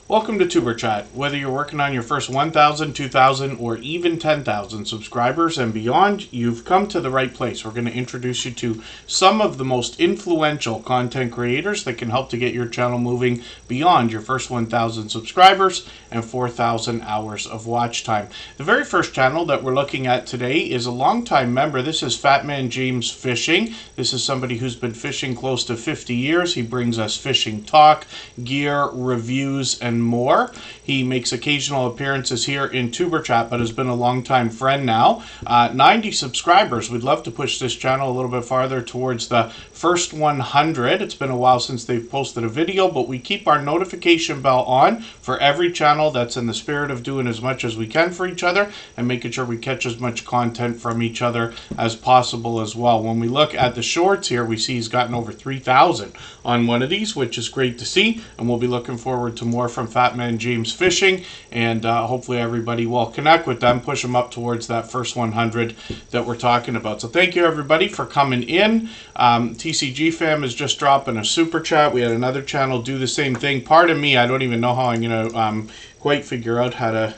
Welcome to Superchat. Whether you're working on your first 1,000, 2,000, or even 10,000 subscribers and beyond, you've come to the right place. We're going to introduce you to some of the most influential content creators that can help to get your channel moving beyond your first 1,000 subscribers and 4,000 hours of watch time. The very first channel that we're looking at today is a longtime member. This is Fat Man James Fishing. This is somebody who's been fishing close to 50 years. He brings us fishing talk, gear, reviews, and more. He makes occasional appearances here in Superchat, but has been a longtime friend now. 90 subscribers. We'd love to push this channel a little bit farther towards the first 100. It's been a while since they've posted a video, but we keep our notification bell on for every channel. That's in the spirit of doing as much as we can for each other and making sure we catch as much content from each other as possible as well. When we look at the shorts here, we see he's gotten over 3,000 on one of these, which is great to see, and we'll be looking forward to more from Fat Man James Fishing, and hopefully everybody will connect with them, push them up towards that first 100 that we're talking about. So thank you everybody for coming in. TCG fam is just dropping a super chat. We had another channel do the same thing. Pardon me, I don't even know how I'm gonna quite figure out how to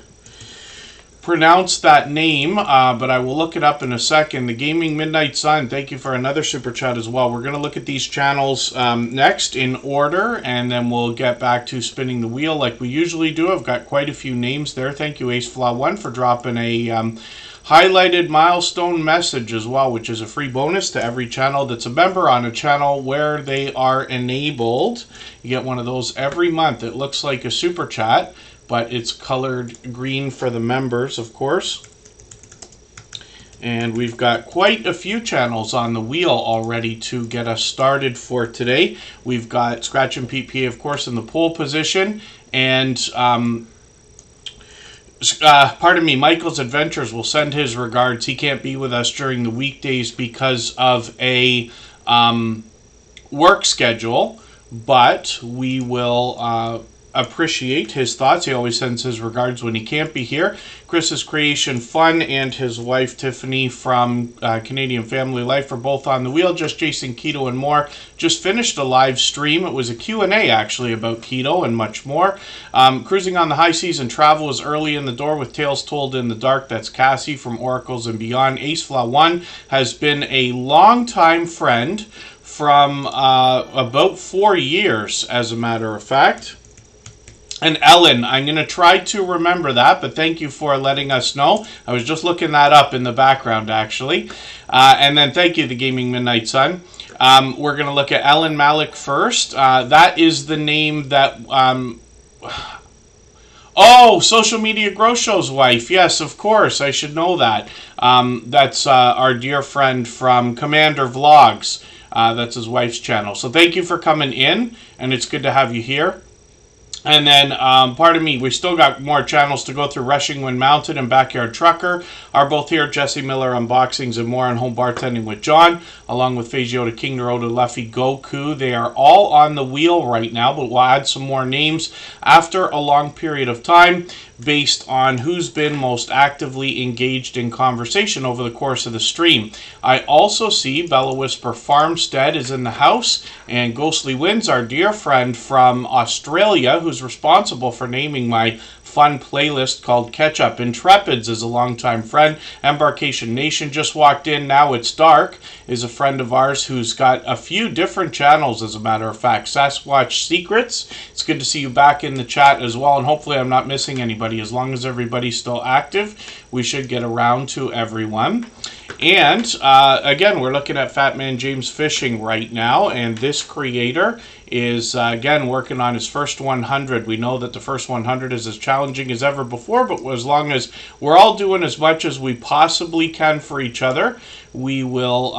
pronounce that name, but I will look it up in a second. The Gaming Midnight Sun, thank you for another super chat as well. We're going to look at these channels next in order, and then we'll get back to spinning the wheel like we usually do. I've got quite a few names there. Thank you AceFlaw1 for dropping a highlighted milestone message as well, which is a free bonus to every channel that's a member on a channel where they are enabled. You get one of those every month. It looks like a super chat, but it's colored green for the members, of course. And we've got quite a few channels on the wheel already to get us started for today. We've got Scratch and PPA, of course, in the pole position. And, pardon me, Michael's Adventures will send his regards. He can't be with us during the weekdays because of a work schedule, but we will appreciate his thoughts. He always sends his regards when he can't be here. Chris's Creation Fun and his wife Tiffany from Canadian Family Life are both on the wheel. Just Jason Keto and more just finished a live stream. It was a Q&A actually about keto and much more. Cruising on the High Seas and Travel is early in the door with Tales Told in the Dark. That's Cassie from Oracles and Beyond. AceFlaw1 has been a longtime friend from about 4 years, as a matter of fact. And Ellen, I'm going to try to remember that, but thank you for letting us know. I was just looking that up in the background, actually. And then thank you, the Gaming Midnight Sun. We're going to look at Ellen Malik first. That is the name that... Oh, Social Media Grow Show's wife. Yes, of course. I should know that. That's our dear friend from Commander Vlogs. That's his wife's channel. So thank you for coming in, and it's good to have you here. And then, pardon me, we still got more channels to go through. Rushing When Mounted and Backyard Trucker are both here. Jesse Miller Unboxings and more, and Home Bartending with John, along with Fazio to King Naruto, Luffy, Goku. They are all on the wheel right now, but we'll add some more names after a long period of time based on who's been most actively engaged in conversation over the course of the stream. I also see Bella Whisper Farmstead is in the house, and Ghostly Winds, our dear friend from Australia, who's responsible for naming my fun playlist called Catch Up. Intrepids is a longtime friend. Embarkation Nation just walked in. Now It's Dark is a friend of ours who's got a few different channels, as a matter of fact. Sasquatch Secrets, it's good to see you back in the chat as well, and hopefully I'm not missing anybody. As long as everybody's still active, we should get around to everyone. And again, we're looking at Fat Man James Fishing right now, and this creator is again working on his first 100. We know that the first 100 is as challenging as ever before, but as long as we're all doing as much as we possibly can for each other, we will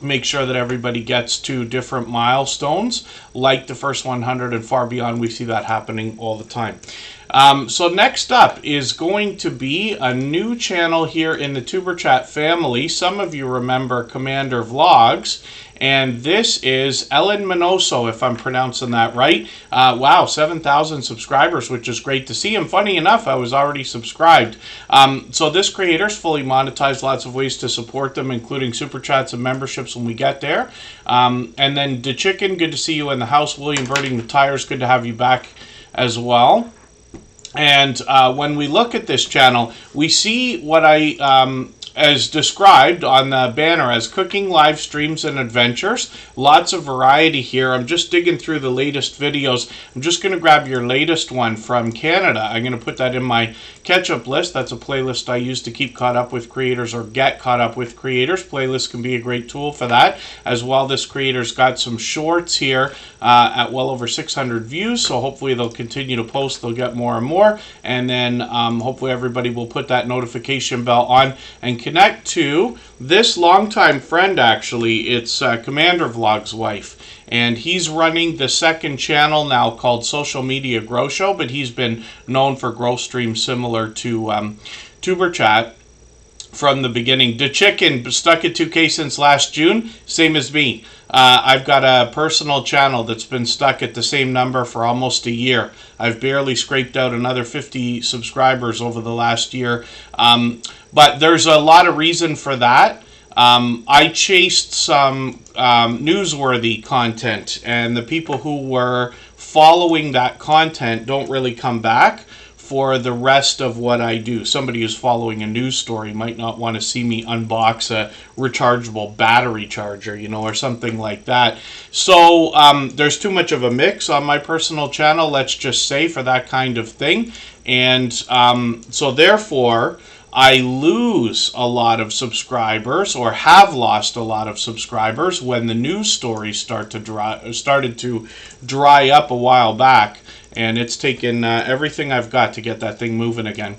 make sure that everybody gets to different milestones like the first 100 and far beyond. We see that happening all the time. So next up is going to be a new channel here in the Superchat family. Some of you remember Commander Vlogs, and this is Ellen Minoso, if I'm pronouncing that right. Wow, 7,000 subscribers, which is great to see. And funny enough, I was already subscribed. So this creator's fully monetized, lots of ways to support them, including Super Chats and memberships when we get there. And then The Chicken, good to see you in the house. William Birding the Tires, good to have you back as well. And when we look at this channel, we see what I as described on the banner as cooking, live streams, and adventures. Lots of variety here. I'm just digging through the latest videos. I'm just going to grab your latest one from Canada. I'm going to put that in my catch-up list. That's a playlist I use to keep caught up with creators or get caught up with creators. Playlists can be a great tool for that. As well, this creator's got some shorts here at well over 600 views, so hopefully they'll continue to post. They'll get more and more, and then hopefully everybody will put that notification bell on and connect to this longtime friend. Actually, it's Commander Vlog's wife, and he's running the second channel now called Social Media Grow Show, but he's been known for growth streams similar to Superchat from the beginning. The chicken stuck at 2K since last June, same as me. I've got a personal channel that's been stuck at the same number for almost a year. I've barely scraped out another 50 subscribers over the last year. But there's a lot of reason for that. I chased some newsworthy content, and the people who were following that content don't really come back for the rest of what I do. Somebody who's following a news story might not want to see me unbox a rechargeable battery charger, you know, or something like that. So there's too much of a mix on my personal channel, let's just say, for that kind of thing. And so therefore, I lose a lot of subscribers, or have lost a lot of subscribers, when the news stories started to dry up a while back. And it's taken everything I've got to get that thing moving again.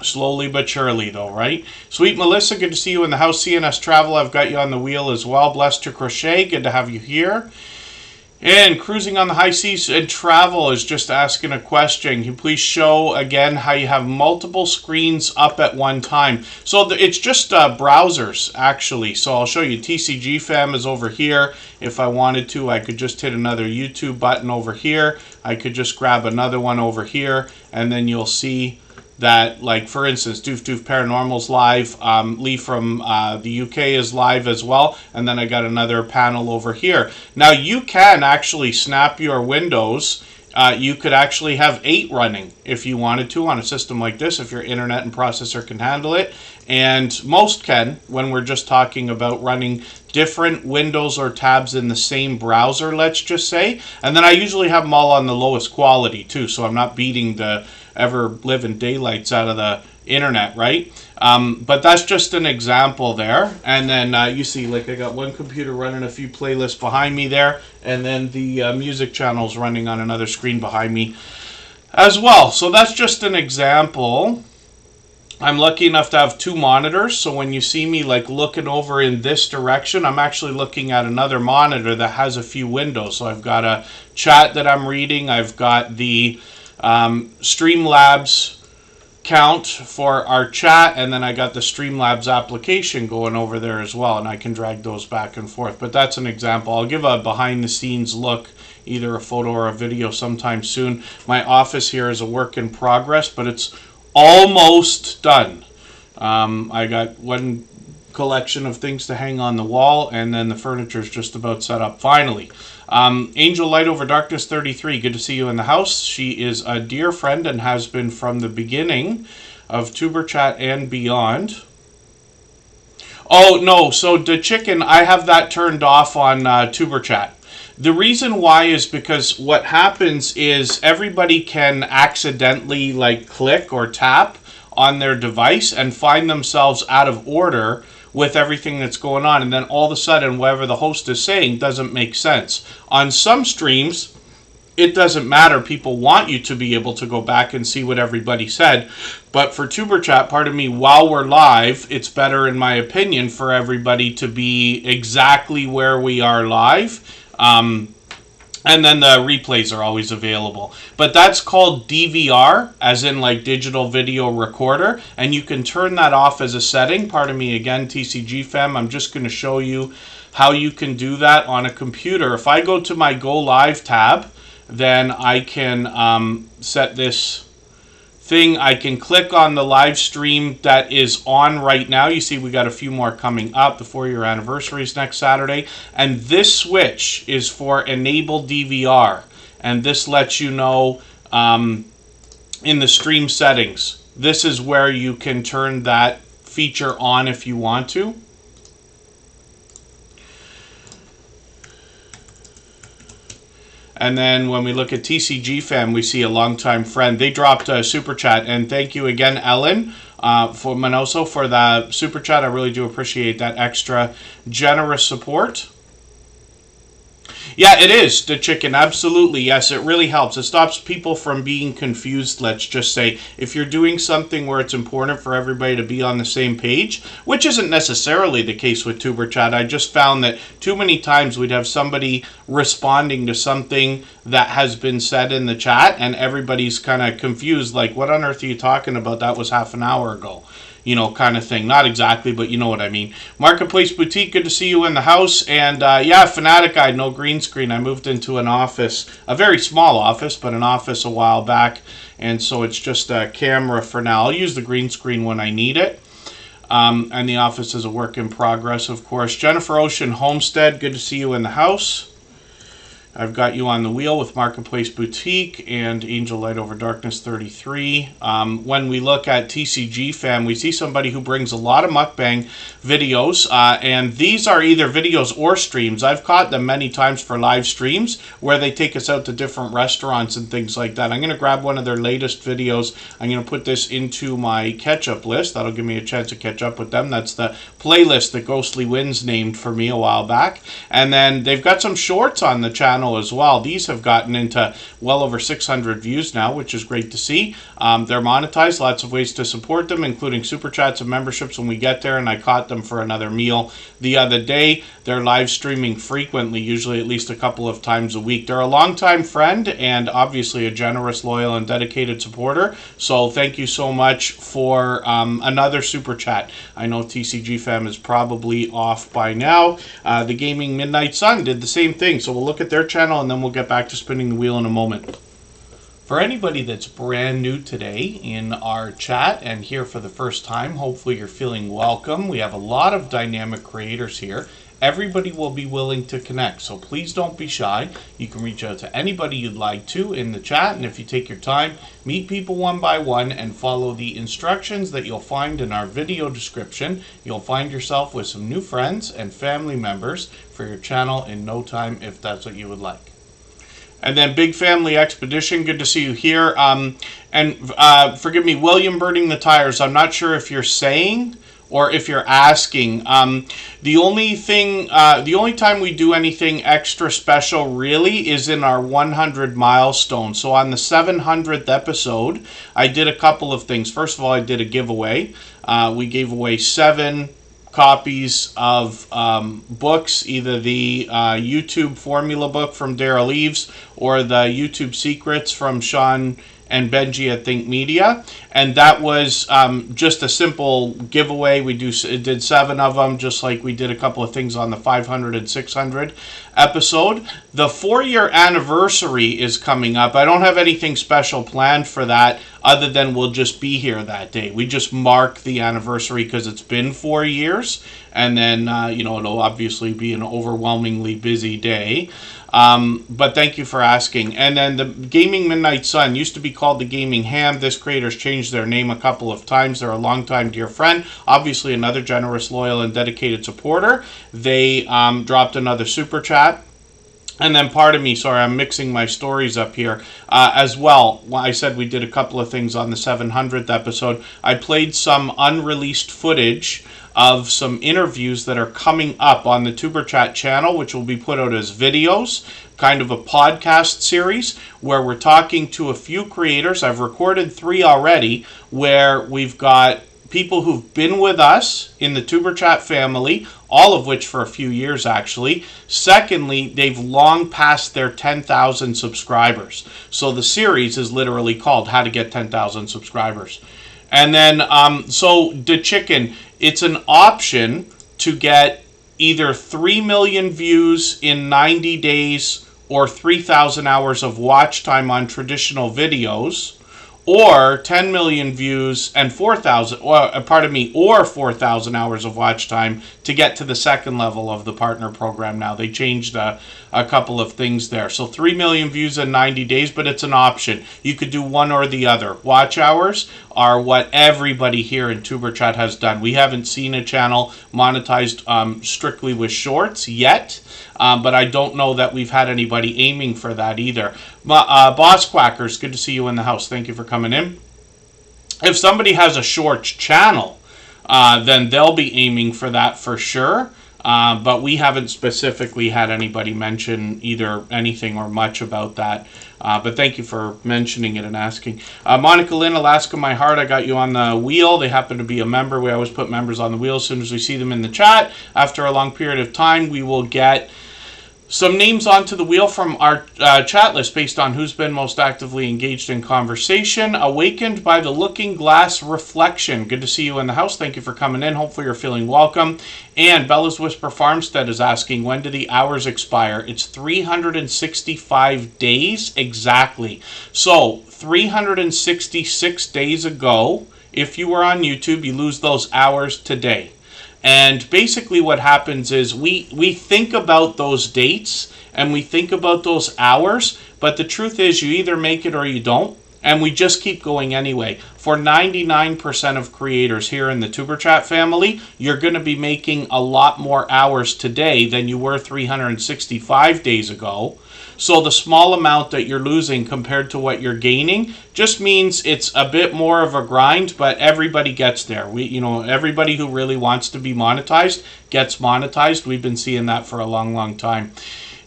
Slowly but surely, though, right? Sweet Melissa, good to see you in the house. CNS Travel, I've got you on the wheel as well. Blessed to Crochet, good to have you here. And Cruising on the High Seas and Travel is just asking a question. Can you please show again how you have multiple screens up at one time? So it's just browsers, actually. So I'll show you. TCG Fam is over here. If I wanted to, I could just hit another YouTube button over here. I could just grab another one over here, and then you'll see that, like, for instance, Doof Doof Paranormal's live. Lee from the UK is live as well. And then I got another panel over here. Now, you can actually snap your windows. You could actually have 8 running if you wanted to on a system like this, if your internet and processor can handle it. And most can, when we're just talking about running different windows or tabs in the same browser, let's just say. And then I usually have them all on the lowest quality too, so I'm not beating the ever-living daylights out of the internet, right? But that's just an example there. And then you see, like, I got one computer running a few playlists behind me there, and then the music channel's running on another screen behind me as well. So that's just an example. I'm lucky enough to have 2 monitors, so when you see me like looking over in this direction, I'm actually looking at another monitor that has a few windows. So I've got a chat that I'm reading, I've got the Streamlabs count for our chat, and then I got the Streamlabs application going over there as well, and I can drag those back and forth. But that's an example. I'll give a behind the scenes look, either a photo or a video sometime soon. My office here is a work in progress, but it's almost done. I got one collection of things to hang on the wall, and then the furniture is just about set up finally. Angel Light Over Darkness 33, good to see you in the house. She is a dear friend and has been from the beginning of Tuberchat and beyond. Oh no, so the chicken, I have that turned off on Tuberchat. The reason why is because what happens is everybody can accidentally like click or tap on their device and find themselves out of order with everything that's going on, and then all of a sudden whatever the host is saying doesn't make sense. On some streams, it doesn't matter. People want you to be able to go back and see what everybody said. But for Tuberchat, pardon me, while we're live, it's better, in my opinion, for everybody to be exactly where we are live. And then the replays are always available. But that's called DVR, as in like digital video recorder. And you can turn that off as a setting. Pardon me again, TCG Fam. I'm just going to show you how you can do that on a computer. If I go to my Go Live tab, then I can set this thing. I can click on the live stream that is on right now. You see we got a few more coming up. The 4-year anniversary is next Saturday. And this switch is for enable DVR. And this lets you know in the stream settings. This is where you can turn that feature on if you want to. And then when we look at TCG Fam, we see a longtime friend. They dropped a super chat, and thank you again, Ellen, for Manoso, for the super chat. I really do appreciate that extra generous support. Yeah, it is, the chicken. Absolutely. Yes, it really helps. It stops people from being confused, let's just say. If you're doing something where it's important for everybody to be on the same page, which isn't necessarily the case with Tuber Chat. I just found that too many times we'd have somebody responding to something that has been said in the chat, and everybody's kind of confused, like, what on earth are you talking about? That was half an hour ago. You know, kind of thing. Not exactly, but you know what I mean. Marketplace Boutique, good to see you in the house. And yeah, Fanatic Guide, no green screen. I moved into an office, a very small office, but an office a while back. And so it's just a camera for now. I'll use the green screen when I need it. And the office is a work in progress, of course. Jennifer Ocean Homestead, good to see you in the house. I've got you on the wheel with Marketplace Boutique and Angel Light Over Darkness 33. When we look at TCG Fam, we see somebody who brings a lot of mukbang videos, and these are either videos or streams. I've caught them many times for live streams where they take us out to different restaurants and things like that. I'm going to grab one of their latest videos. I'm going to put this into my catch-up list. That'll give me a chance to catch up with them. That's the playlist that Ghostly Winds named for me a while back. And then they've got some shorts on the channel as well. These have gotten into well over 600 views now, which is great to see. They're monetized, lots of ways to support them, including super chats and memberships when we get there, and I caught them for another meal the other day. They're live streaming frequently, usually at least a couple of times a week. They're a longtime friend and obviously a generous, loyal, and dedicated supporter, so thank you so much for another super chat. I know TCG Fam is probably off by now. The Gaming Midnight Sun did the same thing, so we'll look at their channel and then we'll get back to spinning the wheel in a moment. For anybody that's brand new today in our chat and here for the first time, hopefully you're feeling welcome. We have a lot of dynamic creators here. Everybody will be willing to connect, so please don't be shy. You can reach out to anybody you'd like to in the chat, and if you take your time, meet people one by one and follow the instructions that you'll find in our video description. You'll find yourself with some new friends and family members for your channel in no time if that's what you would like. And then Big Family Expedition, good to see you here. Forgive me, William Burning the Tires, I'm not sure if you're saying or if you're asking. The only time we do anything extra special really is in our 100 milestone. So on the 700th episode, I did a couple of things. First of all, I did a giveaway. We gave away 7 copies of books, either the YouTube formula book from Daryl Eves or the YouTube Secrets from Sean and Benji at Think Media, and that was just a simple giveaway. We did 7 of them, just like we did a couple of things on the 500 and 600 episode. The 4-year anniversary is coming up. I don't have anything special planned for that other than we'll just be here that day. We just mark the anniversary because it's been 4 years, and then it'll obviously be an overwhelmingly busy day. But thank you for asking. And then the Gaming Midnight Sun used to be called the Gaming Ham. This creator's changed their name a couple of times. They're a longtime dear friend. Obviously another generous, loyal, and dedicated supporter. They dropped another super chat. And then pardon me, sorry, I'm mixing my stories up here as well. I said we did a couple of things on the 700th episode. I played some unreleased footage of some interviews that are coming up on the Tuber Chat channel, which will be put out as videos, kind of a podcast series where we're talking to a few creators. I've recorded 3 already, where we've got people who've been with us in the Tuber Chat family, all of which for a few years actually. Secondly, they've long passed their 10,000 subscribers. So the series is literally called How to Get 10,000 Subscribers. And then, so the chicken, it's an option to get either 3 million views in 90 days or 3,000 hours of watch time on traditional videos, or 10 million views and 4,000, or 4,000 hours of watch time to get to the second level of the partner program now. They changed a couple of things there. So 3 million views in 90 days, but it's an option. You could do one or the other. Watch hours are what everybody here in Superchat has done. We haven't seen a channel monetized strictly with shorts yet, but I don't know that we've had anybody aiming for that either. Boss Quackers, good to see you in the house. Thank you for coming in. If somebody has a shorts channel, then they'll be aiming for that for sure. But we haven't specifically had anybody mention either anything or much about that. But thank you for mentioning it and asking. Monica Lynn, Alaska My Heart, I got you on the wheel. They happen to be a member. We always put members on the wheel as soon as we see them in the chat. After a long period of time, we will get some names onto the wheel from our chat list based on who's been most actively engaged in conversation. Awakened by the Looking Glass Reflection. Good to see you in the house. Thank you for coming in. Hopefully you're feeling welcome. And Bella's Whisper Farmstead is asking, when do the hours expire? It's 365 days exactly. So 366 days ago, if you were on YouTube, you lose those hours today. And basically what happens is we think about those dates and we think about those hours, but the truth is you either make it or you don't, and we just keep going anyway. For 99% of creators here in the Superchat family, you're going to be making a lot more hours today than you were 365 days ago. So the small amount that you're losing compared to what you're gaining just means it's a bit more of a grind, but everybody gets there. Everybody who really wants to be monetized gets monetized. We've been seeing that for a long, long time.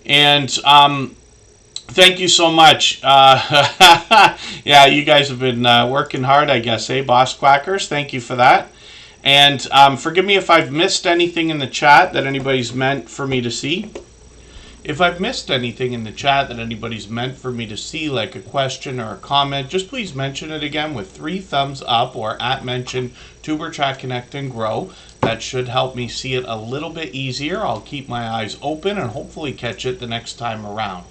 And thank you so much. Yeah, you guys have been working hard, I guess, Boss Quackers? Thank you for that. And forgive me if I've missed anything in the chat that anybody's meant for me to see. If I've missed anything in the chat that anybody's meant for me to see, like a question or a comment, just please mention it again with 3 thumbs up or @mention Tuberchat Connect and Grow. That should help me see it a little bit easier. I'll keep my eyes open and hopefully catch it the next time around.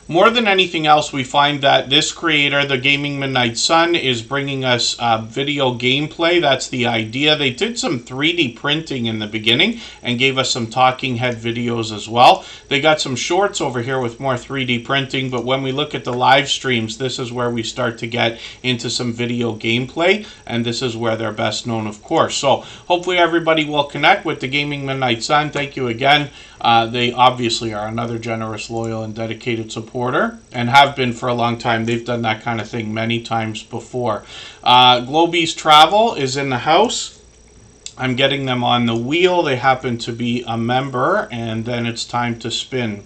More than anything else, we find that this creator, the Gaming Midnight Sun, is bringing us video gameplay. That's the idea. They did some 3D printing in the beginning and gave us some talking head videos as well. They got some shorts over here with more 3D printing, but when we look at the live streams, this is where we start to get into some video gameplay, and this is where they're best known, of course. So hopefully everybody will connect with the Gaming Midnight Sun. Thank you again. They obviously are another generous, loyal, and dedicated supporter, and have been for a long time. They've done that kind of thing many times before. Globies Travel is in the house. I'm getting them on the wheel. They happen to be a member, and then it's time to spin.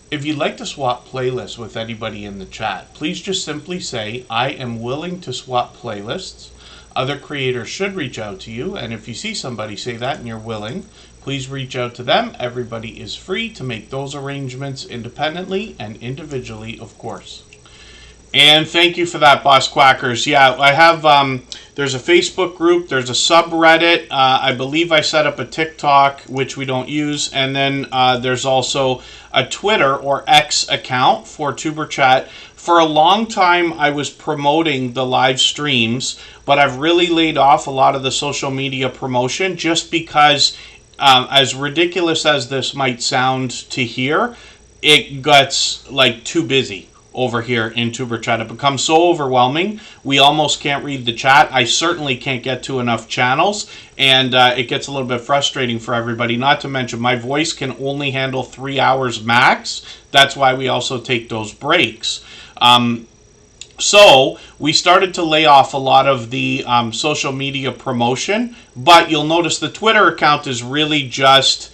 If you'd like to swap playlists with anybody in the chat, please just simply say, I am willing to swap playlists. Other creators should reach out to you, and if you see somebody say that and you're willing, please reach out to them. Everybody is free to make those arrangements independently and individually, of course. And thank you for that, Boss Quackers. Yeah, I have, there's a Facebook group, there's a subreddit, I believe I set up a TikTok, which we don't use, and then there's also a Twitter or X account for Tuberchat. For a long time, I was promoting the live streams, but I've really laid off a lot of the social media promotion just because, as ridiculous as this might sound to hear, it gets like too busy over here in Tuberchat. It becomes so overwhelming, we almost can't read the chat. I certainly can't get to enough channels, and it gets a little bit frustrating for everybody. Not to mention, my voice can only handle 3 hours max. That's why we also take those breaks. So we started to lay off a lot of the social media promotion, but you'll notice the Twitter account is really just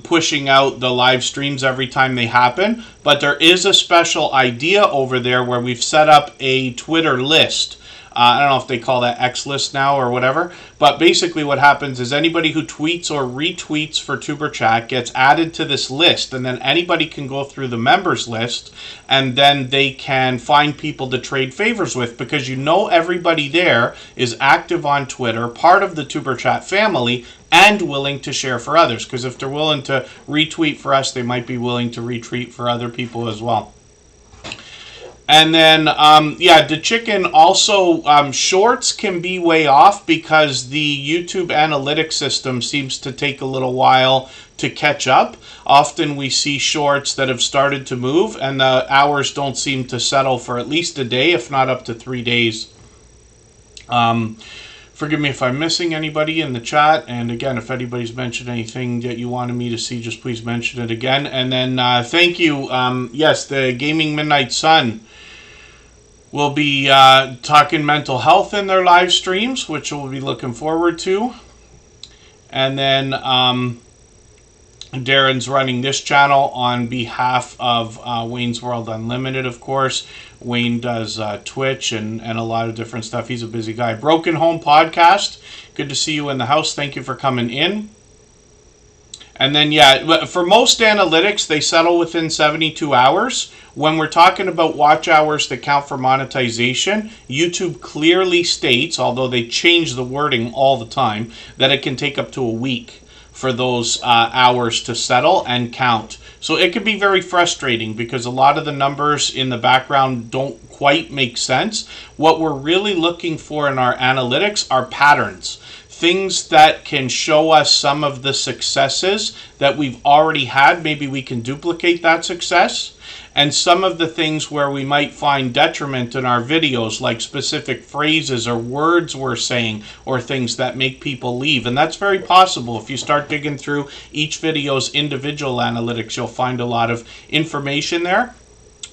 pushing out the live streams every time they happen. But there is a special idea over there where we've set up a Twitter list. I don't know if they call that X list now or whatever, but basically what happens is anybody who tweets or retweets for Tuberchat gets added to this list, and then anybody can go through the members list, and then they can find people to trade favors with, because you know everybody there is active on Twitter, part of the Tuberchat family, and willing to share for others, because if they're willing to retweet for us, they might be willing to retweet for other people as well. And then, yeah, the chicken also, shorts can be way off because the YouTube analytics system seems to take a little while to catch up. Often we see shorts that have started to move and the hours don't seem to settle for at least a day, if not up to 3 days. Forgive me if I'm missing anybody in the chat. And again, if anybody's mentioned anything that you wanted me to see, just please mention it again. And then thank you. Yes, the Gaming Midnight Sun will be talking mental health in their live streams, which we'll be looking forward to. And then Darren's running this channel on behalf of Wayne's World Unlimited, of course. Wayne does Twitch and a lot of different stuff. He's a busy guy. Broken Home Podcast. Good to see you in the house. Thank you for coming in. And then, yeah, for most analytics, they settle within 72 hours. When we're talking about watch hours that count for monetization, YouTube clearly states, although they change the wording all the time, that it can take up to a week for those hours to settle and count. So it can be very frustrating because a lot of the numbers in the background don't quite make sense. What we're really looking for in our analytics are patterns. Things that can show us some of the successes that we've already had. Maybe we can duplicate that success. And some of the things where we might find detriment in our videos, like specific phrases or words we're saying or things that make people leave. And that's very possible. If you start digging through each video's individual analytics, you'll find a lot of information there.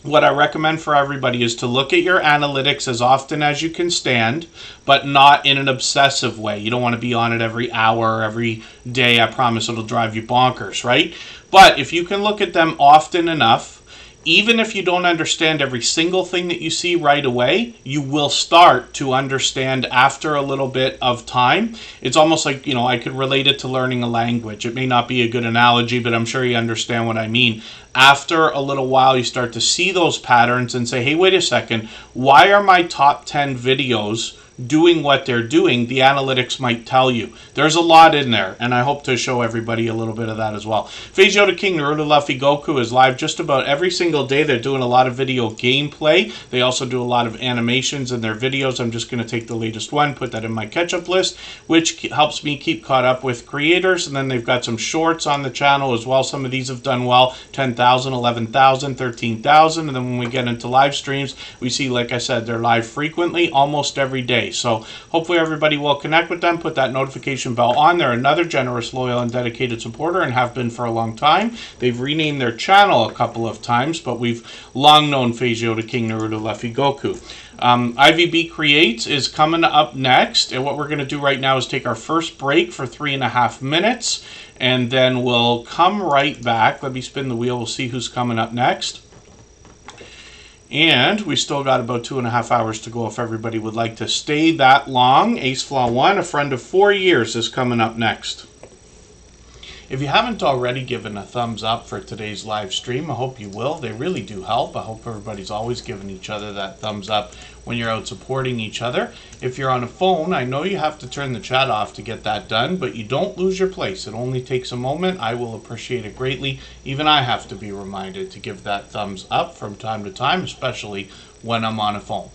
What I recommend for everybody is to look at your analytics as often as you can stand, but not in an obsessive way. You don't want to be on it every hour, every day. I promise it'll drive you bonkers, right? But if you can look at them often enough, even if you don't understand every single thing that you see right away, you will start to understand after a little bit of time. It's almost like, I could relate it to learning a language. It may not be a good analogy, but I'm sure you understand what I mean. After a little while, you start to see those patterns and say, hey, wait a second, why are my top 10 videos doing what they're doing? The analytics might tell you. There's a lot in there, and I hope to show everybody a little bit of that as well. Phase Yoda King, Naruto Luffy Goku is live just about every single day. They're doing a lot of video gameplay. They also do a lot of animations in their videos. I'm just going to take the latest one, put that in my catch-up list, which helps me keep caught up with creators. And then they've got some shorts on the channel as well. Some of these have done well, 10,000, 11,000, 13,000. And then when we get into live streams, we see, like I said, they're live frequently, almost every day. So hopefully everybody will connect with them, put that notification bell on. They're another generous, loyal, and dedicated supporter and have been for a long time. They've renamed their channel a couple of times, but we've long known Phase Yoda King, Naruto, Luffy, Goku. IVB Creates is coming up next, and what we're going to do right now is take our first break for 3.5 minutes, and then we'll come right back. Let me spin the wheel. We'll see who's coming up next. And we still got about 2.5 hours to go if everybody would like to stay that long. Ace Flaw 1, a friend of 4 years, is coming up next. If you haven't already given a thumbs up for today's live stream, I hope you will. They really do help. I hope everybody's always giving each other that thumbs up when you're out supporting each other. If you're on a phone, I know you have to turn the chat off to get that done, but you don't lose your place. It only takes a moment. I will appreciate it greatly. Even I have to be reminded to give that thumbs up from time to time, especially when I'm on a phone.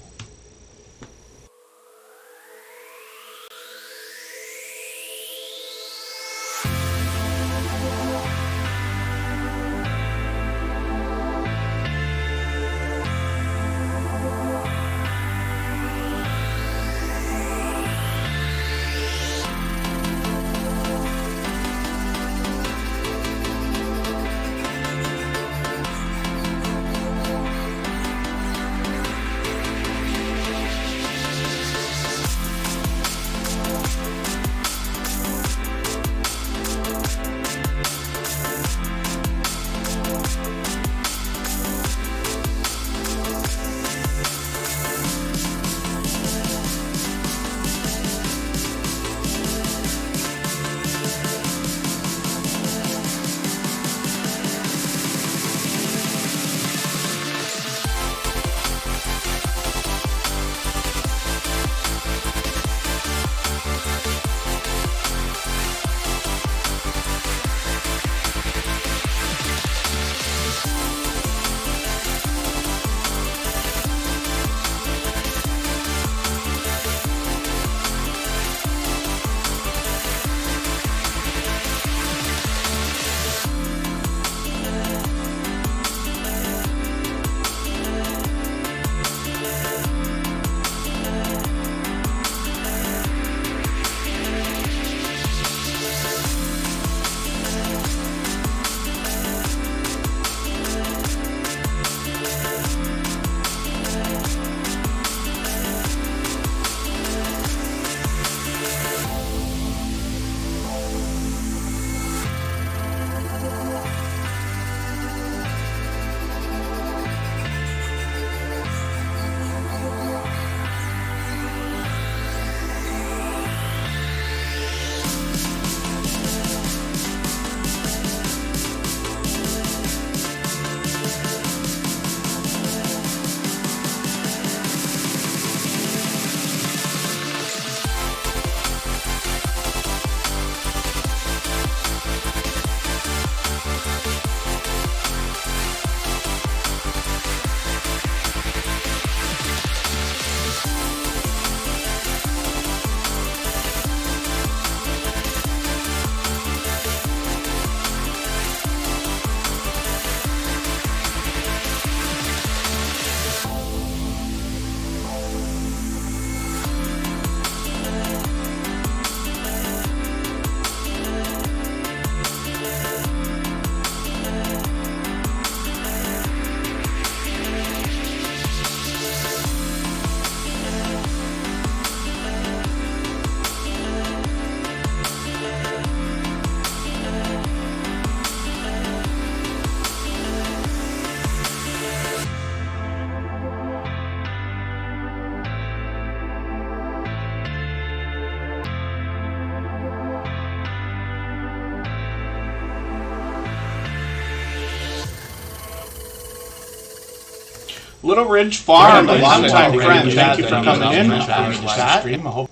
Little Ridge Farm, a longtime friend. Thank you for coming in.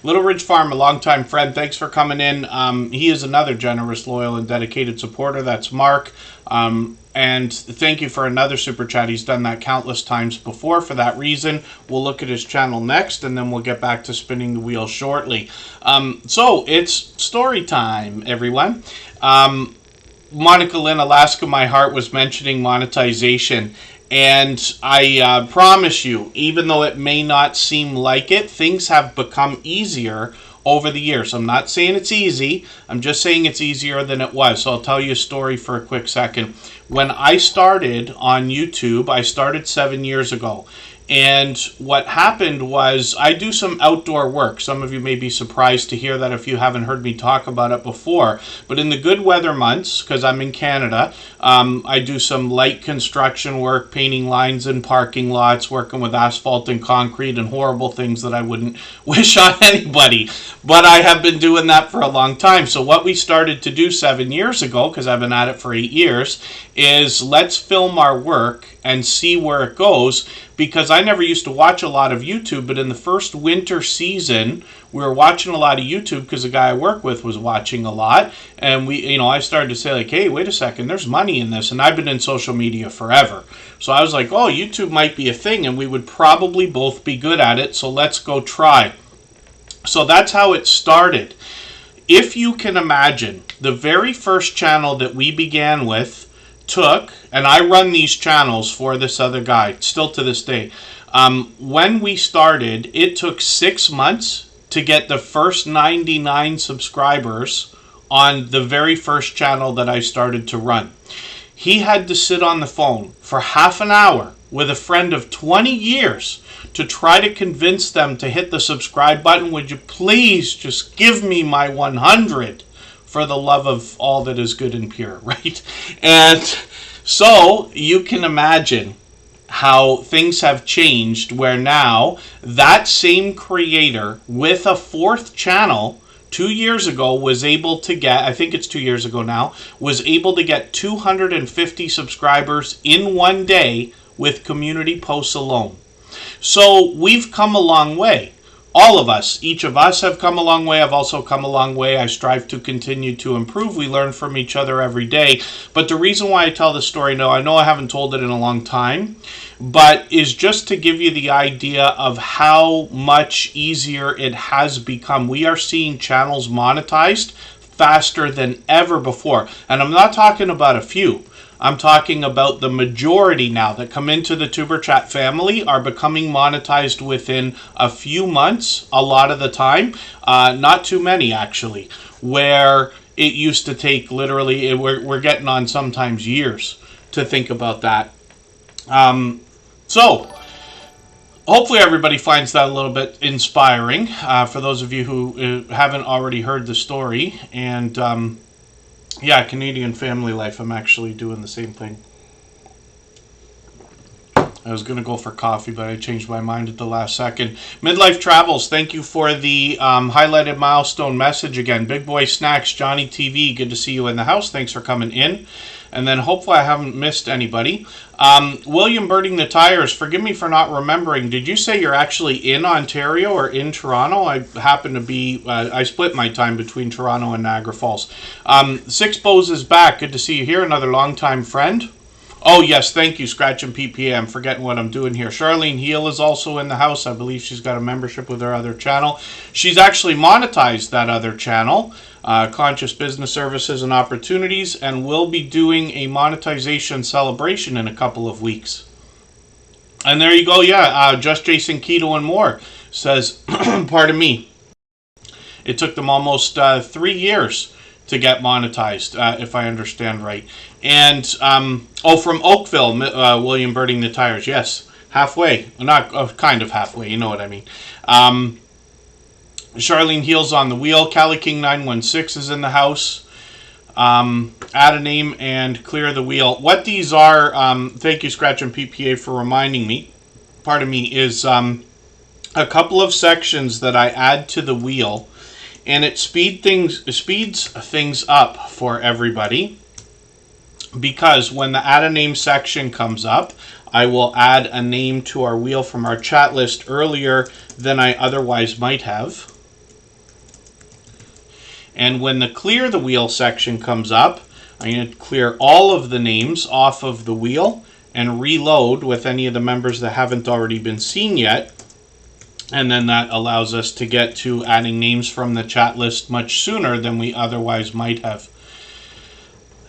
Little Ridge Farm, a longtime friend. Thanks for coming in. He is another generous, loyal, and dedicated supporter. That's Mark. And thank you for another super chat. He's done that countless times before. For that reason, we'll look at his channel next, and then we'll get back to spinning the wheel shortly. So it's story time, everyone. Monica Lynn, Alaska, my heart was mentioning monetization. And I promise you, even though it may not seem like it, things have become easier over the years. I'm not saying it's easy. I'm just saying it's easier than it was. So I'll tell you a story for a quick second. When I started on YouTube, I started 7 years ago. And what happened was I do some outdoor work. Some of you may be surprised to hear that if you haven't heard me talk about it before. But in the good weather months, because I'm in Canada, I do some light construction work, painting lines in parking lots, working with asphalt and concrete and horrible things that I wouldn't wish on anybody. But I have been doing that for a long time. So what we started to do 7 years ago, because I've been at it for 8 years, is let's film our work and see where it goes. Because I never used to watch a lot of YouTube, but in the first winter season, we were watching a lot of YouTube because the guy I work with was watching a lot. And I started to say like, hey, wait a second, there's money in this. And I've been in social media forever. So I was like, oh, YouTube might be a thing and we would probably both be good at it. So let's go try. So that's how it started. If you can imagine, the very first channel that we began with took, and I run these channels for this other guy, still to this day. When we started, it took 6 months to get the first 99 subscribers on the very first channel that I started to run. He had to sit on the phone for half an hour with a friend of 20 years to try to convince them to hit the subscribe button. Would you please just give me my 100? For the love of all that is good and pure, right? And so you can imagine how things have changed, where now that same creator with a fourth channel 2 years ago was able to get, I think it's 2 years ago now, was able to get 250 subscribers in one day with community posts alone. So we've come a long way. All of us, each of us have come a long way. I've also come a long way. I strive to continue to improve. We learn from each other every day. But the reason why I tell this story now, I know I haven't told it in a long time, but is just to give you the idea of how much easier it has become. We are seeing channels monetized faster than ever before. And I'm not talking about a few. I'm talking about the majority now that come into the Tuber Chat family are becoming monetized within a few months, a lot of the time. Not too many, actually, where it used to take literally, we're getting on sometimes years to think about that. So, hopefully everybody finds that a little bit inspiring for those of you who haven't already heard the story. And yeah, Canadian family life. I'm actually doing the same thing. I was going to go for coffee, but I changed my mind at the last second. Midlife Travels, thank you for the highlighted milestone message again. Big Boy Snacks, Johnny TV, good to see you in the house. Thanks for coming in. And then hopefully I haven't missed anybody. William Birding the Tires, forgive me for not remembering. Did you say you're actually in Ontario or in Toronto? I happen to be, I split my time between Toronto and Niagara Falls. Six Bows is back. Good to see you here. Another longtime friend. Oh, yes, thank you, Scratch and PPA. I'm forgetting what I'm doing here. Charlene Heel is also in the house. I believe she's got a membership with her other channel. She's actually monetized that other channel, Conscious Business Services and Opportunities, and will be doing a monetization celebration in a couple of weeks. And there you go, yeah, Just Jason Keto and More says, pardon me, it took them almost 3 years to get monetized, if I understand right. And, from Oakville, William Birding the Tires, yes, halfway, not kind of halfway, you know what I mean. Charlene Heels on the wheel, Cali King 916 is in the house. Add a name and clear the wheel. What these are, thank you Scratch and PPA for reminding me, pardon me, is a couple of sections that I add to the wheel, and it speeds things up for everybody. Because when the add a name section comes up, I will add a name to our wheel from our chat list earlier than I otherwise might have. And when the clear the wheel section comes up, I'm going to clear all of the names off of the wheel and reload with any of the members that haven't already been seen yet. And then that allows us to get to adding names from the chat list much sooner than we otherwise might have.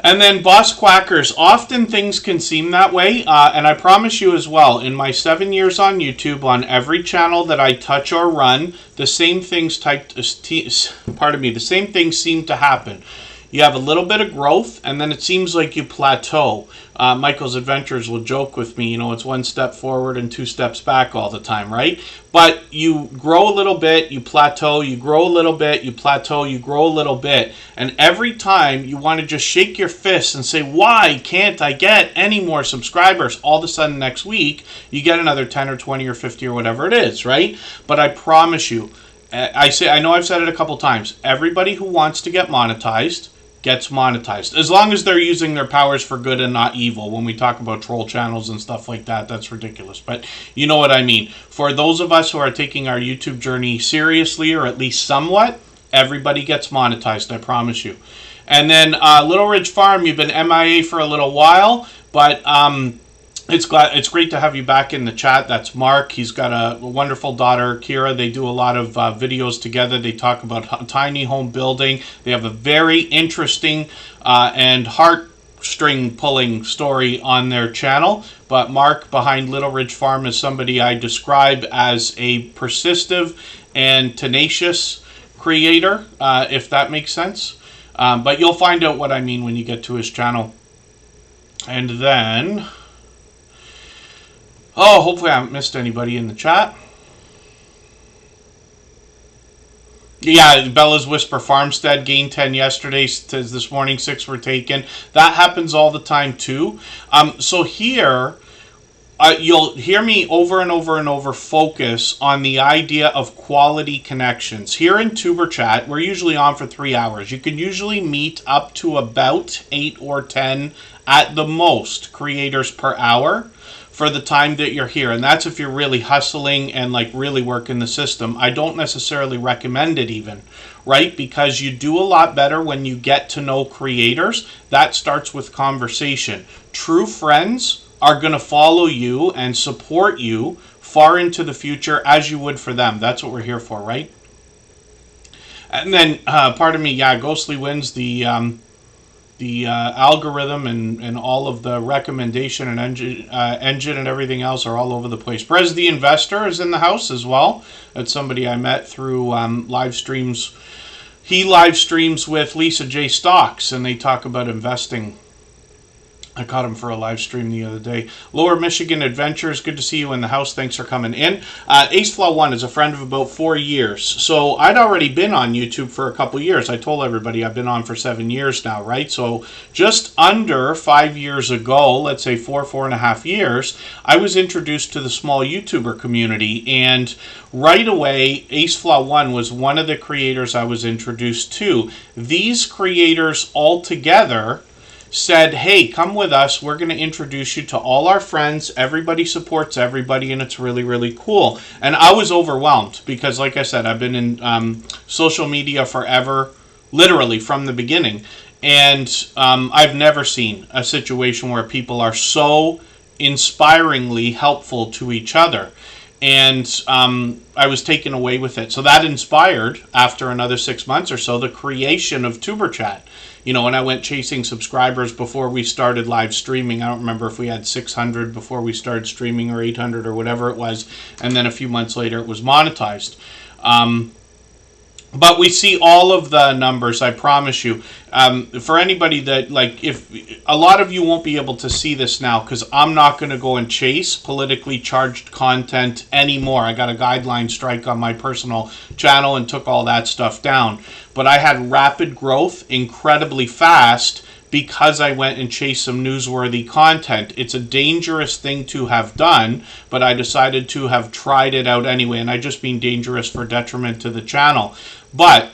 And then Boss Quackers, often things can seem that way, and I promise you as well, in my 7 years on YouTube, on every channel that I touch or run, the same things the same things seem to happen. You have a little bit of growth, and then it seems like you plateau. Michael's Adventures will joke with me, it's 1 step forward and 2 steps back all the time, right? But you grow a little bit, you plateau, you grow a little bit, you plateau, you grow a little bit. And every time you want to just shake your fists and say, why can't I get any more subscribers? All of a sudden next week, you get another 10 or 20 or 50 or whatever it is, right? But I promise you, I know I've said it a couple times, everybody who wants to get monetized gets monetized, as long as they're using their powers for good and not evil. When we talk about troll channels and stuff like that, that's ridiculous, but you know what I mean. For those of us who are taking our YouTube journey seriously, or at least somewhat, everybody gets monetized, I promise you. And then Little Ridge Farm, you've been MIA for a little while, but it's great to have you back in the chat. That's Mark. He's got a wonderful daughter, Kira. They do a lot of videos together. They talk about tiny home building. They have a very interesting and heartstring pulling story on their channel. But Mark behind Little Ridge Farm is somebody I describe as a persistive and tenacious creator, if that makes sense. But you'll find out what I mean when you get to his channel. And then... oh, hopefully I haven't missed anybody in the chat. Yeah, Bella's Whisper Farmstead gained 10 yesterday. This morning 6 were taken. That happens all the time too. So here, you'll hear me over and over and over focus on the idea of quality connections. Here in Tuber Chat, we're usually on for 3 hours. You can usually meet up to about 8 or 10 at the most creators per hour for the time that you're here. And that's if you're really hustling and like really working the system. I don't necessarily recommend it even, right? Because you do a lot better when you get to know creators. That starts with conversation. True friends are going to follow you and support you far into the future as you would for them. That's what we're here for, right? And then, pardon me, yeah, Ghostly wins the algorithm and all of the recommendation and engine and everything else are all over the place. Brez the Investor is in the house as well. That's somebody I met through live streams. He live streams with Lisa J. Stocks, and they talk about investing. I caught him for a live stream the other day. Lower Michigan Adventures, good to see you in the house. Thanks for coming in. AceFlaw1 is a friend of about 4 years. So I'd already been on YouTube for a couple years. I told everybody I've been on for 7 years now, right? So just under 5 years ago, let's say 4.5 years, I was introduced to the small YouTuber community. And right away, AceFlaw1 was one of the creators I was introduced to. These creators all together said, hey, come with us. We're going to introduce you to all our friends. Everybody supports everybody, and it's really, really cool. And I was overwhelmed because, like I said, I've been in social media forever, literally from the beginning. And I've never seen a situation where people are so inspiringly helpful to each other. And I was taken away with it. So that inspired, after another 6 months or so, the creation of Tuber Chat. You know, when I went chasing subscribers before we started live streaming, I don't remember if we had 600 before we started streaming or 800 or whatever it was. And then a few months later, it was monetized. But we see all of the numbers, I promise you. For anybody that, like, if a lot of you won't be able to see this now because I'm not going to go and chase politically charged content anymore. I got a guideline strike on my personal channel and took all that stuff down. But I had rapid growth, incredibly fast, because I went and chased some newsworthy content. It's a dangerous thing to have done, but I decided to have tried it out anyway, and I just mean dangerous for detriment to the channel. But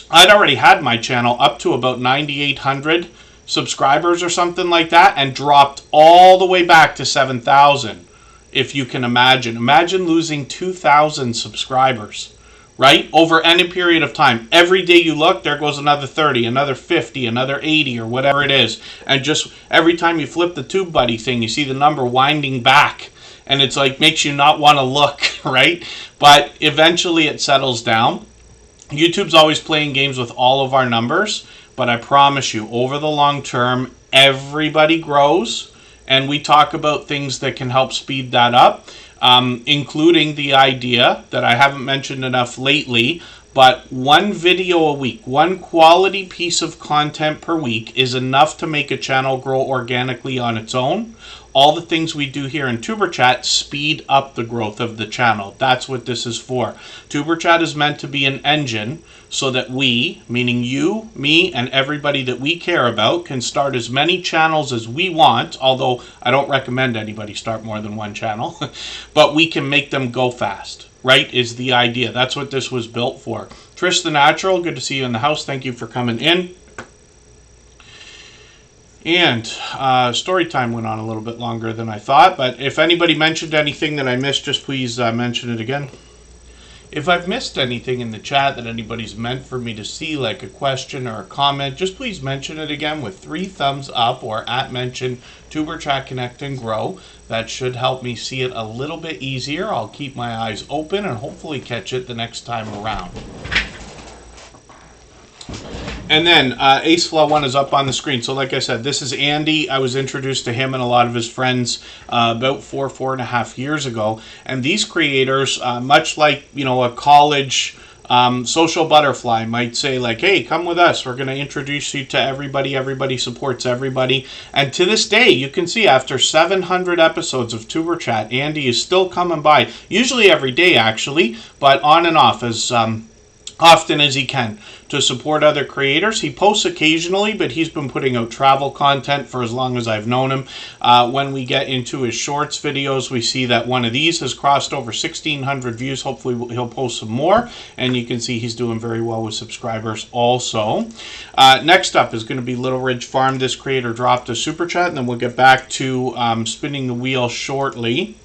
I'd already had my channel up to about 9,800 subscribers or something like that and dropped all the way back to 7,000. If you can imagine. Imagine losing 2,000 subscribers, right? Over any period of time. Every day you look, there goes another 30, another 50, another 80, or whatever it is. And just every time you flip the TubeBuddy thing, you see the number winding back. And it's like, makes you not want to look, right? But eventually it settles down. YouTube's always playing games with all of our numbers. But I promise you, over the long term, everybody grows. And we talk about things that can help speed that up, including the idea that I haven't mentioned enough lately, but one video a week, one quality piece of content per week is enough to make a channel grow organically on its own. All the things we do here in Superchat speed up the growth of the channel. That's what this is for. Superchat is meant to be an engine so that we, meaning you, me, and everybody that we care about, can start as many channels as we want, although I don't recommend anybody start more than one channel, but we can make them go fast, right, is the idea. That's what this was built for. Trish the Natural, good to see you in the house. Thank you for coming in. And story time went on a little bit longer than I thought, but if anybody mentioned anything that I missed, just please mention it again. If I've missed anything in the chat that anybody's meant for me to see, like a question or a comment, just please mention it again with 3 thumbs up or @mention Superchat Connect and Grow. That should help me see it a little bit easier. I'll keep my eyes open and hopefully catch it the next time around. And then AceFlaw1 is up on the screen. So like I said, this is Andy. I was introduced to him and a lot of his friends about 4.5 years ago. And these creators, much like, you know, a college social butterfly might say like, hey, come with us. We're going to introduce you to everybody. Everybody supports everybody. And to this day, you can see after 700 episodes of Tuber Chat, Andy is still coming by. Usually every day, actually, but on and off as often as he can to support other creators. He posts occasionally, but he's been putting out travel content for as long as I've known him. When we get into his shorts videos, we see that one of these has crossed over 1,600 views. Hopefully he'll post some more, and you can see he's doing very well with subscribers also. Next up is going to be Little Ridge Farm. This creator dropped a super chat, and then we'll get back to spinning the wheel shortly.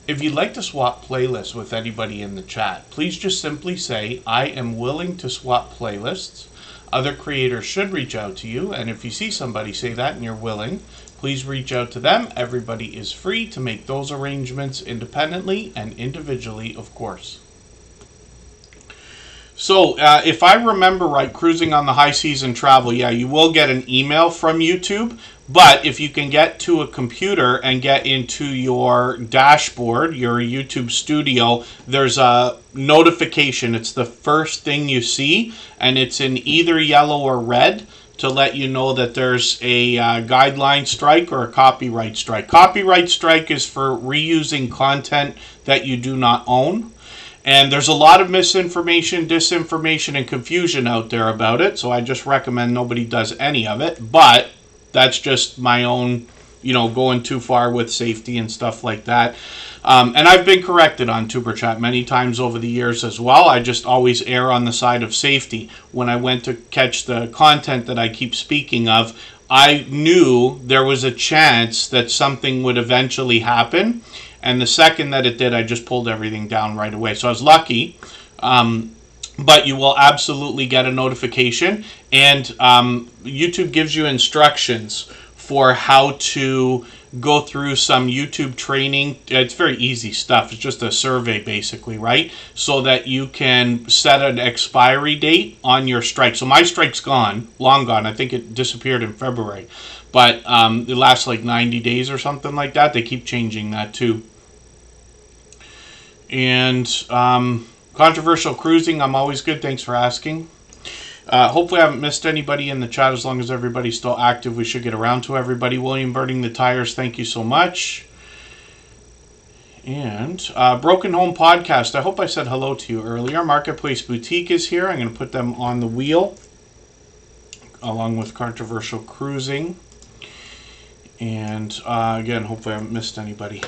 If you'd like to swap playlists with anybody in the chat, please just simply say, I am willing to swap playlists. Other creators should reach out to you, and if you see somebody say that and you're willing, please reach out to them. Everybody is free to make those arrangements independently and individually, of course. So, if I remember right, cruising on the high seas and travel, yeah, you will get an email from YouTube. But if you can get to a computer and get into your dashboard, your YouTube studio, there's a notification. It's the first thing you see, and it's in either yellow or red to let you know that there's a guideline strike or a copyright strike. Copyright strike is for reusing content that you do not own. And there's a lot of misinformation, disinformation, and confusion out there about it, so I just recommend nobody does any of it. But that's just my own, you know, going too far with safety and stuff like that. And I've been corrected on Tuber Chat many times over the years as well. I just always err on the side of safety. When I went to catch the content that I keep speaking of, I knew there was a chance that something would eventually happen. And the second that it did, I just pulled everything down right away. So I was lucky. But you will absolutely get a notification, and YouTube gives you instructions for how to go through some YouTube training. It's very easy stuff. It's just a survey basically, right? So that you can set an expiry date on your strike. So my strike's gone, long gone. I think it disappeared in February. But it lasts like 90 days or something like that. They keep changing that too. And controversial cruising, I'm always good. Thanks for asking. Hopefully I haven't missed anybody in the chat. As long as everybody's still active, we should get around to everybody. William Burning the Tires, thank you so much. And Broken Home Podcast, I hope I said hello to you earlier. Marketplace Boutique is here. I'm going to put them on the wheel along with controversial cruising. And again, hopefully I haven't missed anybody.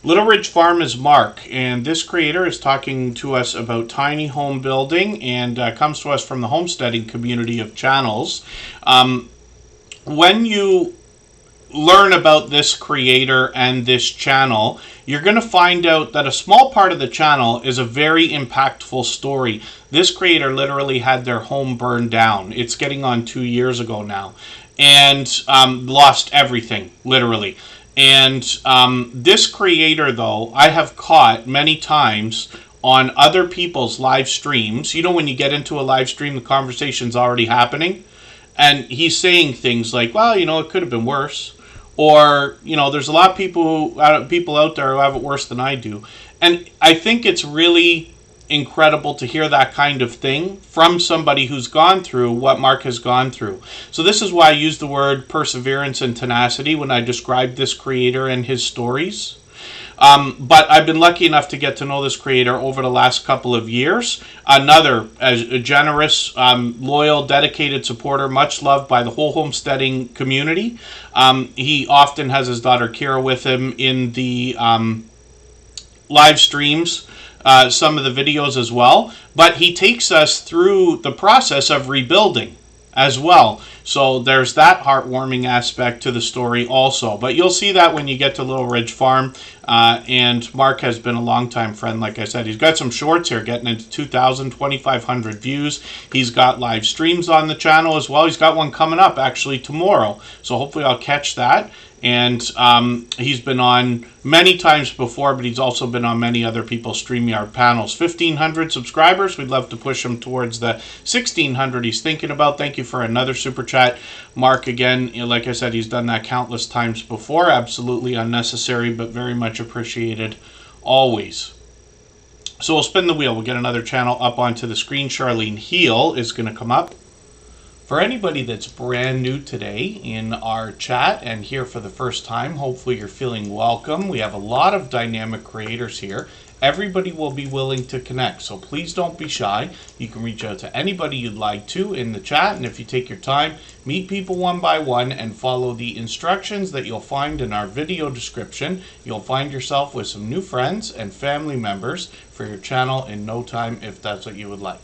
Little Ridge Farm is Mark, and this creator is talking to us about tiny home building and comes to us from the homesteading community of channels. when you learn about this creator and this channel, you're going to find out that a small part of the channel is a very impactful story. This creator literally had their home burned down. It's getting on 2 years ago now. And lost everything, literally. And this creator, though, I have caught many times on other people's live streams. You know, when you get into a live stream, the conversation's already happening. And he's saying things like, well, you know, it could have been worse. Or, you know, there's a lot of people out there who have it worse than I do. And I think it's really incredible to hear that kind of thing from somebody who's gone through what Mark has gone through. So this is why I use the word perseverance and tenacity when I describe this creator and his stories. But I've been lucky enough to get to know this creator over the last couple of years. Another a generous, loyal, dedicated supporter, much loved by the whole homesteading community. He often has his daughter Kira with him in the live streams, some of the videos as well. But he takes us through the process of rebuilding as well. So there's that heartwarming aspect to the story also. But you'll see that when you get to Little Ridge Farm. And Mark has been a longtime friend, like I said. He's got some shorts here getting into 2,000, 2,500 views. He's got live streams on the channel as well. He's got one coming up actually tomorrow. So hopefully I'll catch that. And he's been on many times before, but he's also been on many other people's StreamYard panels. 1,500 subscribers. We'd love to push him towards the 1,600 he's thinking about. Thank you for another super chat. Mark, again, like I said, he's done that countless times before. Absolutely unnecessary, but very much appreciated always. So we'll spin the wheel. We'll get another channel up onto the screen. Charlene Heel is going to come up. For anybody that's brand new today in our chat and here for the first time, hopefully you're feeling welcome. We have a lot of dynamic creators here. Everybody will be willing to connect, so please don't be shy. You can reach out to anybody you'd like to in the chat, and if you take your time, meet people one by one and follow the instructions that you'll find in our video description. You'll find yourself with some new friends and family members for your channel in no time if that's what you would like.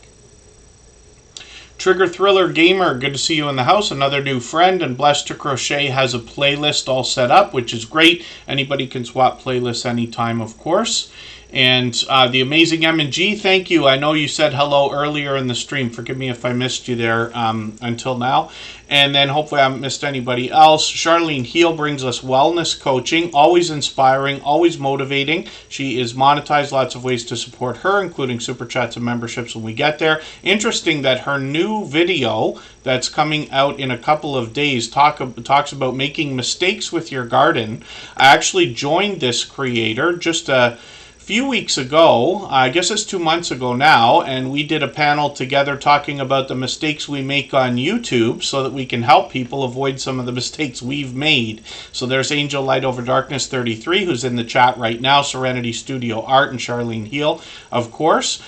Trigger Thriller Gamer, good to see you in the house. Another new friend, and Blessed to Crochet has a playlist all set up, which is great. Anybody can swap playlists anytime, of course. And the amazing M&G, thank you. I know you said hello earlier in the stream. Forgive me if I missed you there until now. And then hopefully I haven't missed anybody else. Charlene Heel brings us wellness coaching. Always inspiring, always motivating. She is monetized, lots of ways to support her, including super chats and memberships when we get there. Interesting that her new video that's coming out in a couple of days talks about making mistakes with your garden. I actually joined this creator just a few weeks ago, I guess it's 2 months ago now, and we did a panel together talking about the mistakes we make on YouTube so that we can help people avoid some of the mistakes we've made. So there's Angel Light Over Darkness 33 who's in the chat right now, Serenity Studio Art, and Charlene Heel, of course.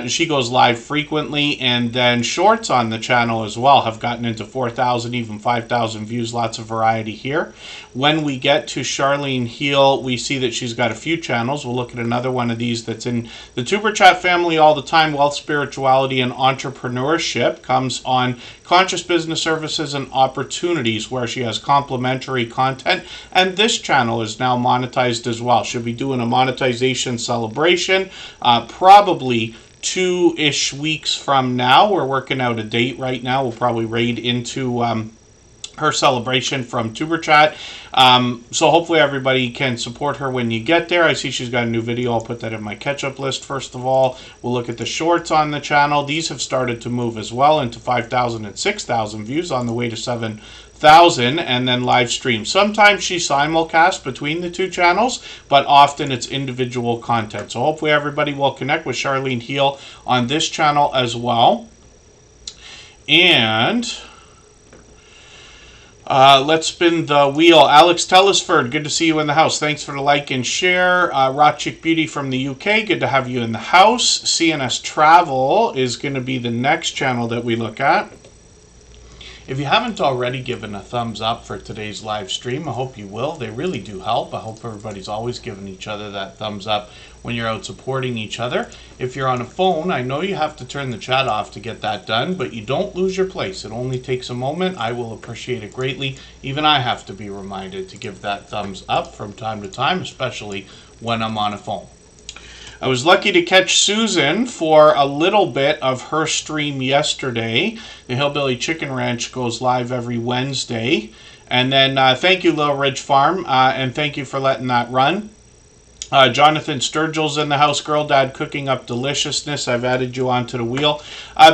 She goes live frequently, and then shorts on the channel as well have gotten into 4,000, even 5,000 views. Lots of variety here. When we get to Charlene Heel, we see that she's got a few channels. We'll look at another one of these that's in the Tuber Chat family all the time. Wealth, Spirituality, and Entrepreneurship comes on Conscious Business Services and Opportunities, where she has complimentary content. And this channel is now monetized as well. She'll be doing a monetization celebration, probably 2-ish weeks from now. We're working out a date right now. We'll probably raid into her celebration from Tuber Chat. So hopefully everybody can support her when you get there. I see she's got a new video. I'll put that in my catch-up list first of all. We'll look at the shorts on the channel. These have started to move as well into 5,000 and 6,000 views, on the way to 7,000, and then live stream. Sometimes she simulcasts between the two channels, but often it's individual content. So hopefully everybody will connect with Charlene Heel on this channel as well. And let's spin the wheel. Alex Tellisford, good to see you in the house. Thanks for the like and share. Rock Chick Beauty from the UK, good to have you in the house. CNS Travel is going to be the next channel that we look at. If you haven't already given a thumbs up for today's live stream, I hope you will. They really do help. I hope everybody's always giving each other that thumbs up when you're out supporting each other. If you're on a phone, I know you have to turn the chat off to get that done, but you don't lose your place. It only takes a moment. I will appreciate it greatly. Even I have to be reminded to give that thumbs up from time to time, especially when I'm on a phone. I was lucky to catch Susan for a little bit of her stream yesterday. The Hillbilly Chicken Ranch goes live every Wednesday. And then thank you, Little Ridge Farm, and thank you for letting that run. Jonathan Sturgill's in the house. Girl Dad cooking up deliciousness. I've added you onto the wheel.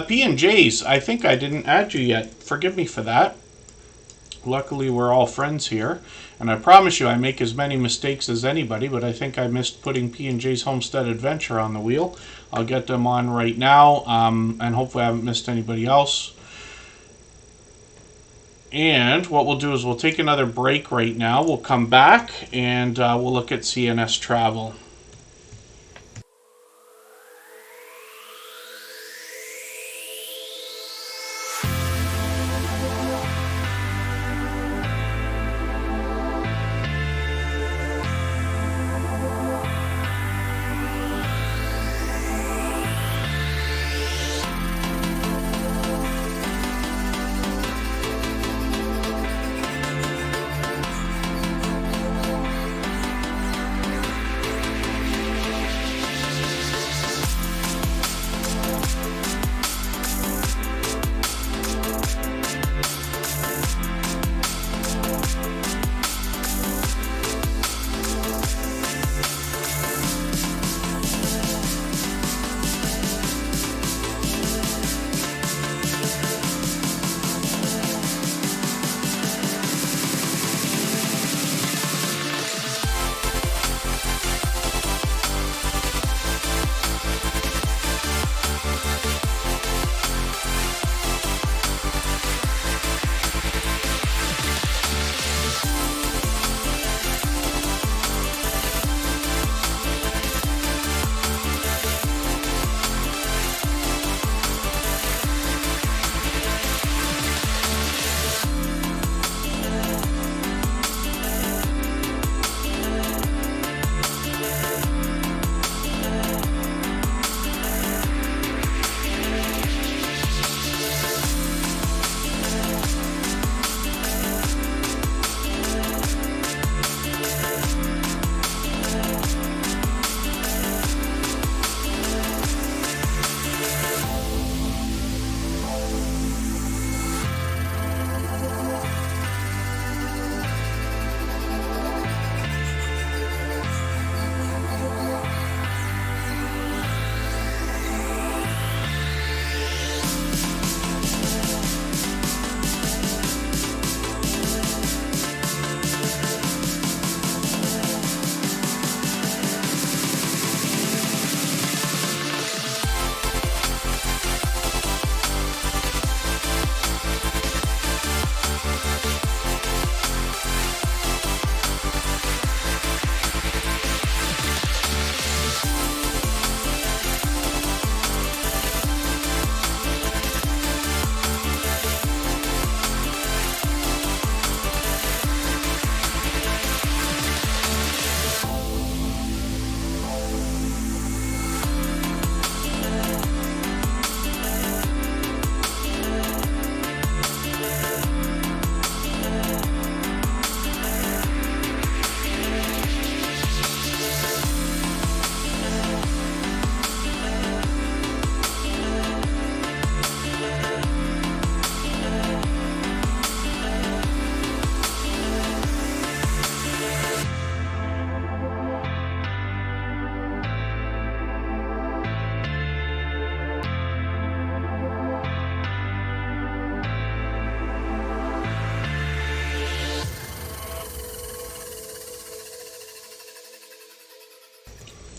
P&J's, I think I didn't add you yet. Forgive me for that. Luckily, we're all friends here. And I promise you, I make as many mistakes as anybody, but I think I missed putting P&J's Homestead Adventure on the wheel. I'll get them on right now, and hopefully I haven't missed anybody else. And what we'll do is we'll take another break right now. We'll come back, and we'll look at CNS Travel.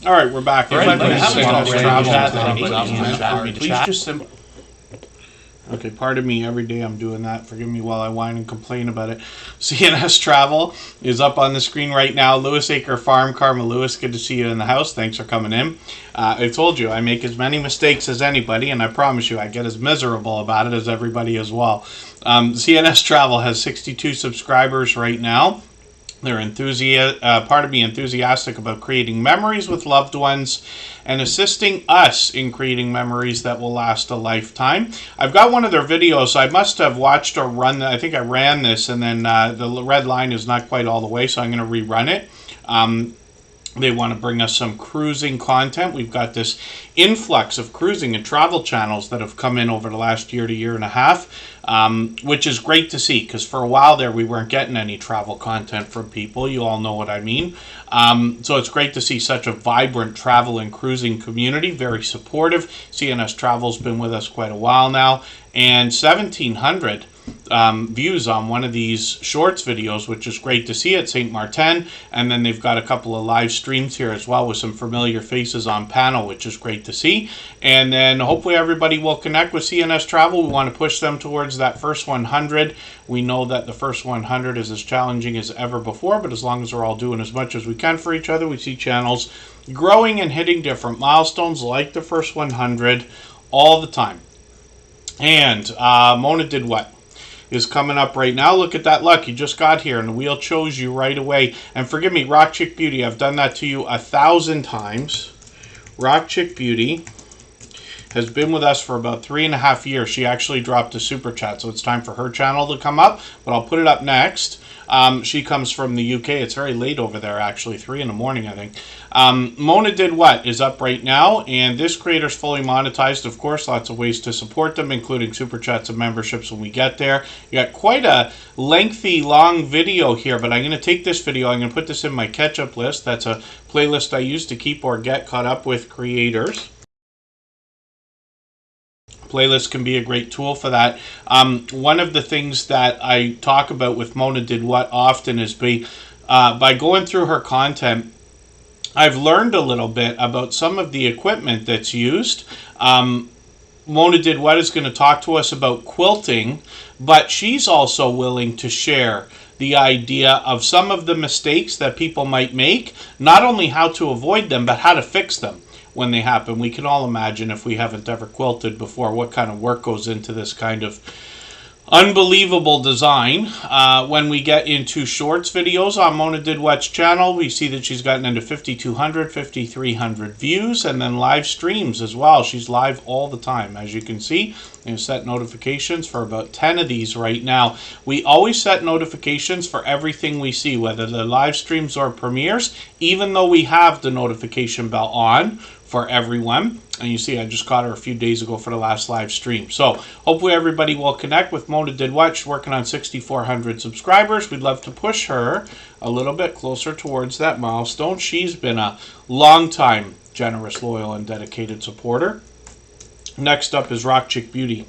All right, we're back. All right, Okay, pardon me, every day I'm doing that. Forgive me while I whine and complain about it. CNS Travel is up on the screen right now. Lewis Acre Farm, Karma Lewis, good to see you in the house. Thanks for coming in. I told you, I make as many mistakes as anybody, and I promise you, I get as miserable about it as everybody as well. CNS Travel has 62 subscribers right now. They're enthusiastic about creating memories with loved ones and assisting us in creating memories that will last a lifetime. I've got one of their videos. I must have watched or run. I think I ran this, and then the red line is not quite all the way, so I'm going to rerun it. They want to bring us some cruising content. We've got this influx of cruising and travel channels that have come in over the last year to year and a half, which is great to see, because for a while there we weren't getting any travel content from people. You all know what I mean. So it's great to see such a vibrant travel and cruising community, very supportive. CNS Travel's been with us quite a while now, and 1,700 views on one of these shorts videos, which is great to see at St. Martin. And then they've got a couple of live streams here as well with some familiar faces on panel, which is great to see. And then hopefully everybody will connect with CNS Travel. We want to push them towards that first 100. We know that the first 100 is as challenging as ever before, but as long as we're all doing as much as we can for each other, we see channels growing and hitting different milestones like the first 100 all the time. And Mona Did What is coming up right now. Look at that luck. You just got here and the wheel chose you right away. And forgive me, Rock Chick Beauty, I've done that to you 1,000 times. Rock Chick Beauty has been with us for about 3.5 years. She actually dropped a super chat, so it's time for her channel to come up, but I'll put it up next. She comes from the UK. It's very late over there, actually, 3 in the morning, I think. Mona Did What is up right now, and this creator's fully monetized, of course. Lots of ways to support them, including super chats and memberships when we get there. You got quite a lengthy, long video here, but I'm going to take this video, I'm going to put this in my catch-up list. That's a playlist I use to keep or get caught up with creators. Playlist can be a great tool for that. One of the things that I talk about with Mona Did What often is by going through her content, I've learned a little bit about some of the equipment that's used. Mona Did What is going to talk to us about quilting, but she's also willing to share the idea of some of the mistakes that people might make, not only how to avoid them, but how to fix them when they happen. We can all imagine, if we haven't ever quilted before, what kind of work goes into this kind of unbelievable design. When we get into shorts videos on Mona Did What's channel, we see that she's gotten into 5,200, 5,300 views, and then live streams as well. She's live all the time, as you can see. You set notifications for about 10 of these right now. We always set notifications for everything we see, whether the live streams or premieres, even though we have the notification bell on for everyone. And you see, I just caught her a few days ago for the last live stream. So hopefully everybody will connect with Mona Did What. She's working on 6,400 subscribers. We'd love to push her a little bit closer towards that milestone. She's been a long time generous, loyal, and dedicated supporter. Next up is Rock Chick Beauty.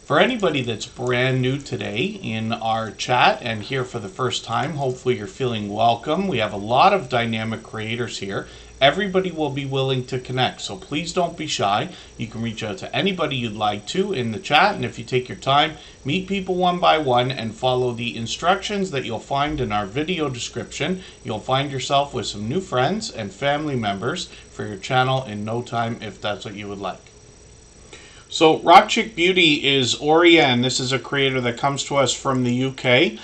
For anybody that's brand new today in our chat and here for the first time, hopefully you're feeling welcome. We have a lot of dynamic creators here. Everybody will be willing to connect, so please don't be shy. You can reach out to anybody you'd like to in the chat, and if you take your time, meet people one by one and follow the instructions that you'll find in our video description. You'll find yourself with some new friends and family members for your channel in no time, if that's what you would like. So Rock Chick Beauty is Oriane. This is a creator that comes to us from the UK.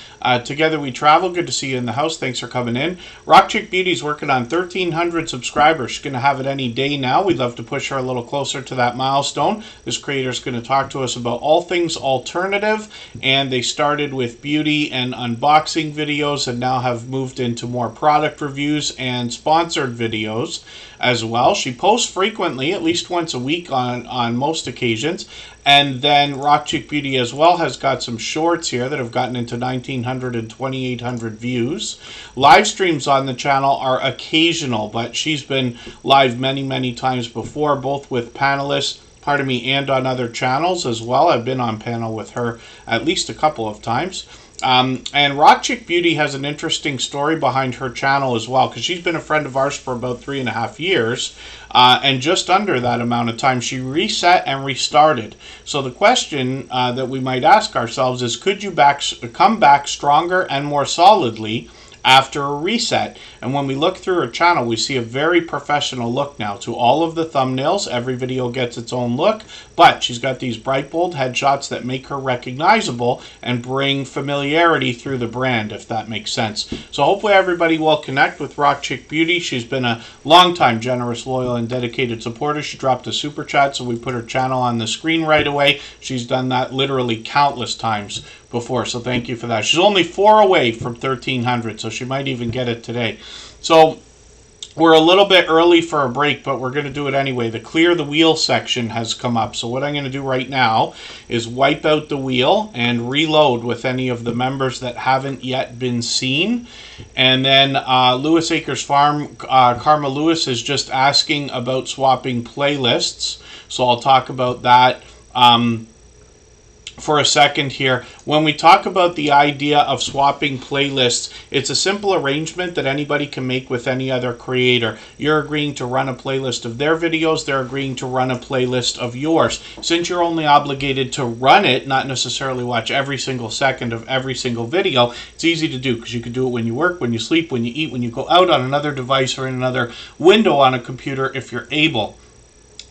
Together we travel. Good to see you in the house. Thanks for coming in. Rock Chick Beauty is working on 1,300 subscribers. She's going to have it any day now. We'd love to push her a little closer to that milestone. This creator is going to talk to us about all things alternative. And they started with beauty and unboxing videos and now have moved into more product reviews and sponsored videos as well. She posts frequently, at least once a week on most occasions. And then Rock Chick Beauty as well has got some shorts here that have gotten into 1,900 and 2,800 views. Live streams on the channel are occasional, but she's been live many, many times before, both with panelists, and on other channels as well. I've been on panel with her at least a couple of times. And Rock Chick Beauty has an interesting story behind her channel as well, because she's been a friend of ours for about 3.5 years, and just under that amount of time she reset and restarted. So the question that we might ask ourselves is, could you come back stronger and more solidly after a reset? And when we look through her channel, we see a very professional look now to all of the thumbnails. Every video gets its own look, but she's got these bright, bold headshots that make her recognizable and bring familiarity through the brand, if that makes sense. So hopefully everybody will connect with Rock Chick Beauty. She's been a long-time generous, loyal, and dedicated supporter. She dropped a super chat, so we put her channel on the screen right away. She's done that literally countless times before, so thank you for that. She's only 4 away from 1,300, so she might even get it today. So we're a little bit early for a break, but we're going to do it anyway. The clear the wheel section has come up. So what I'm going to do right now is wipe out the wheel and reload with any of the members that haven't yet been seen. And then Lewis Acres Farm, Karma Lewis is just asking about swapping playlists. So I'll talk about that for a second here. When we talk about the idea of swapping playlists, it's a simple arrangement that anybody can make with any other creator. You're agreeing to run a playlist of their videos, they're agreeing to run a playlist of yours. Since you're only obligated to run it, not necessarily watch every single second of every single video, it's easy to do because you can do it when you work, when you sleep, when you eat, when you go out on another device or in another window on a computer if you're able.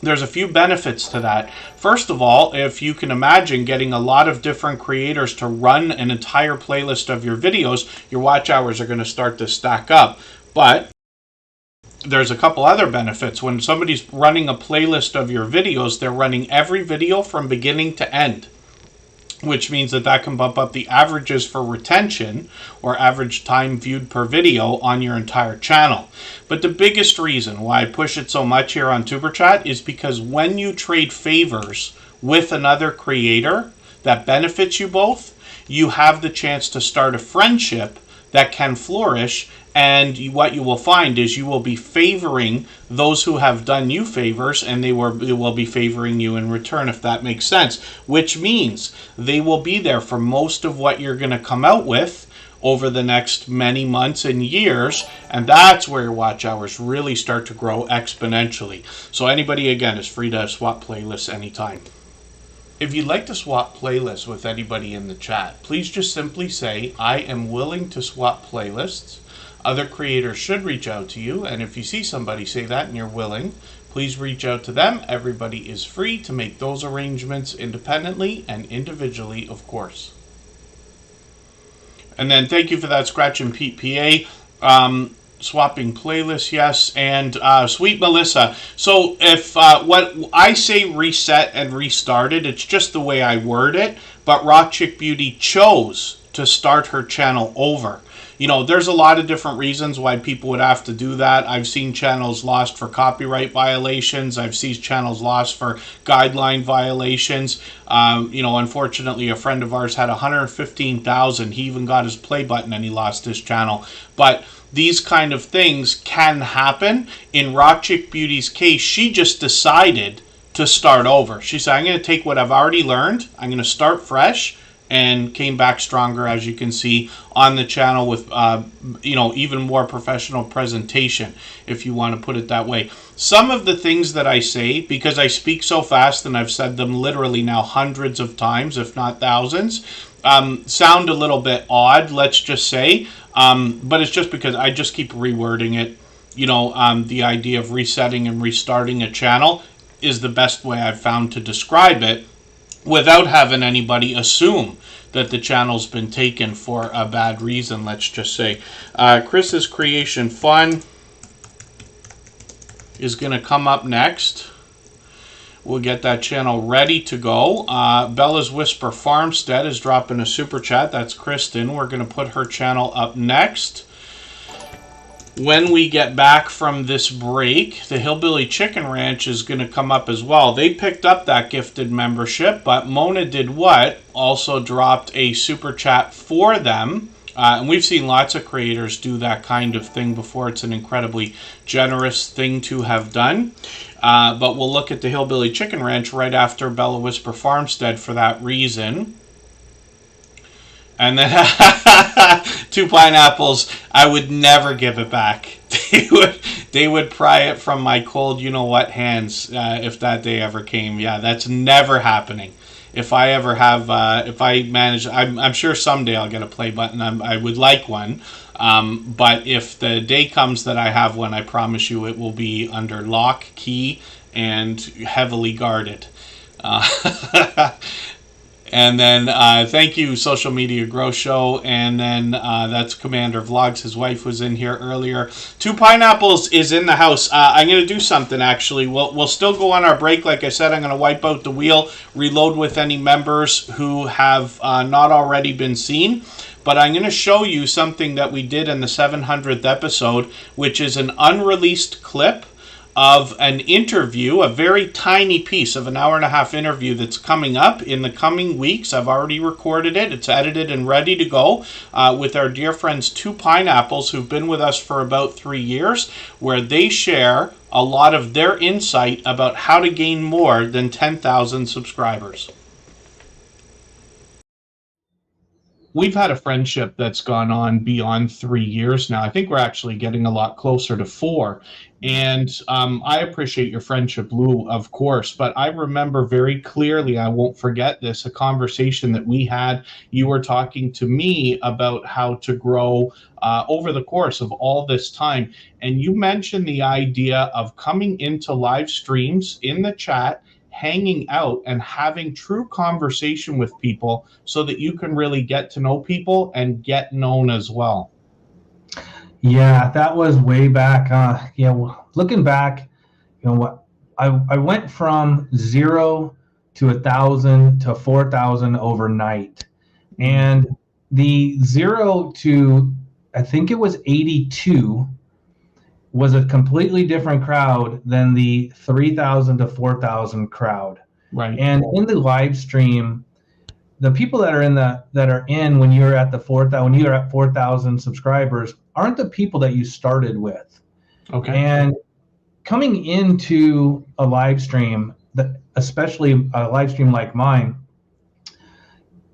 There's a few benefits to that. First of all, if you can imagine getting a lot of different creators to run an entire playlist of your videos, your watch hours are going to start to stack up. But there's a couple other benefits. When somebody's running a playlist of your videos, they're running every video from beginning to end, which means that can bump up the averages for retention, or average time viewed per video, on your entire channel. But the biggest reason why I push it so much here on Superchat is because when you trade favors with another creator that benefits you both, you have the chance to start a friendship that can flourish. And what you will find is you will be favoring those who have done you favors, and they will be favoring you in return, if that makes sense. Which means they will be there for most of what you're going to come out with over the next many months and years, and that's where your watch hours really start to grow exponentially. So anybody, again, is free to swap playlists anytime. If you'd like to swap playlists with anybody in the chat, please just simply say, I am willing to swap playlists. Other creators should reach out to you, and if you see somebody say that and you're willing, please reach out to them. Everybody is free to make those arrangements independently and individually, of course. And then thank you for that, Scratch and Pete PA. Swapping playlists, yes. And Sweet Melissa. So if what I say reset and restarted, it's just the way I word it, but Rock Chick Beauty chose to start her channel over. You know, there's a lot of different reasons why people would have to do that. I've seen channels lost for copyright violations. I've seen channels lost for guideline violations. You know, unfortunately, a friend of ours had 115,000. He even got his play button and he lost his channel. But these kind of things can happen. In Rock Chick Beauty's case, she just decided to start over. She said, I'm going to take what I've already learned. I'm going to start fresh. And came back stronger, as you can see on the channel, with you know, even more professional presentation, if you want to put it that way. Some of the things that I say, because I speak so fast and I've said them literally now hundreds of times, if not thousands, sound a little bit odd, let's just say, but it's just because I just keep rewording it. You know, the idea of resetting and restarting a channel is the best way I've found to describe it, without having anybody assume that the channel's been taken for a bad reason, let's just say. Chris's Creation Fun is going to come up next. We'll get that channel ready to go. Bella's Whisper Farmstead is dropping a super chat. That's Kristen. We're going to put her channel up next. When we get back from this break, the Hillbilly Chicken Ranch is going to come up as well. They picked up that gifted membership, but Mona Did What also dropped a super chat for them. And we've seen lots of creators do that kind of thing before. It's an incredibly generous thing to have done. But we'll look at the Hillbilly Chicken Ranch right after Bella Whisper Farmstead for that reason. And then 2 pineapples, I would never give it back. They would pry it from my cold, you know what, hands if that day ever came. Yeah, that's never happening. If I ever have, if I manage, I'm sure someday I'll get a play button. I would like one. But if the day comes that I have one, I promise you it will be under lock, key, and heavily guarded. And then thank you, Social Media Grow Show. And then that's Commander Vlogs. His wife was in here earlier. 2 Pineapples is in the house. I'm going to do something, actually. We'll still go on our break. Like I said, I'm going to wipe out the wheel, reload with any members who have not already been seen. But I'm going to show you something that we did in the 700th episode, which is an unreleased clip of an interview, a very tiny piece of an hour-and-a-half interview that's coming up in the coming weeks. I've already recorded it. It's edited and ready to go with our dear friends 2 Pineapples, who've been with us for about 3 years, where they share a lot of their insight about how to gain more than 10,000 subscribers. We've had a friendship that's gone on beyond 3 years now. I think we're actually getting a lot closer to 4. And I appreciate your friendship, Lou, of course. But I remember very clearly, I won't forget this, a conversation that we had. You were talking to me about how to grow over the course of all this time. And you mentioned the idea of coming into live streams in the chat, hanging out and having true conversation with people so that you can really get to know people and get known as well. Yeah, that was way back. Looking back, I went from 0 to 1,000 to 4,000 overnight. And the 0 to, I think it was 82, was a completely different crowd than the 3,000 to 4,000 crowd. Right. And in the live stream, the people that are in when you're at 4,000 subscribers aren't the people that you started with. Okay. And coming into a live stream, especially a live stream like mine,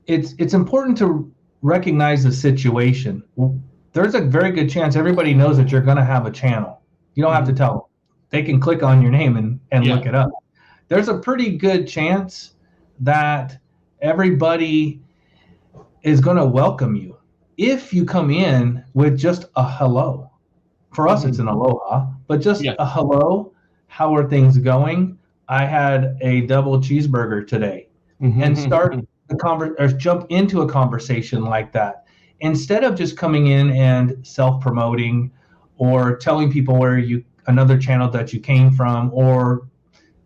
it's important to recognize the situation. There's a very good chance everybody knows that you're going to have a channel. You don't have to tell them. They can click on your name and look it up. There's a pretty good chance that everybody is going to welcome you if you come in with just a hello. For us, it's an aloha, but just a hello. How are things going? I had a double cheeseburger today, and start or jump into a conversation like that. Instead of just coming in and self-promoting or telling people another channel that you came from, or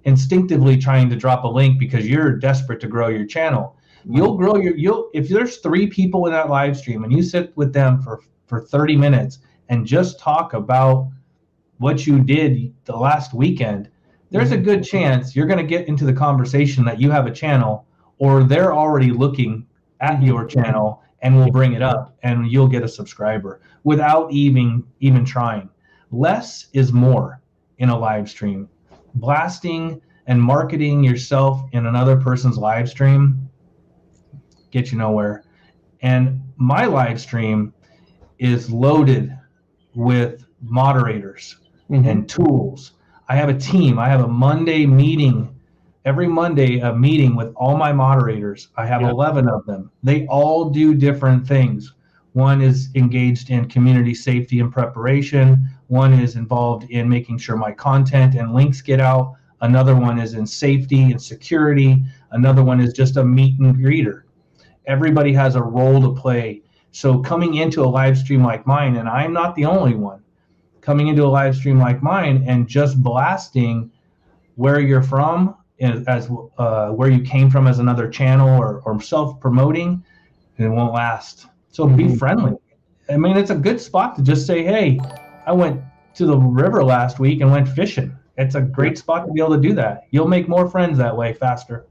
instinctively trying to drop a link because you're desperate to grow your channel. You'll grow if there's 3 people in that live stream and you sit with them for 30 minutes and just talk about what you did the last weekend, there's a good chance you're going to get into the conversation that you have a channel, or they're already looking at your channel and will bring it up, and you'll get a subscriber without even trying. Less is more in a live stream. Blasting and marketing yourself in another person's live stream get you nowhere. And my live stream is loaded with moderators and tools. I have a team. I have a Monday meeting. Every Monday, a meeting with all my moderators. I have 11 of them. They all do different things. One is engaged in community safety and preparation. One is involved in making sure my content and links get out. Another one is in safety and security. Another one is just a meet and greeter. Everybody has a role to play. So coming into a live stream like mine, and I'm not the only one, coming into a live stream like mine and just blasting where you're from, as where you came from as another channel, or self-promoting, it won't last. So be friendly. I mean, it's a good spot to just say, hey, I went to the river last week and went fishing. It's a great spot to be able to do that. You'll make more friends that way faster.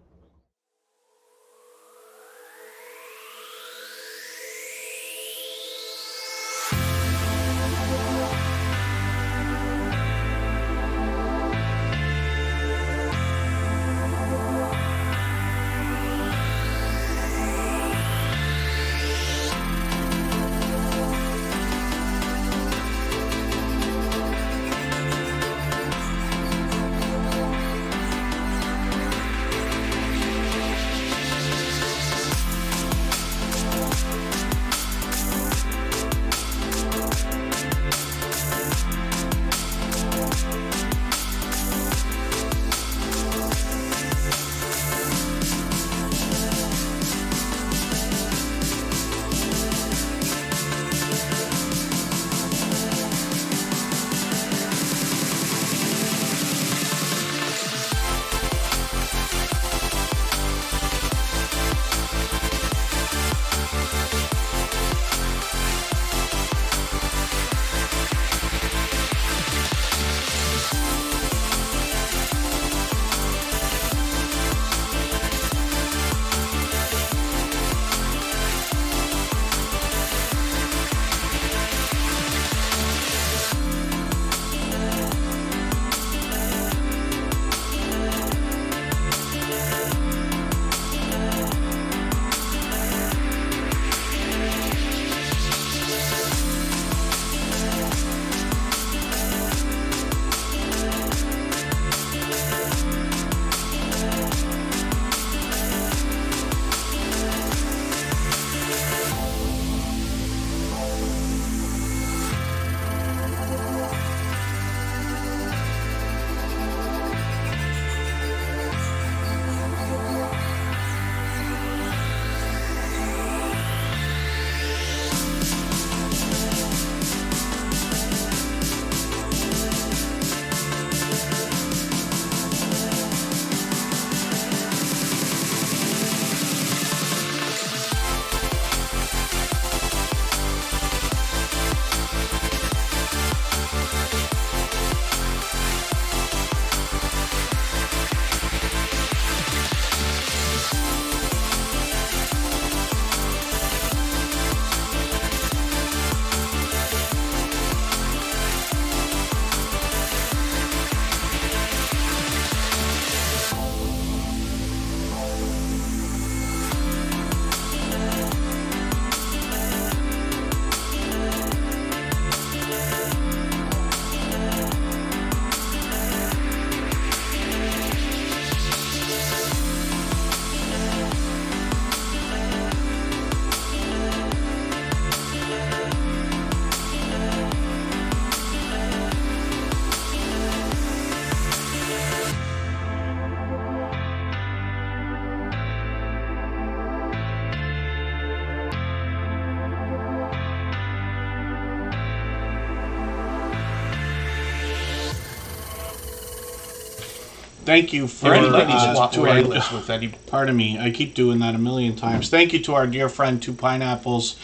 Thank you for anybody swap to our, playlists with any. pardon me, I keep doing that a million times. Thank you to our dear friend Two Pineapples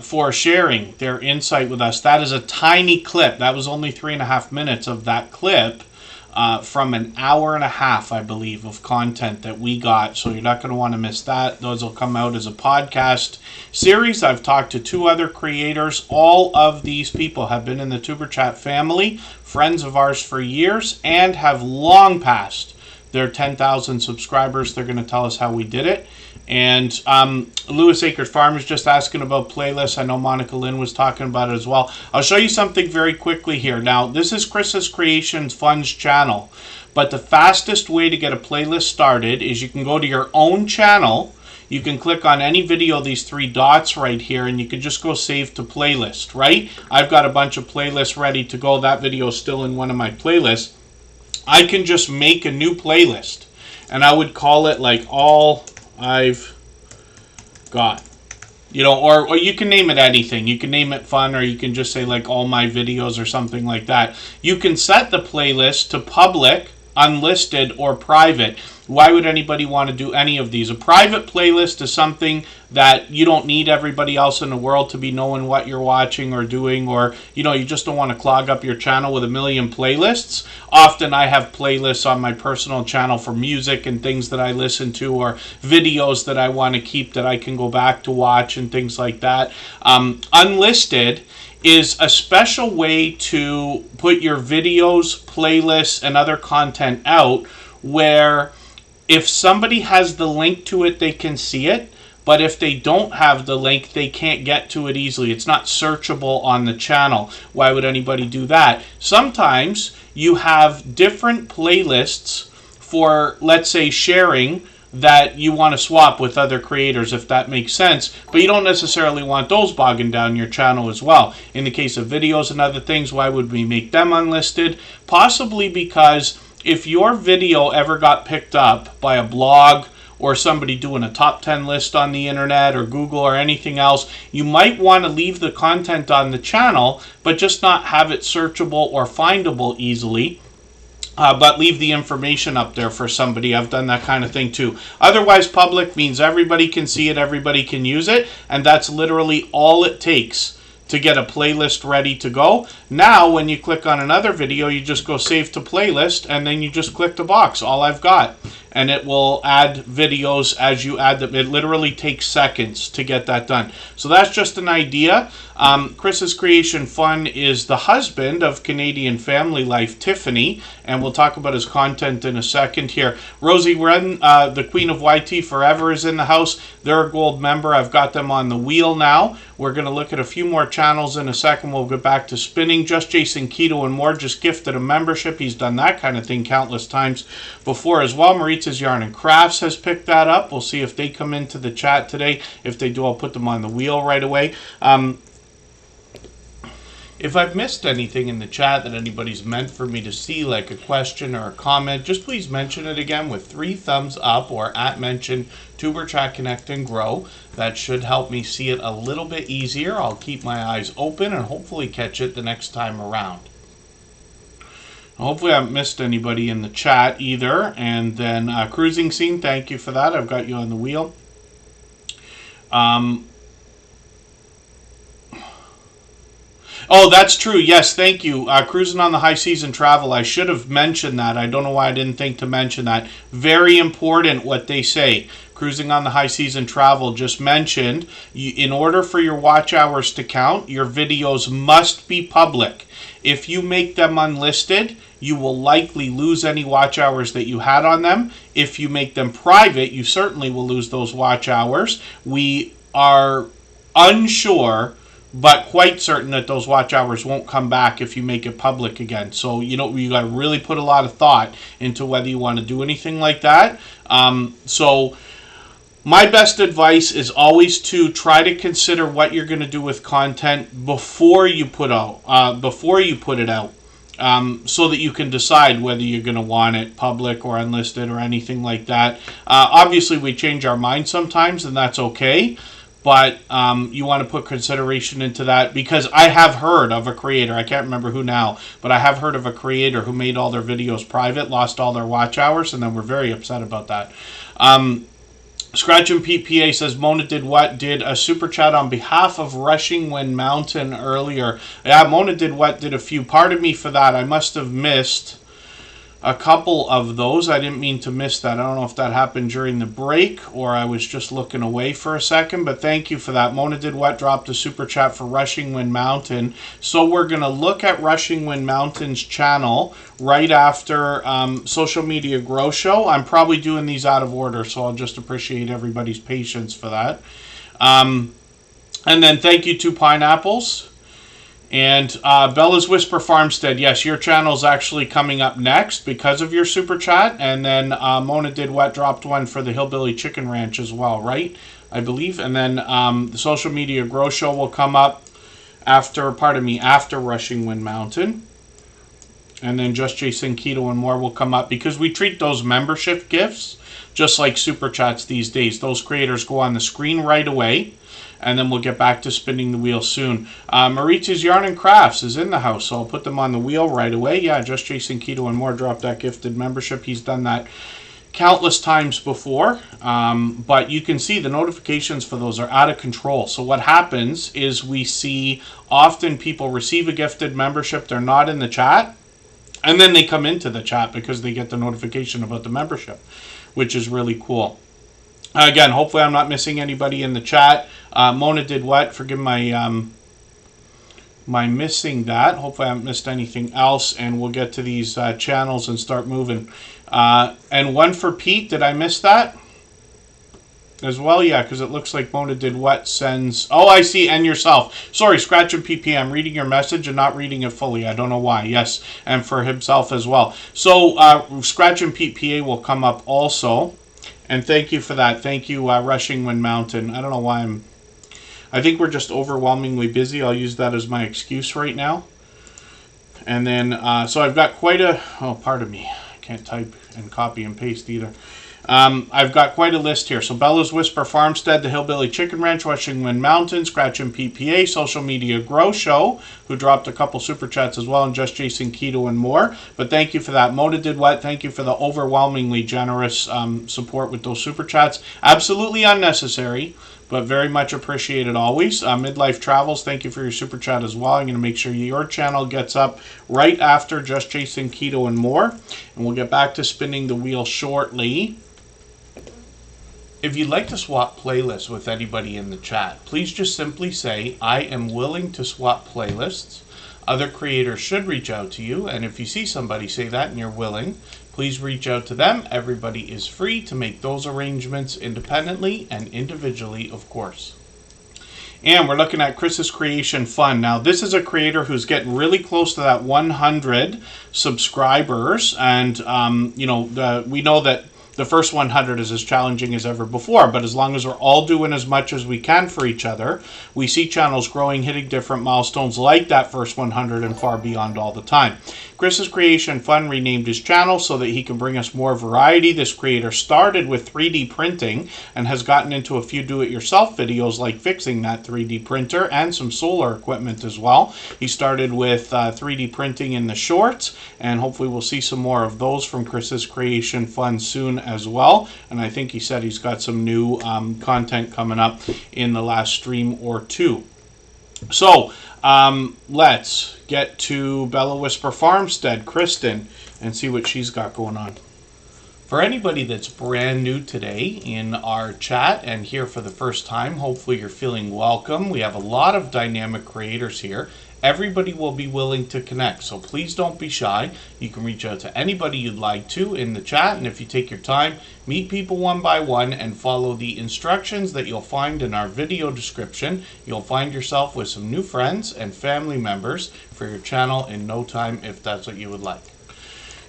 for sharing their insight with us. That is a tiny clip. That was only 3.5 minutes of that clip from an hour and a half, I believe, of content that we got. So you're not going to want to miss that. Those will come out as a podcast series. I've talked to 2 other creators. All of these people have been in the Tuber Chat family, friends of ours for years, and have long passed their 10,000 subscribers. They're going to tell us how we did it. And Lewis Acres Farm is just asking about playlists. I know Monica Lynn was talking about it as well. I'll show you something very quickly here. Now, this is Chris's Creations Fun's channel, but the fastest way to get a playlist started is you can go to your own channel. You can click on any video, these 3 dots right here, and you can just go save to playlist, right? I've got a bunch of playlists ready to go. That video is still in one of my playlists. I can just make a new playlist, and I would call it like All I've Got, you know, or you can name it anything. You can name it fun, or you can just say like all my videos or something like that. You can set the playlist to public, unlisted, or private. Why would anybody want to do any of these? A private playlist is something that you don't need everybody else in the world to be knowing what you're watching or doing, or, you know, you just don't want to clog up your channel with a million playlists. Often I have playlists on my personal channel for music and things that I listen to, or videos that I want to keep that I can go back to watch and things like that. Unlisted is a special way to put your videos, playlists, and other content out where if somebody has the link to it, they can see it. But if they don't have the link, they can't get to it easily. It's not searchable on the channel. Why would anybody do that? Sometimes you have different playlists for, let's say, sharing that you want to swap with other creators, if that makes sense. But you don't necessarily want those bogging down your channel as well. In the case of videos and other things, why would we make them unlisted? Possibly because if your video ever got picked up by a blog or somebody doing a top 10 list on the internet or Google or anything else, you might want to leave the content on the channel, but just not have it searchable or findable easily. But leave the information up there for somebody. I've done that kind of thing too. Otherwise, public means everybody can see it, everybody can use it, and that's literally all it takes to get a playlist ready to go. Now, when you click on another video, you just go save to playlist, and then you just click the box, all I've got. And it will add videos as you add them. It literally takes seconds to get that done. So that's just an idea. Chris's Creation Fun is the husband of Canadian Family Life, Tiffany, and we'll talk about his content in a second here. Rosie Wren, the Queen of YT Forever, is in the house. They're a gold member. I've got them on the wheel now. We're going to look at a few more channels in a second. We'll get back to spinning. Just Jason Keto and More just gifted a membership. He's done that kind of thing countless times before as well. Maritza's Yarn and Crafts has picked that up. We'll see if they come into the chat today. If they do, I'll put them on the wheel right away. If I've missed anything in the chat that anybody's meant for me to see, like a question or a comment, just please mention it again with 3 thumbs up or @mention Tuber Chat Connect and Grow. That should help me see it a little bit easier. I'll keep my eyes open and hopefully catch it the next time around. Hopefully I haven't missed anybody in the chat either. And then Cruising Scene, thank you for that. I've got you on the wheel. Oh, that's true. Yes, thank you. Cruising on the High Season Travel. I should have mentioned that. I don't know why I didn't think to mention that. Very important what they say. Cruising on the High Season Travel just mentioned, in order for your watch hours to count, your videos must be public. If you make them unlisted, you will likely lose any watch hours that you had on them. If you make them private, you certainly will lose those watch hours. We are unsure, but quite certain that those watch hours won't come back if you make it public again. So, you got to really put a lot of thought into whether you want to do anything like that. So my best advice is always to try to consider what you're going to do with content before you put it out, so that you can decide whether you're going to want it public or unlisted or anything like that. Obviously, we change our mind sometimes, and that's okay. but you want to put consideration into that, because I have heard of a creator, I can't remember who now, but I have heard of a creator who made all their videos private, lost all their watch hours, and then were very upset about that. Scratch and PPA says, Mona did what? Did a super chat on behalf of Rushing Wind Mountain earlier. Yeah, Mona did what? Did a few. Pardon me for that. I must have missed a couple of those. I didn't mean to miss that. I don't know if that happened during the break or I was just looking away for a second, but thank you for that. Mona did what? Dropped a super chat for Rushing Wind Mountain. So we're going to look at Rushing Wind Mountain's channel right after Social Media Grow Show. I'm probably doing these out of order, so I'll just appreciate everybody's patience for that. And then thank you to Pineapples. And Bella's Whisper Farmstead, yes, your channel's actually coming up next because of your super chat. And then Mona did what? Dropped one for the Hillbilly Chicken Ranch as well, right? I believe. And then the Social Media Grow Show will come up after Rushing Wind Mountain. And then Just Jason Keto and more will come up, because we treat those membership gifts just like super chats these days. Those creators go on the screen right away. And then we'll get back to spinning the wheel soon. Mauritius Yarn and Crafts is in the house, so I'll put them on the wheel right away. Yeah, Just Jason Keto and more dropped that gifted membership. He's done that countless times before. But you can see the notifications for those are out of control. So what happens is we see often people receive a gifted membership. They're not in the chat. And then they come into the chat because they get the notification about the membership, which is really cool. Again, hopefully I'm not missing anybody in the chat. Mona did what? Forgive my my missing that. Hopefully I haven't missed anything else, and we'll get to these channels and start moving. And one for Pete. Did I miss that as well? Yeah, because it looks like Mona did what sends... Oh, I see, and yourself. Sorry, Scratch and PP. I'm reading your message and not reading it fully. I don't know why. Yes, and for himself as well. So Scratch and PPA will come up also. And thank you for that. Thank you, Rushing Wind Mountain. I don't know why I think we're just overwhelmingly busy. I'll use that as my excuse right now. And then, so I've got quite a... Oh, pardon me. I can't type and copy and paste either. I've got quite a list here. So Bella's Whisper Farmstead, the Hillbilly Chicken Ranch, Rushing Wind Mountain, Scratch and PPA, Social Media Grow Show, who dropped a couple super chats as well, and Just Jason Keto and more. But thank you for that. Mona did what? Thank you for the overwhelmingly generous support with those super chats. Absolutely unnecessary, but very much appreciated always. Midlife Travels, thank you for your super chat as well. I'm going to make sure your channel gets up right after Just Jason Keto and more. And we'll get back to spinning the wheel shortly. If you'd like to swap playlists with anybody in the chat, please just simply say, I am willing to swap playlists. Other creators should reach out to you, and if you see somebody say that and you're willing, please reach out to them. Everybody is free to make those arrangements independently and individually, of course. And we're looking at Chris's Creation Fun. Now, this is a creator who's getting really close to that 100 subscribers, and we know that the first 100 is as challenging as ever before, but as long as we're all doing as much as we can for each other, we see channels growing, hitting different milestones like that first 100 and far beyond all the time. Chris's Creation Fun renamed his channel so that he can bring us more variety. This creator started with 3D printing and has gotten into a few do-it-yourself videos like fixing that 3D printer and some solar equipment as well. He started with 3D printing in the shorts, and hopefully we'll see some more of those from Chris's Creation Fun soon as well. And I think he said he's got some new content coming up in the last stream or two. So let's get to Bella Whisper Farmstead, Kristen, and see what she's got going on. For anybody that's brand new today in our chat and here for the first time, hopefully you're feeling welcome. We have a lot of dynamic creators here. Everybody will be willing to connect, so please don't be shy. You can reach out to anybody you'd like to in the chat, and if you take your time, meet people one by one and follow the instructions that you'll find in our video description. You'll find yourself with some new friends and family members for your channel in no time if that's what you would like.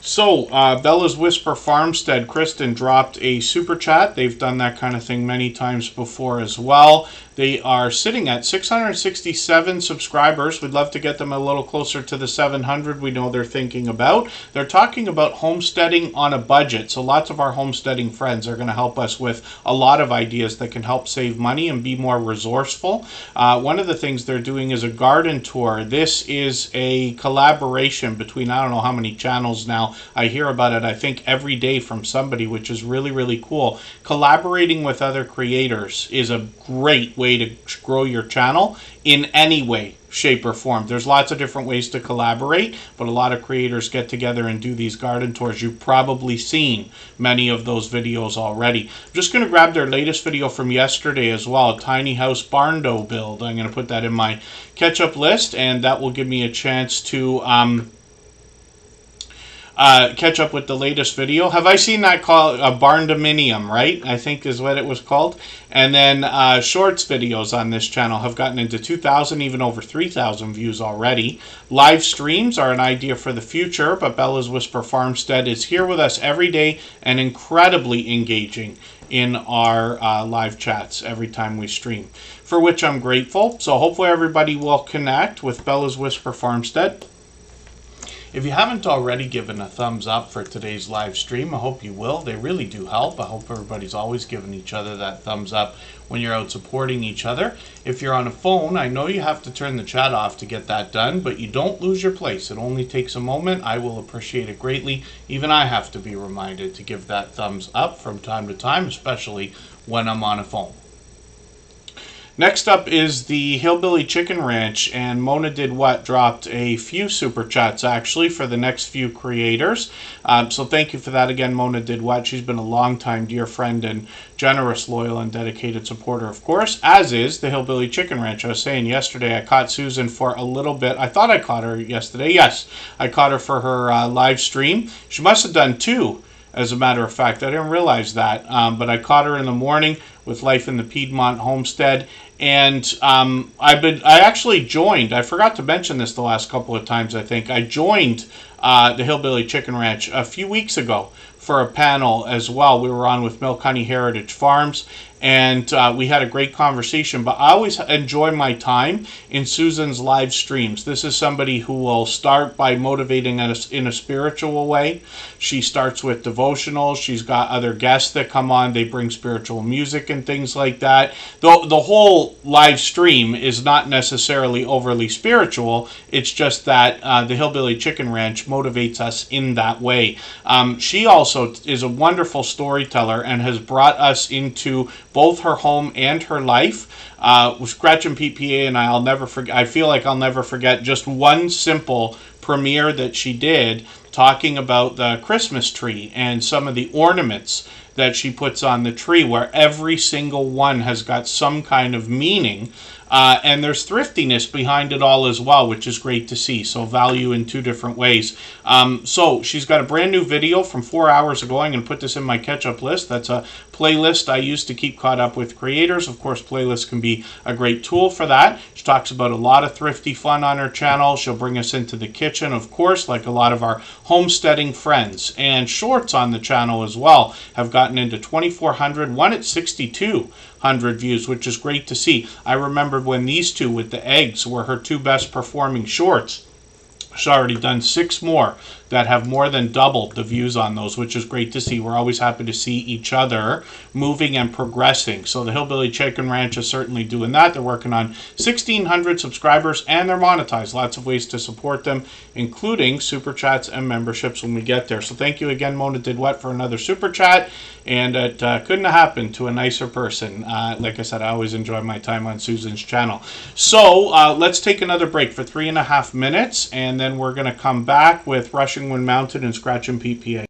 So, Bella's Whisper Farmstead, Kristen dropped a super chat. They've done that kind of thing many times before as well. They are sitting at 667 subscribers. We'd love to get them a little closer to the 700 we know they're thinking about. They're talking about homesteading on a budget. So lots of our homesteading friends are going to help us with a lot of ideas that can help save money and be more resourceful. One of the things they're doing is a garden tour. This is a collaboration between, I don't know how many channels now. I hear about it, I think, every day from somebody, which is really, really cool. Collaborating with other creators is a great way to grow your channel in any way, shape, or form. There's lots of different ways to collaborate, but a lot of creators get together and do these garden tours. You've probably seen many of those videos already. I'm just going to grab their latest video from yesterday as well, tiny house barn door build. I'm going to put that in my catch-up list, and that will give me a chance to catch up with the latest video. Have I seen that called a barn dominium, right? I think is what it was called. And then shorts videos on this channel have gotten into 2,000, even over 3,000 views already. Live streams are an idea for the future, but Bella's Whisper Farmstead is here with us every day and incredibly engaging in our live chats every time we stream, for which I'm grateful. So hopefully everybody will connect with Bella's Whisper Farmstead. If you haven't already given a thumbs up for today's live stream, I hope you will. They really do help. I hope everybody's always giving each other that thumbs up when you're out supporting each other. If you're on a phone, I know you have to turn the chat off to get that done, but you don't lose your place. It only takes a moment. I will appreciate it greatly. Even I have to be reminded to give that thumbs up from time to time, especially when I'm on a phone. Next up is the Hillbilly Chicken Ranch, and Mona Did What dropped a few super chats actually for the next few creators. So thank you for that again, Mona Did What. She's been a long-time dear friend and generous, loyal, and dedicated supporter, of course, as is the Hillbilly Chicken Ranch. I was saying yesterday I caught Susan for a little bit. I thought I caught her yesterday. Yes, I caught her for her live stream. She must have done two, as a matter of fact. I didn't realize that, but I caught her in the morning with Life in the Piedmont Homestead, and I actually joined. I forgot to mention this the last couple of times. I think I joined the Hillbilly Chicken Ranch a few weeks ago for a panel as well. We were on with Milk Honey Heritage Farms, and we had a great conversation. But I always enjoy my time in Susan's live streams. This is somebody who will start by motivating us in a spiritual way. She starts with devotionals. She's got other guests that come on. They bring spiritual music and things like that. The whole live stream is not necessarily overly spiritual. It's just that the Hillbilly Chicken Ranch motivates us in that way. She also is a wonderful storyteller and has brought us into both her home and her life. With Gretchen PPA and I'll never forget. I feel like I'll never forget just one simple premiere that she did talking about the Christmas tree and some of the ornaments that she puts on the tree, where every single one has got some kind of meaning. And there's thriftiness behind it all as well, which is great to see. So value in two different ways. So she's got a brand new video from 4 hours ago. I'm going to put this in my catch-up list. That's a playlist I use to keep caught up with creators. Of course, playlists can be a great tool for that. She talks about a lot of thrifty fun on her channel. She'll bring us into the kitchen, of course, like a lot of our homesteading friends. And shorts on the channel as well have gotten into 2,400, one at 6,200 views, which is great to see. I remembered when these two with the eggs were her two best performing shorts. She's already done 6 more that have more than doubled the views on those, which is great to see. We're always happy to see each other moving and progressing. So the Hillbilly Chicken Ranch is certainly doing that. They're working on 1,600 subscribers, and they're monetized. Lots of ways to support them, including super chats and memberships when we get there. So thank you again, Mona Did What, for another super chat. And it couldn't have happened to a nicer person. Like I said, I always enjoy my time on Susan's channel. So let's take another break for 3.5 minutes, and then we're going to come back with Rushing Wind Mountain and Scratching PPA.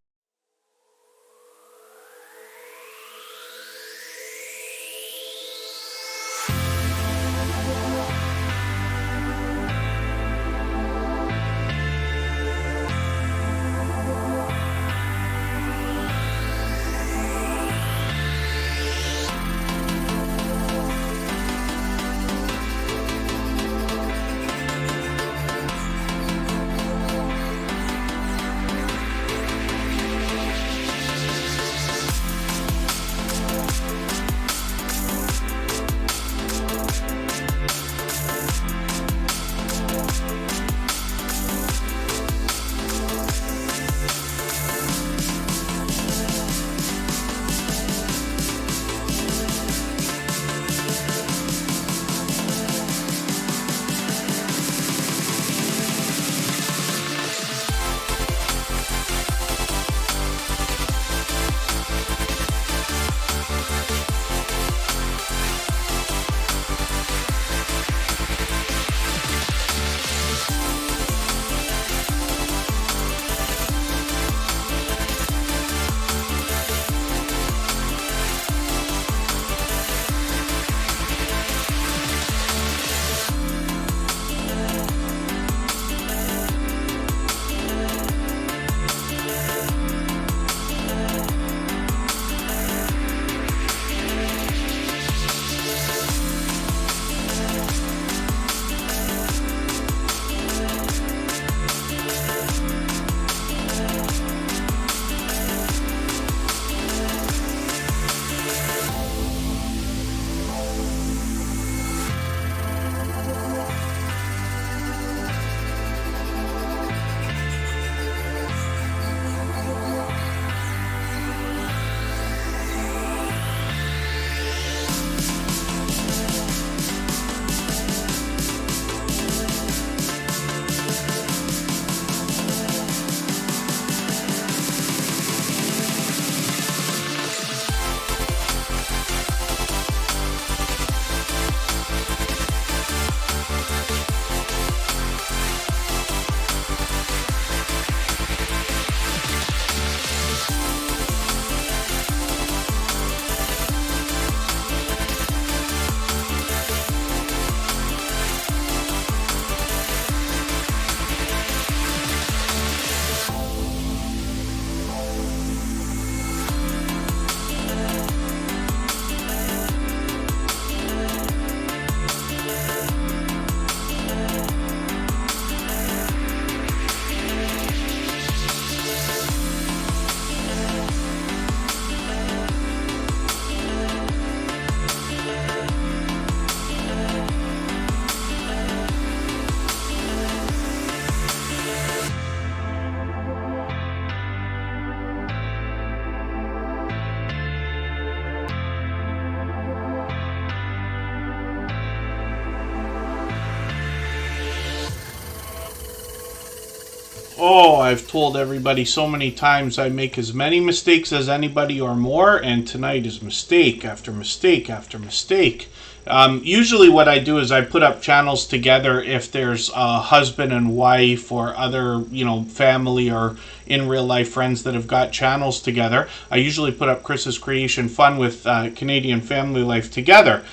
Oh, I've told everybody so many times I make as many mistakes as anybody or more, and tonight is mistake after mistake after mistake. Usually what I do is I put up channels together if there's a husband and wife or other, family or in real life friends that have got channels together. I usually put up Chris's Creation Fun with Canadian Family Life together.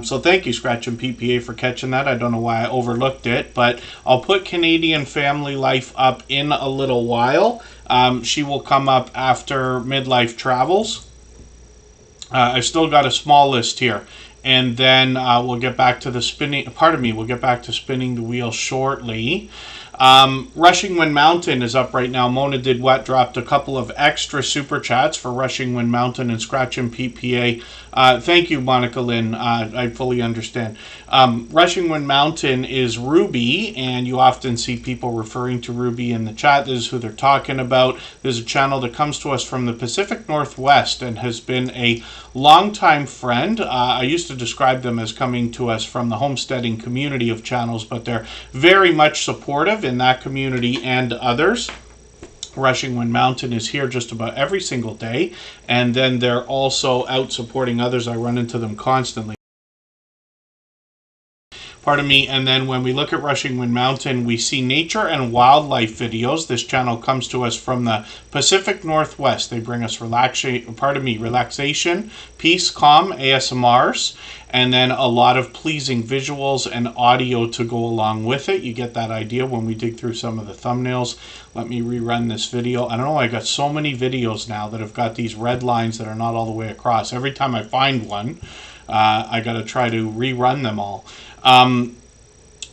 So thank you, Scratch and PPA, for catching that. I don't know why I overlooked it, but I'll put Canadian Family Life up in a little while. She will come up after Midlife Travels. I've still got a small list here. And then we'll get back to the spinning. Pardon me. We'll get back to spinning the wheel shortly. Rushing Wind Mountain is up right now. Mona Did What dropped a couple of extra super chats for Rushing Wind Mountain and Scratch and PPA. Thank you, Monica Lynn. I fully understand. Rushing Wind Mountain is Ruby, and you often see people referring to Ruby in the chat. This is who they're talking about. There's a channel that comes to us from the Pacific Northwest and has been a longtime friend. I used to describe them as coming to us from the homesteading community of channels, but they're very much supportive in that community and others. Rushing Wind Mountain is here just about every single day, and then they're also out supporting others. I run into them constantly. Pardon me. And then when we look at Rushing Wind Mountain, we see nature and wildlife videos. This channel comes to us from the Pacific Northwest. They bring us relaxation, peace, calm, ASMRs, and then a lot of pleasing visuals and audio to go along with it. You get that idea when we dig through some of the thumbnails. Let me rerun this video. I don't know, I got so many videos now that have got these red lines that are not all the way across. Every time I find one, I got to try to rerun them all.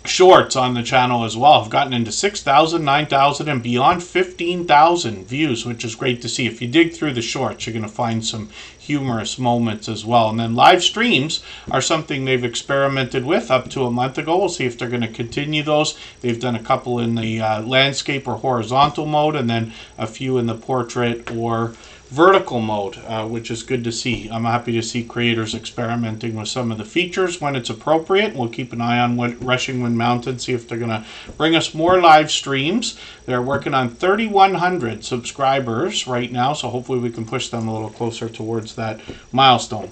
Shorts on the channel as well have gotten into 6,000, 9,000, and beyond 15,000 views, which is great to see. If you dig through the shorts, you're going to find some humorous moments as well. And then live streams are something they've experimented with up to a month ago. We'll see if they're going to continue those. They've done a couple in the landscape or horizontal mode, and then a few in the portrait or vertical mode, which is good to see. I'm happy to see creators experimenting with some of the features when it's appropriate. We'll keep an eye on what Rushing Wind Mountain, see if they're going to bring us more live streams. They're working on 3,100 subscribers right now, so hopefully we can push them a little closer towards that milestone.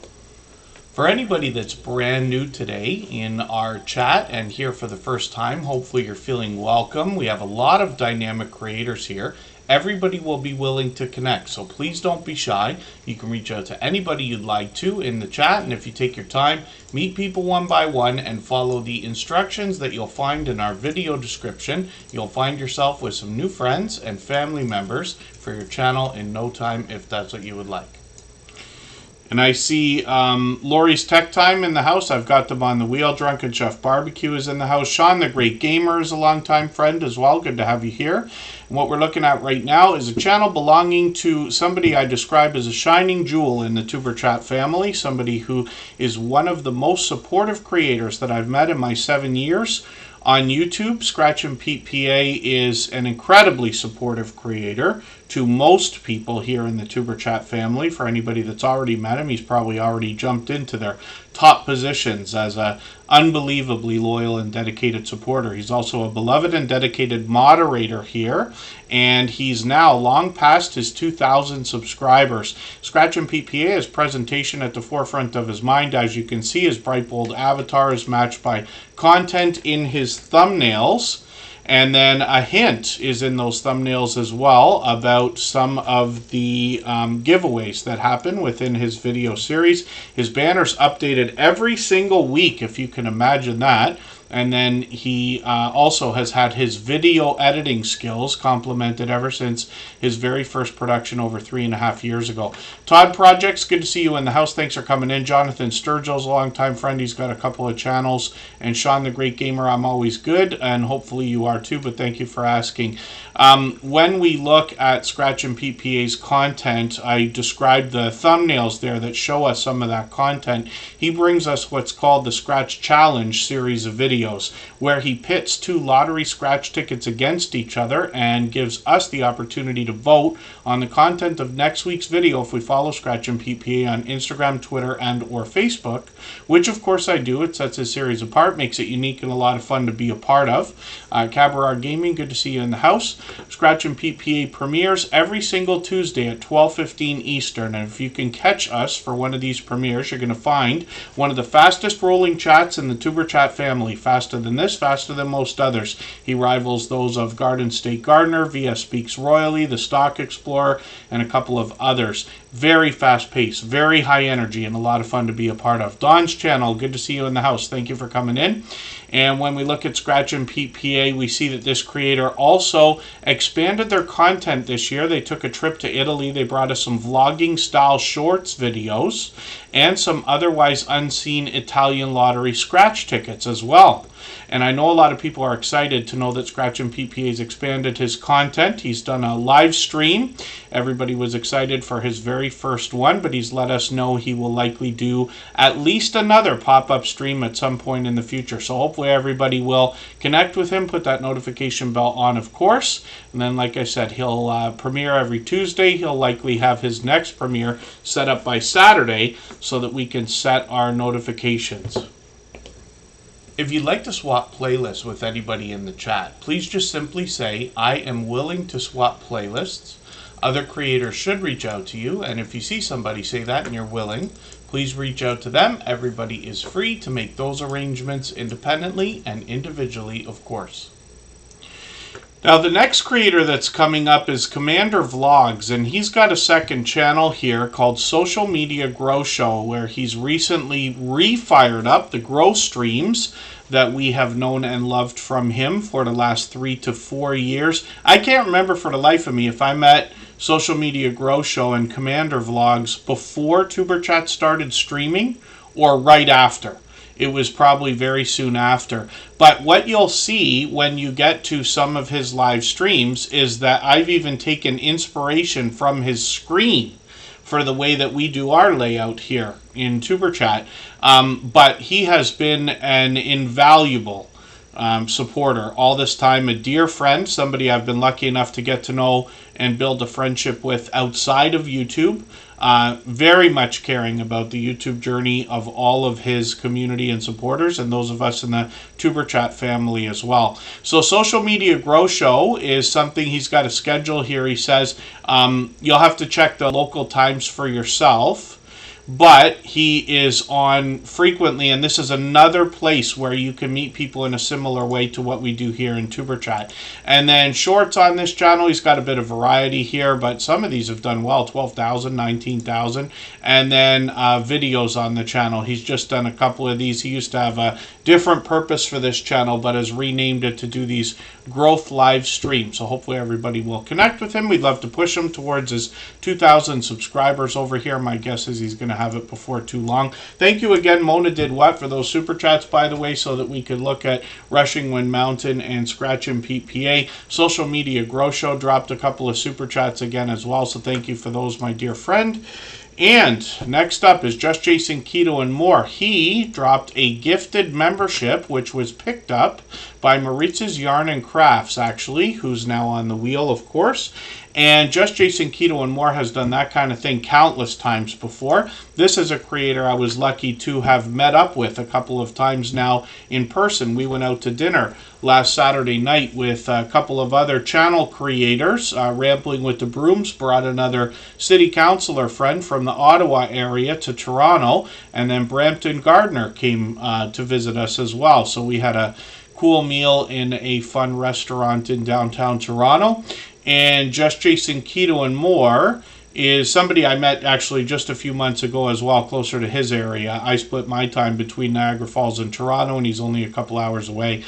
For anybody that's brand new today in our chat and here for the first time, hopefully you're feeling welcome. We have a lot of dynamic creators here. Everybody will be willing to connect, so please don't be shy. You can reach out to anybody you'd like to in the chat, and if you take your time, meet people one by one and follow the instructions that you'll find in our video description. You'll find yourself with some new friends and family members for your channel in no time, if that's what you would like. And I see Lori's Tech Time in the house. I've got them on the wheel. Drunken Chef Barbecue is in the house. Sean the Great Gamer is a longtime friend as well. Good to have you here. And what we're looking at right now is a channel belonging to somebody I describe as a shining jewel in the Superchat family. Somebody who is one of the most supportive creators that I've met in my 7 years on YouTube. Scratch and Pete PA is an incredibly supportive creator to most people here in the Superchat family. For anybody that's already met him, he's probably already jumped into their top positions as a unbelievably loyal and dedicated supporter. He's also a beloved and dedicated moderator here, and he's now long past his 2,000 subscribers. Scratch and PPA, his presentation at the forefront of his mind. As you can see, his bright bold avatar is matched by content in his thumbnails. And then a hint is in those thumbnails as well about some of the giveaways that happen within his video series. His banner's updated every single week, if you can imagine that. And then he also has had his video editing skills complemented ever since his very first production over 3.5 years ago. Todd Projects, good to see you in the house. Thanks for coming in. Jonathan Sturgill's a longtime friend. He's got a couple of channels. And Sean the Great Gamer, I'm always good. And hopefully you are too, but thank you for asking. When we look at Scratch and PPA's content, I described the thumbnails there that show us some of that content. He brings us what's called the Scratch Challenge series of videos. videos where he pits two lottery scratch tickets against each other and gives us the opportunity to vote on the content of next week's video if we follow Scratch and PPA on Instagram, Twitter, and or Facebook, which of course I do. It sets his series apart, makes it unique and a lot of fun to be a part of. Cabaret Gaming, good to see you in the house. Scratch and PPA premieres every single Tuesday at 12:15 Eastern, and if you can catch us for one of these premieres, you're going to find one of the fastest rolling chats in the Tuber Chat family. Faster than this, faster than most others. He rivals those of Garden State Gardener, VS Speaks Royally, The Stock Explorer, and a couple of others. Very fast paced, very high energy, and a lot of fun to be a part of. Don's channel, good to see you in the house. Thank you for coming in. And when we look at Scratch and PPA, we see that this creator also expanded their content this year. They took a trip to Italy. They brought us some vlogging style shorts videos and some otherwise unseen Italian lottery scratch tickets as well. And I know a lot of people are excited to know that Scratch and PPA has expanded his content. He's done a live stream. Everybody was excited for his very first one, but he's let us know he will likely do at least another pop-up stream at some point in the future. So hopefully everybody will connect with him, put that notification bell on, of course. And then, like I said, he'll premiere every Tuesday. He'll likely have his next premiere set up by Saturday so that we can set our notifications. If you'd like to swap playlists with anybody in the chat, please just simply say, I am willing to swap playlists. Other creators should reach out to you, and if you see somebody say that and you're willing, please reach out to them. Everybody is free to make those arrangements independently and individually, of course. Now, the next creator that's coming up is Commander Vlogs, and he's got a second channel here called Social Media Grow Show, where he's recently refired up the grow streams that we have known and loved from him for the last 3 to 4 years. I can't remember for the life of me if I met Social Media Grow Show and Commander Vlogs before Tuber Chat started streaming or right after. It was probably very soon after. But what you'll see when you get to some of his live streams is that I've even taken inspiration from his screen for the way that we do our layout here in Tuber Chat. But he has been an invaluable supporter all this time, a dear friend, somebody I've been lucky enough to get to know and build a friendship with outside of YouTube. Very much caring about the YouTube journey of all of his community and supporters and those of us in the Tuber Chat family as well. So Social Media Grow Show is something he's got a schedule here. He says you'll have to check the local times for yourself. But he is on frequently, and this is another place where you can meet people in a similar way to what we do here in Tuber Chat. And then shorts on this channel, he's got a bit of variety here, but some of these have done well, 12,000, 19,000. And then videos on the channel. He's just done a couple of these. He used to have a different purpose for this channel, but has renamed it to do these growth live streams. So hopefully everybody will connect with him. We'd love to push him towards his 2,000 subscribers over here. My guess is he's going to have it before too long. Thank you again, Mona Did What, for those super chats, by the way, so that we could look at Rushing Wind Mountain and Scratch and PPA. Social Media Grow Show dropped a couple of super chats again as well, so thank you for those, my dear friend. And next up is Just Jason Keto and More. He dropped a gifted membership, which was picked up by Maritz's Yarn and Crafts, actually, who's now on the wheel, of course. And Just Jason Keto and More has done that kind of thing countless times before. This is a creator I was lucky to have met up with a couple of times now in person. We went out to dinner last Saturday night with a couple of other channel creators. Rambling with the Brooms brought another city councilor friend from the Ottawa area to Toronto. And then Brampton Gardner came to visit us as well. So we had a cool meal in a fun restaurant in downtown Toronto. And Just Jason Keto and More is somebody I met actually just a few months ago as well, closer to his area. I split my time between Niagara Falls and Toronto, and he's only a couple hours away.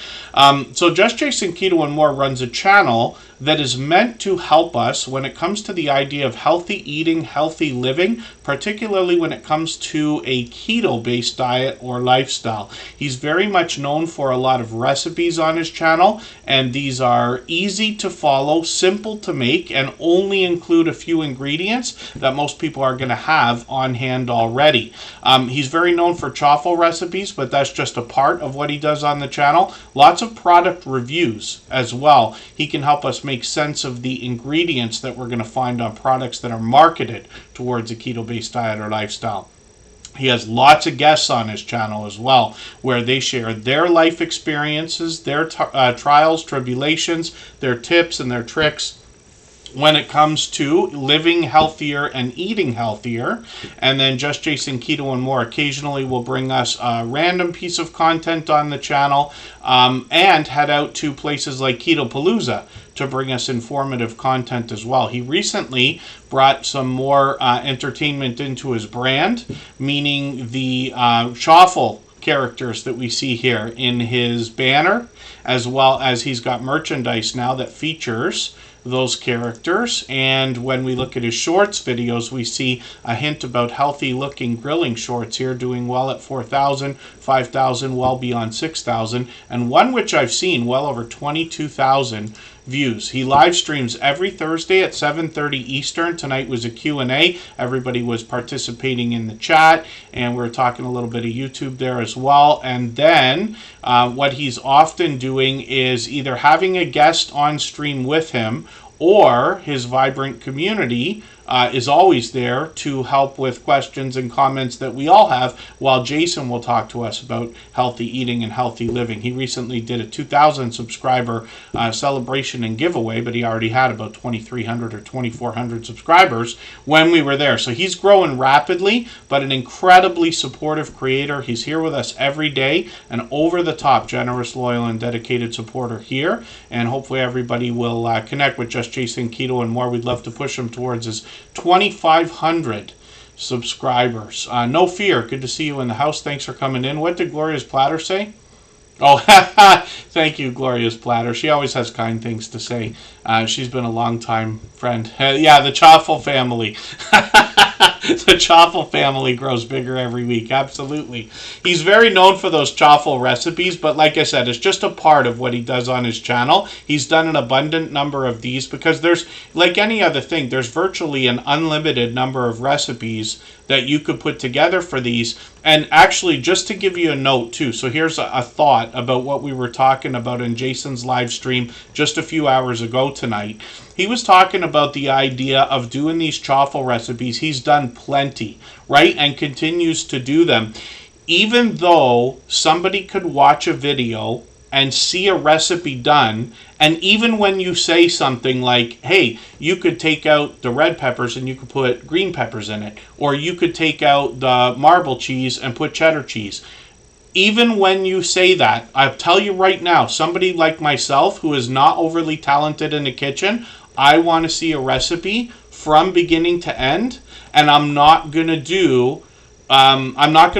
So Just Jason Keto and More runs a channel that is meant to help us when it comes to the idea of healthy eating, healthy living, particularly when it comes to a keto-based diet or lifestyle. He's very much known for a lot of recipes on his channel, and these are easy to follow, simple to make, and only include a few ingredients that most people are going to have on hand already. He's very known for chaffle recipes, but that's just a part of what he does on the channel. Lots of product reviews as well. He can help us make sense of the ingredients that we're going to find on products that are marketed towards a keto-based diet or lifestyle. He has lots of guests on his channel as well, where they share their life experiences, their trials, tribulations, their tips, and their tricks when it comes to living healthier and eating healthier. And then Just Jason Keto and More occasionally will bring us a random piece of content on the channel, and head out to places like Ketopalooza to bring us informative content as well. He recently brought some more entertainment into his brand, meaning the chaffle characters that we see here in his banner, as well as he's got merchandise now that features those characters. And when we look at his shorts videos, we see a hint about healthy looking grilling shorts here, doing well at 4,000, 5,000, well beyond 6,000, and one which I've seen well over 22,000 views. He live streams every Thursday at 7:30 Eastern. Tonight was a Q&A. Everybody was participating in the chat, and we were talking a little bit of YouTube there as well. And then what he's often doing is either having a guest on stream with him, or his vibrant community is always there to help with questions and comments that we all have, while Jason will talk to us about healthy eating and healthy living. He recently did a 2,000 subscriber celebration and giveaway, but he already had about 2,300 or 2,400 subscribers when we were there. So he's growing rapidly, but an incredibly supportive creator. He's here with us every day, an over-the-top, generous, loyal, and dedicated supporter here. And hopefully everybody will connect with Just Jason Keto and More. We'd love to push him towards his 2,500 subscribers. No fear. Good to see you in the house. Thanks for coming in. What did Gloria's Platter say? Oh, thank you, Gloria's Platter. She always has kind things to say. She's been a long-time friend. Yeah, the Chaffle family. The Chaffle family grows bigger every week. Absolutely. He's very known for those Chaffle recipes, but like I said, it's just a part of what he does on his channel. He's done an abundant number of these because there's, like any other thing, there's virtually an unlimited number of recipes that you could put together for these. And actually, just to give you a note too, so here's a thought about what we were talking about in Jason's live stream just a few hours ago tonight. He was talking about the idea of doing these chaffle recipes. He's done plenty, right? And continues to do them. Even though somebody could watch a video and see a recipe done, and even when you say something like, hey, you could take out the red peppers and you could put green peppers in it, or you could take out the marble cheese and put cheddar cheese. Even when you say that, I'll tell you right now, somebody like myself who is not overly talented in the kitchen, I want to see a recipe from beginning to end, and I'm not going to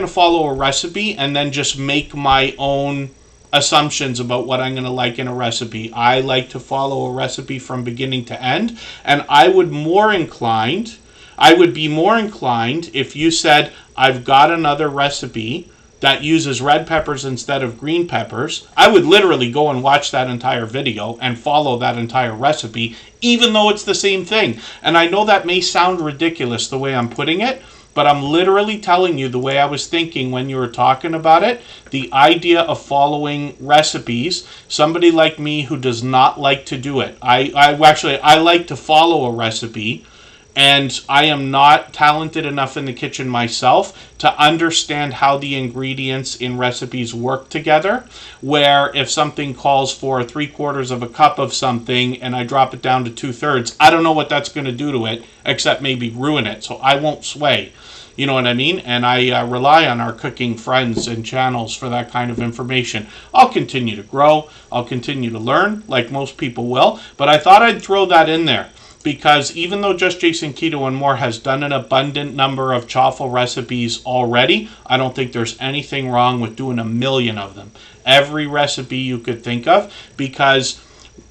follow a recipe and then just make my own assumptions about what I'm going to like in a recipe. I like to follow a recipe from beginning to end, and I would be more inclined if you said, I've got another recipe that uses red peppers instead of green peppers. I would literally go and watch that entire video and follow that entire recipe, even though it's the same thing. And I know that may sound ridiculous the way I'm putting it, but I'm literally telling you the way I was thinking when you were talking about it. The idea of following recipes, somebody like me who does not like to do it. I like to follow a recipe, and I am not talented enough in the kitchen myself to understand how the ingredients in recipes work together, where if something calls for 3/4 of a cup of something and I drop it down to 2/3, I don't know what that's going to do to it, except maybe ruin it. So I won't sway. You know what I mean? And I rely on our cooking friends and channels for that kind of information. I'll continue to grow. I'll continue to learn, like most people will. But I thought I'd throw that in there, because even though Just Jason Keto and More has done an abundant number of chaffle recipes already, I don't think there's anything wrong with doing 1 million of them. Every recipe you could think of, because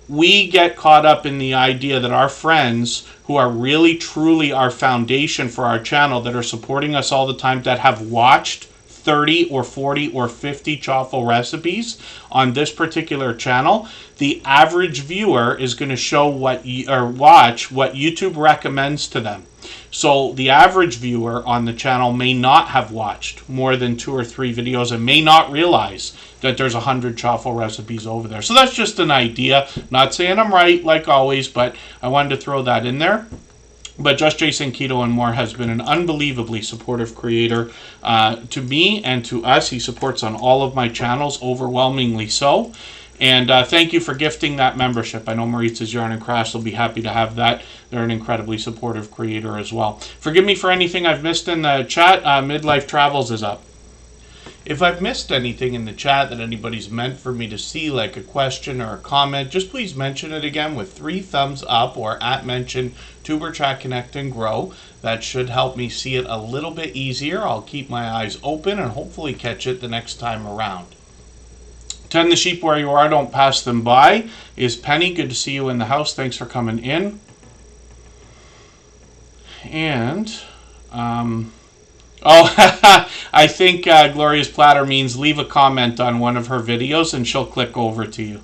we get caught up in the idea that our friends who are really truly our foundation for our channel, that are supporting us all the time, that have watched 30 or 40 or 50 chaffle recipes on this particular channel, the average viewer is going to show watch what YouTube recommends to them. So the average viewer on the channel may not have watched more than 2 or 3 videos and may not realize that there's 100 chaffle recipes over there. So that's just an idea. Not saying I'm right, like always, but I wanted to throw that in there. But Just Jason Keto and More has been an unbelievably supportive creator to me and to us. He supports on all of my channels, overwhelmingly so. And thank you for gifting that membership. I know Maritz's Yarn and Crafts will be happy to have that. They're an incredibly supportive creator as well. Forgive me for anything I've missed in the chat. Midlife Travels is up. If I've missed anything in the chat that anybody's meant for me to see, like a question or a comment, just please mention it again with 3 thumbs up or @mention Tuberchat Connect and Grow. That should help me see it a little bit easier. I'll keep my eyes open and hopefully catch it the next time around. Tend the sheep where you are, don't pass them by. Is Penny, good to see you in the house. Thanks for coming in. And, I think Gloria's Platter means leave a comment on one of her videos and she'll click over to you.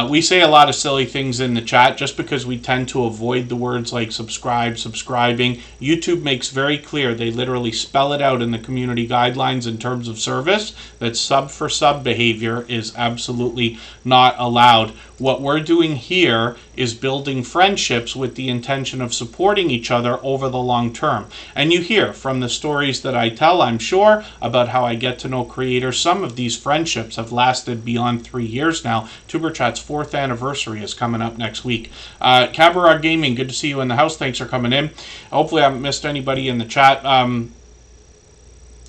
We say a lot of silly things in the chat just because we tend to avoid the words like subscribe, subscribing. YouTube makes very clear, they literally spell it out in the community guidelines in terms of service, that sub for sub behavior is absolutely not allowed. What we're doing here is building friendships with the intention of supporting each other over the long term. And you hear from the stories that I tell, I'm sure, about how I get to know creators. Some of these friendships have lasted beyond 3 years now. Tuberchat's 4th anniversary is coming up next week. Cabaret Gaming, good to see you in the house. Thanks for coming in. Hopefully I haven't missed anybody in the chat. And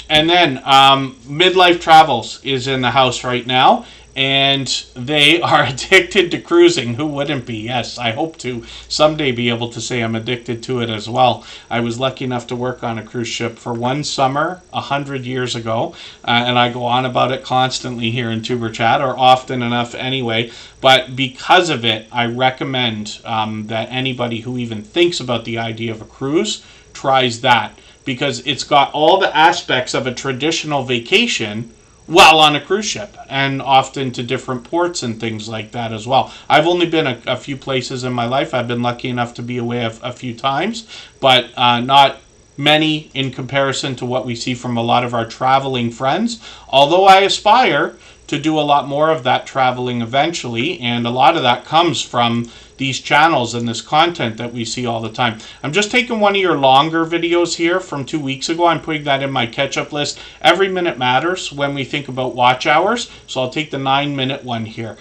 then Midlife Travels is in the house right now. And they are addicted to cruising. Who wouldn't be? Yes, I hope to someday be able to say I'm addicted to it as well. I was lucky enough to work on a cruise ship for one summer 100 years ago, and I go on about it constantly here in Tuberchat, or often enough anyway. But because of it, I recommend that anybody who even thinks about the idea of a cruise tries that, because it's got all the aspects of a traditional vacation while on a cruise ship, and often to different ports and things like that as well. I've only been a few places in my life. I've been lucky enough to be away a few times, but not many in comparison to what we see from a lot of our traveling friends, although I aspire to do a lot more of that traveling eventually, and a lot of that comes from these channels and this content that we see all the time. I'm just taking one of your longer videos here from 2 weeks ago. I'm putting that in my catch-up list. Every minute matters when we think about watch hours, so I'll take the 9-minute one here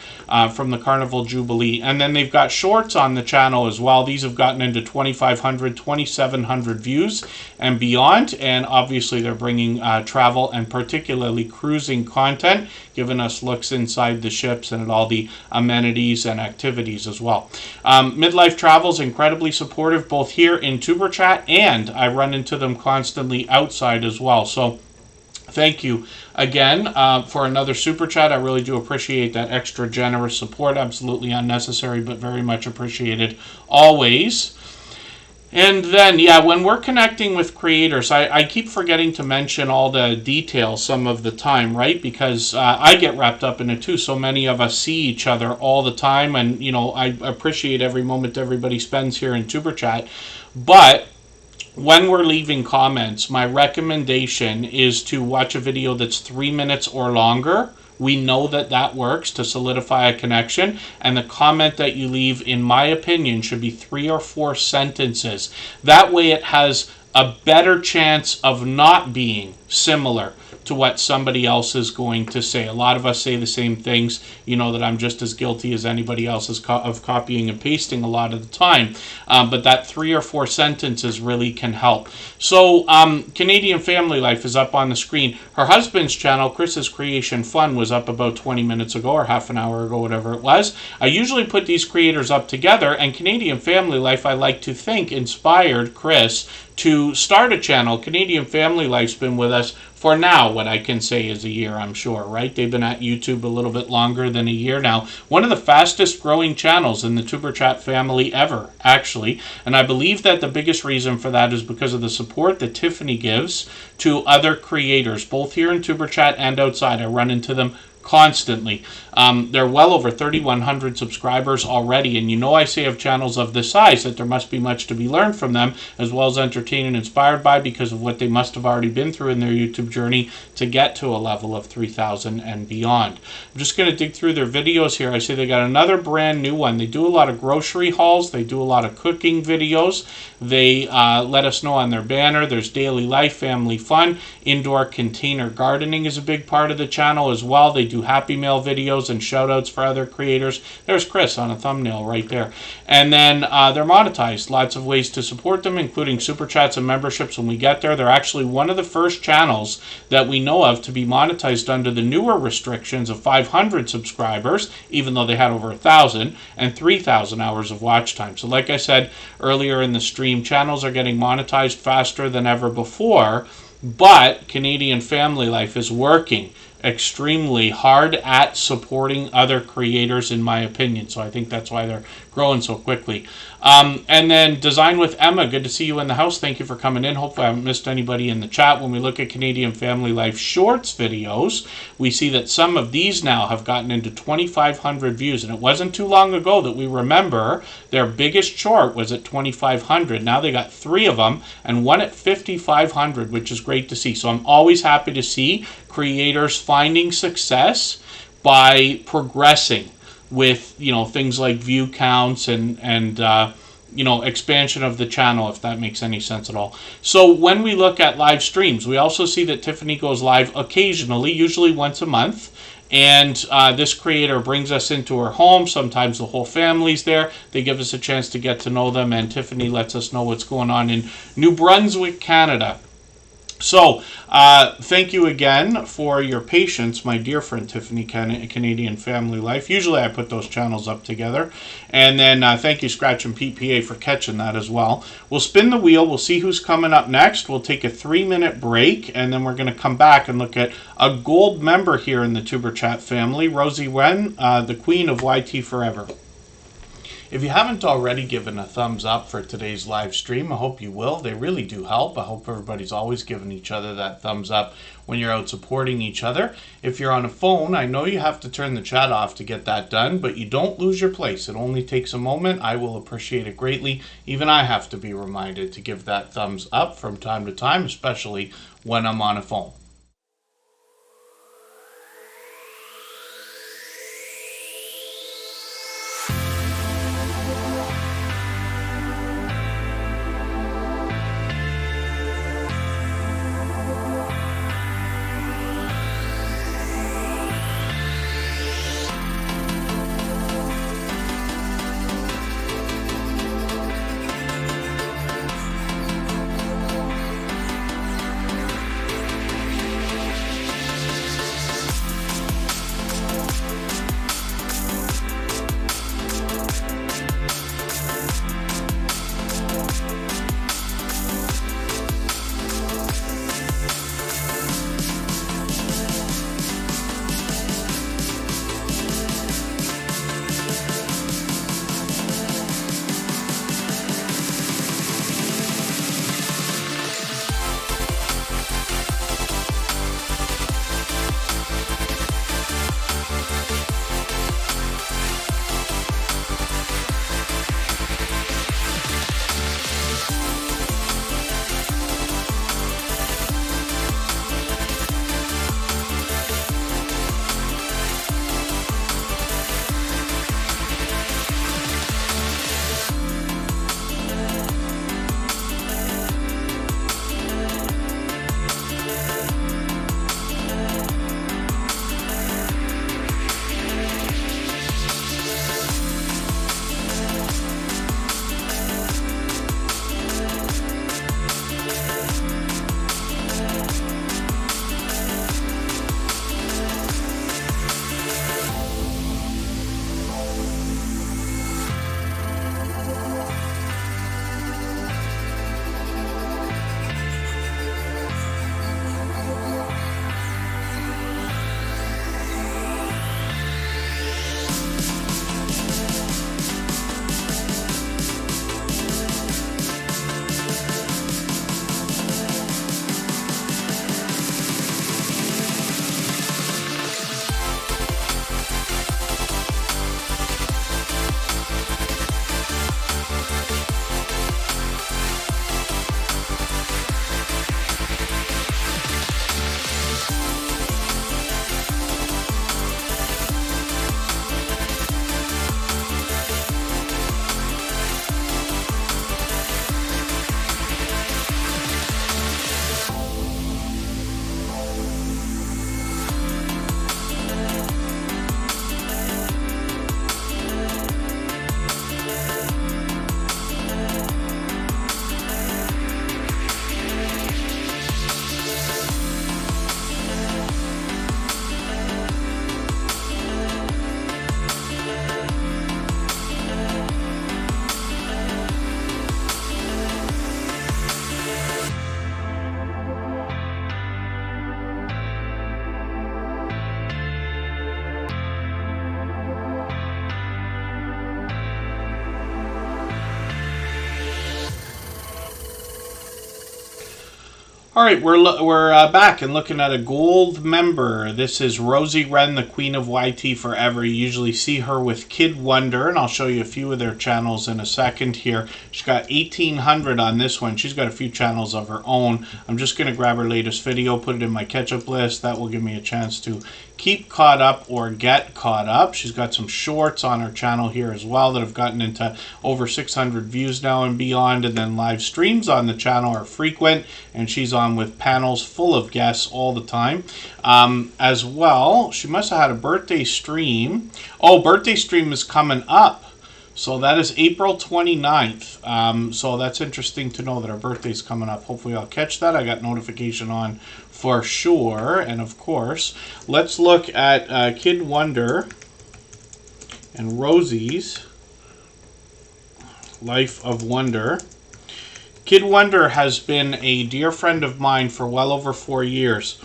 from the Carnival Jubilee. And then they've got shorts on the channel as well. These have gotten into 2,500, 2,700 views and beyond, and obviously they're bringing travel and particularly cruising content, giving us looks inside the ships and at all the amenities and activities as well. Midlife Travel's incredibly supportive both here in Tuberchat, and I run into them constantly outside as well. So thank you again for another Super Chat. I really do appreciate that extra generous support. Absolutely unnecessary, but very much appreciated always. And then, yeah, when we're connecting with creators, I keep forgetting to mention all the details some of the time, right? Because I get wrapped up in it too. So many of us see each other all the time, and, you know, I appreciate every moment everybody spends here in Tuberchat. But when we're leaving comments, my recommendation is to watch a video that's 3 minutes or longer. We know that that works to solidify a connection, and the comment that you leave, in my opinion, should be 3 or 4 sentences. That way it has a better chance of not being similar to what somebody else is going to say. A lot of us say the same things. You know that I'm just as guilty as anybody else of copying and pasting a lot of the time. But that 3 or 4 sentences really can help. So Canadian Family Life is up on the screen. Her husband's channel, Chris's Creation Fun, was up about 20 minutes ago or half an hour ago, whatever it was. I usually put these creators up together, and Canadian Family Life, I like to think, inspired Chris to start a channel. Canadian Family Life's been with us for now, what I can say is a year, I'm sure, right? They've been at YouTube a little bit longer than a year now. One of the fastest growing channels in the Superchat family ever, actually. And I believe that the biggest reason for that is because of the support that Tiffany gives to other creators, both here in Superchat and outside. I run into them constantly. They're well over 3,100 subscribers already, and you know I say of channels of this size that there must be much to be learned from them, as well as entertained and inspired by, because of what they must have already been through in their YouTube journey to get to a level of 3,000 and beyond. I'm just going to dig through their videos here. I see they got another brand new one. They do a lot of grocery hauls. They do a lot of cooking videos. They let us know on their banner. There's daily life, family fun, indoor container gardening is a big part of the channel as well. They do Happy Mail videos and shout outs for other creators. There's Chris on a thumbnail right there. And then they're monetized. Lots of ways to support them, including super chats and memberships when we get there. They're actually one of the first channels that we know of to be monetized under the newer restrictions of 500 subscribers, even though they had over 1,000, and 3,000 hours of watch time. So like I said earlier in the stream, channels are getting monetized faster than ever before, but Canadian Family Life is working extremely hard at supporting other creators, in my opinion. So I think that's why they're growing so quickly. And then Design with Emma, good to see you in the house. Thank you for coming in. Hopefully I haven't missed anybody in the chat. When we look at Canadian Family Life Shorts videos, we see that some of these now have gotten into 2,500 views. And it wasn't too long ago that we remember their biggest short was at 2,500. Now they got 3 of them and one at 5,500, which is great to see. So I'm always happy to see creators finding success by progressing with, you know, things like view counts and you know, expansion of the channel, if that makes any sense at all. So when we look at live streams, we also see that Tiffany goes live occasionally, usually once a month. And this creator brings us into her home. Sometimes the whole family's there. They give us a chance to get to know them, and Tiffany lets us know what's going on in New Brunswick, Canada. So, thank you again for your patience, my dear friend Tiffany, Canadian Family Life. Usually I put those channels up together. And then thank you, Scratch and PPA, for catching that as well. We'll spin the wheel. We'll see who's coming up next. We'll take a 3-minute break, and then we're going to come back and look at a gold member here in the Tuber Chat family, Rosie Wen, the queen of YT Forever. If you haven't already given a thumbs up for today's live stream, I hope you will. They really do help. I hope everybody's always giving each other that thumbs up when you're out supporting each other. If you're on a phone, I know you have to turn the chat off to get that done, but you don't lose your place. It only takes a moment. I will appreciate it greatly. Even I have to be reminded to give that thumbs up from time to time, especially when I'm on a phone. All right, we're back and looking at a gold member. This is Rosie Wren, the queen of YT forever. You usually see her with Kid Wonder, and I'll show you a few of their channels in a second here. She's got 1,800 on this one. She's got a few channels of her own. I'm just going to grab her latest video, put it in my catch-up list. That will give me a chance to keep caught up or get caught up. She's got some shorts on her channel here as well that have gotten into over 600 views now and beyond, and then live streams on the channel are frequent, and she's on with panels full of guests all the time. As well, she must have had a birthday stream. Oh, birthday stream is coming up. So that is April 29th. So that's interesting to know that her birthday's coming up. Hopefully I'll catch that. I got notification on for sure. And of course, let's look at Kid Wonder and Rosie's Life of Wonder. Kid Wonder has been a dear friend of mine for well over 4 years.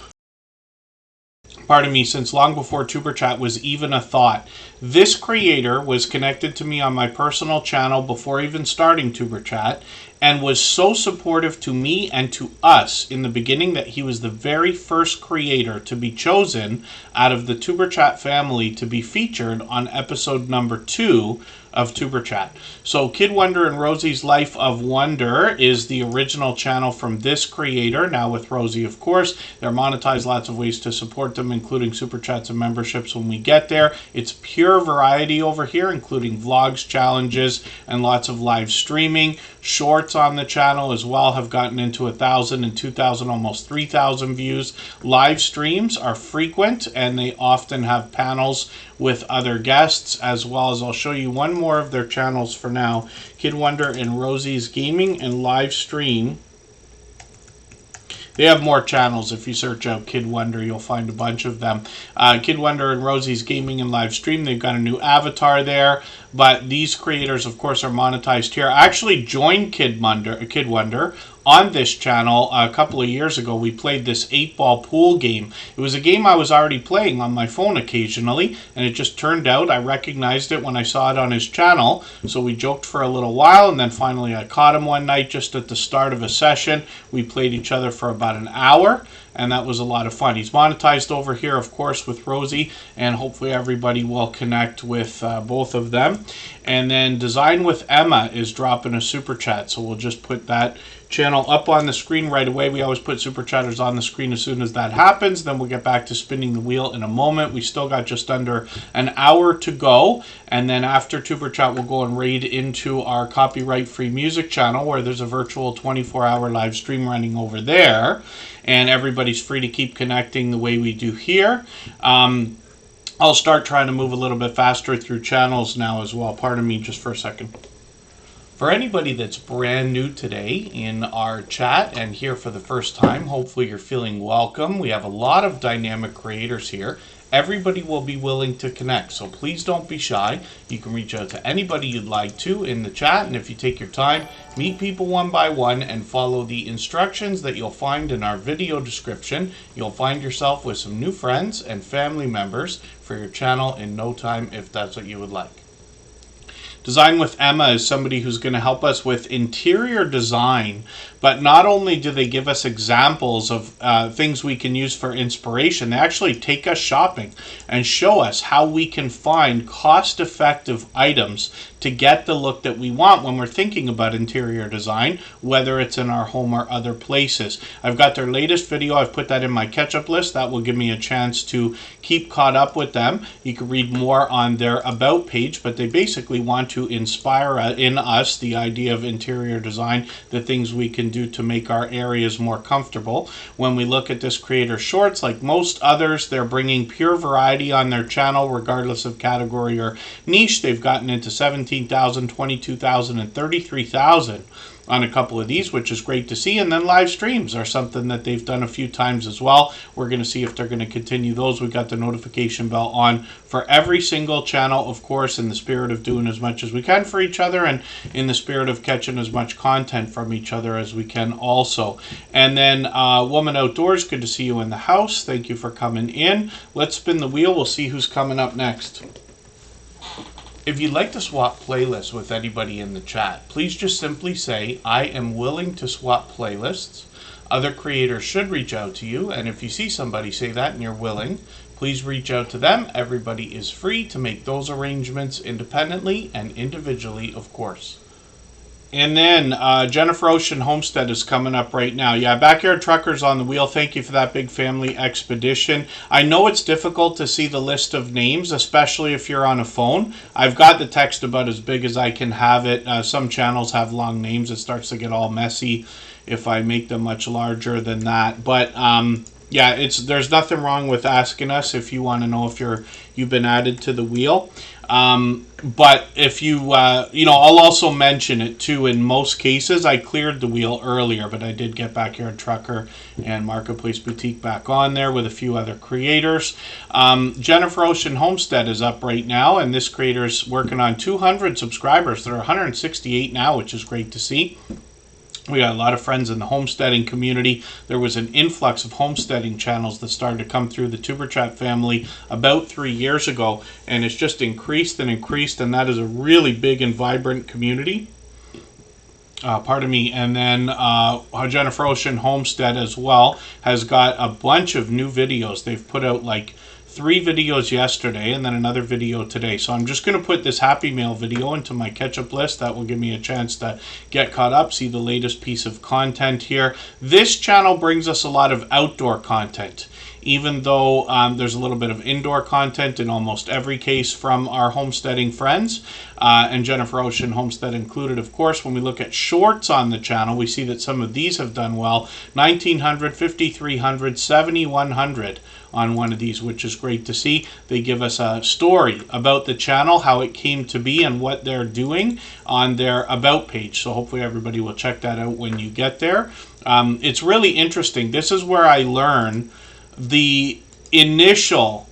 Pardon me, since long before Superchat was even a thought. This creator was connected to me on my personal channel before even starting Superchat, and was so supportive to me and to us in the beginning that he was the very first creator to be chosen out of the Superchat family to be featured on episode number 2 of Superchat. So Kid Wonder and Rosie's Life of Wonder is the original channel from this creator, now with Rosie, of course. They're monetized, lots of ways to support them, including Super Chats and memberships when we get there. It's pure variety over here, including vlogs, challenges, and lots of live streaming. Shorts on the channel as well have gotten into 1,000 and 2,000, almost 3,000 views. Live streams are frequent, and they often have panels with other guests, as well as I'll show you one more of their channels for now. Kid Wonder and Rosie's Gaming and Live Stream. They have more channels. If you search out Kid Wonder, you'll find a bunch of them. Kid Wonder and Rosie's Gaming and Live Stream. They've got a new avatar there. But these creators, of course, are monetized here. I actually joined Kid Wonder on this channel a couple of years ago. We played this 8-ball pool game. It was a game I was already playing on my phone occasionally, and it just turned out I recognized it when I saw it on his channel. So we joked for a little while, and then finally I caught him one night just at the start of a session. We played each other for about an hour, and that was a lot of fun. He's monetized over here, of course, with Rosie, and hopefully everybody will connect with both of them. And then Design with Emma is dropping a super chat, so we'll just put that channel up on the screen right away. We always put super chatters on the screen as soon as that happens. Then we'll get back to spinning the wheel in a moment. We still got just under an hour to go, and then after super chat we'll go and raid into our copyright free music channel, where there's a virtual 24-hour live stream running over there, and everybody's free to keep connecting the way we do here. I'll start trying to move a little bit faster through channels now as well. Pardon me just for a second. For anybody that's brand new today in our chat and here for the first time, hopefully you're feeling welcome. We have a lot of dynamic creators here. Everybody will be willing to connect, so please don't be shy. You can reach out to anybody you'd like to in the chat, and if you take your time, meet people one by one and follow the instructions that you'll find in our video description. You'll find yourself with some new friends and family members for your channel in no time, if that's what you would like. Design with Emma is somebody who's going to help us with interior design, but not only do they give us examples of things we can use for inspiration, they actually take us shopping and show us how we can find cost-effective items to get the look that we want when we're thinking about interior design, whether it's in our home or other places. I've got their latest video. I've put that in my catch-up list. That will give me a chance to keep caught up with them. You can read more on their About page, but they basically want to inspire in us the idea of interior design, the things we can do to make our areas more comfortable. When we look at this creator shorts, like most others, they're bringing pure variety on their channel, regardless of category or niche. They've gotten into 17,000, 22,000, and 33,000 on a couple of these, which is great to see. And then live streams are something that they've done a few times as well. We're going to see if they're going to continue those. We've got the notification bell on for every single channel, of course, in the spirit of doing as much as we can for each other, and in the spirit of catching as much content from each other as we can also. And then Woman Outdoors, good to see you in the house. Thank you for coming in. Let's spin the wheel. We'll see who's coming up next. If you'd like to swap playlists with anybody in the chat, please just simply say, I am willing to swap playlists. Other creators should reach out to you, and if you see somebody say that and you're willing, please reach out to them. Everybody is free to make those arrangements independently and individually, of course. And then Jennifer Ocean Homestead is coming up right now. Yeah, Backyard Truckers on the wheel. Thank you for that big family expedition. I know it's difficult to see the list of names, especially if you're on a phone. I've got the text about as big as I can have it. Some channels have long names. It starts to get all messy if I make them much larger than that. But yeah, there's nothing wrong with asking us if you want to know if you've been added to the wheel. But if you, I'll also mention it too. In most cases, I cleared the wheel earlier, but I did get Backyard Trucker and Marketplace Boutique back on there with a few other creators. Jennifer Ocean Homestead is up right now, and this creator's working on 200 subscribers. There are 168 now, which is great to see. We got a lot of friends in the homesteading community. There was an influx of homesteading channels that started to come through the Superchat family about 3 years ago, and it's just increased and increased, and that is a really big and vibrant community. Pardon me. And then Jennifer Ocean Homestead as well has got a bunch of new videos. They've put out like 3 videos yesterday and then another video today. So I'm just going to put this Happy Mail video into my catch-up list. That will give me a chance to get caught up, see the latest piece of content here. This channel brings us a lot of outdoor content, even though there's a little bit of indoor content in almost every case from our homesteading friends, and Jennifer Ocean Homestead included, of course. When we look at shorts on the channel, we see that some of these have done well. 1900, 5300, 7100 on one of these, which is great to see. They give us a story about the channel, how it came to be, and what they're doing on their About page. So hopefully everybody will check that out when you get there. It's really interesting. This is where I learn the initial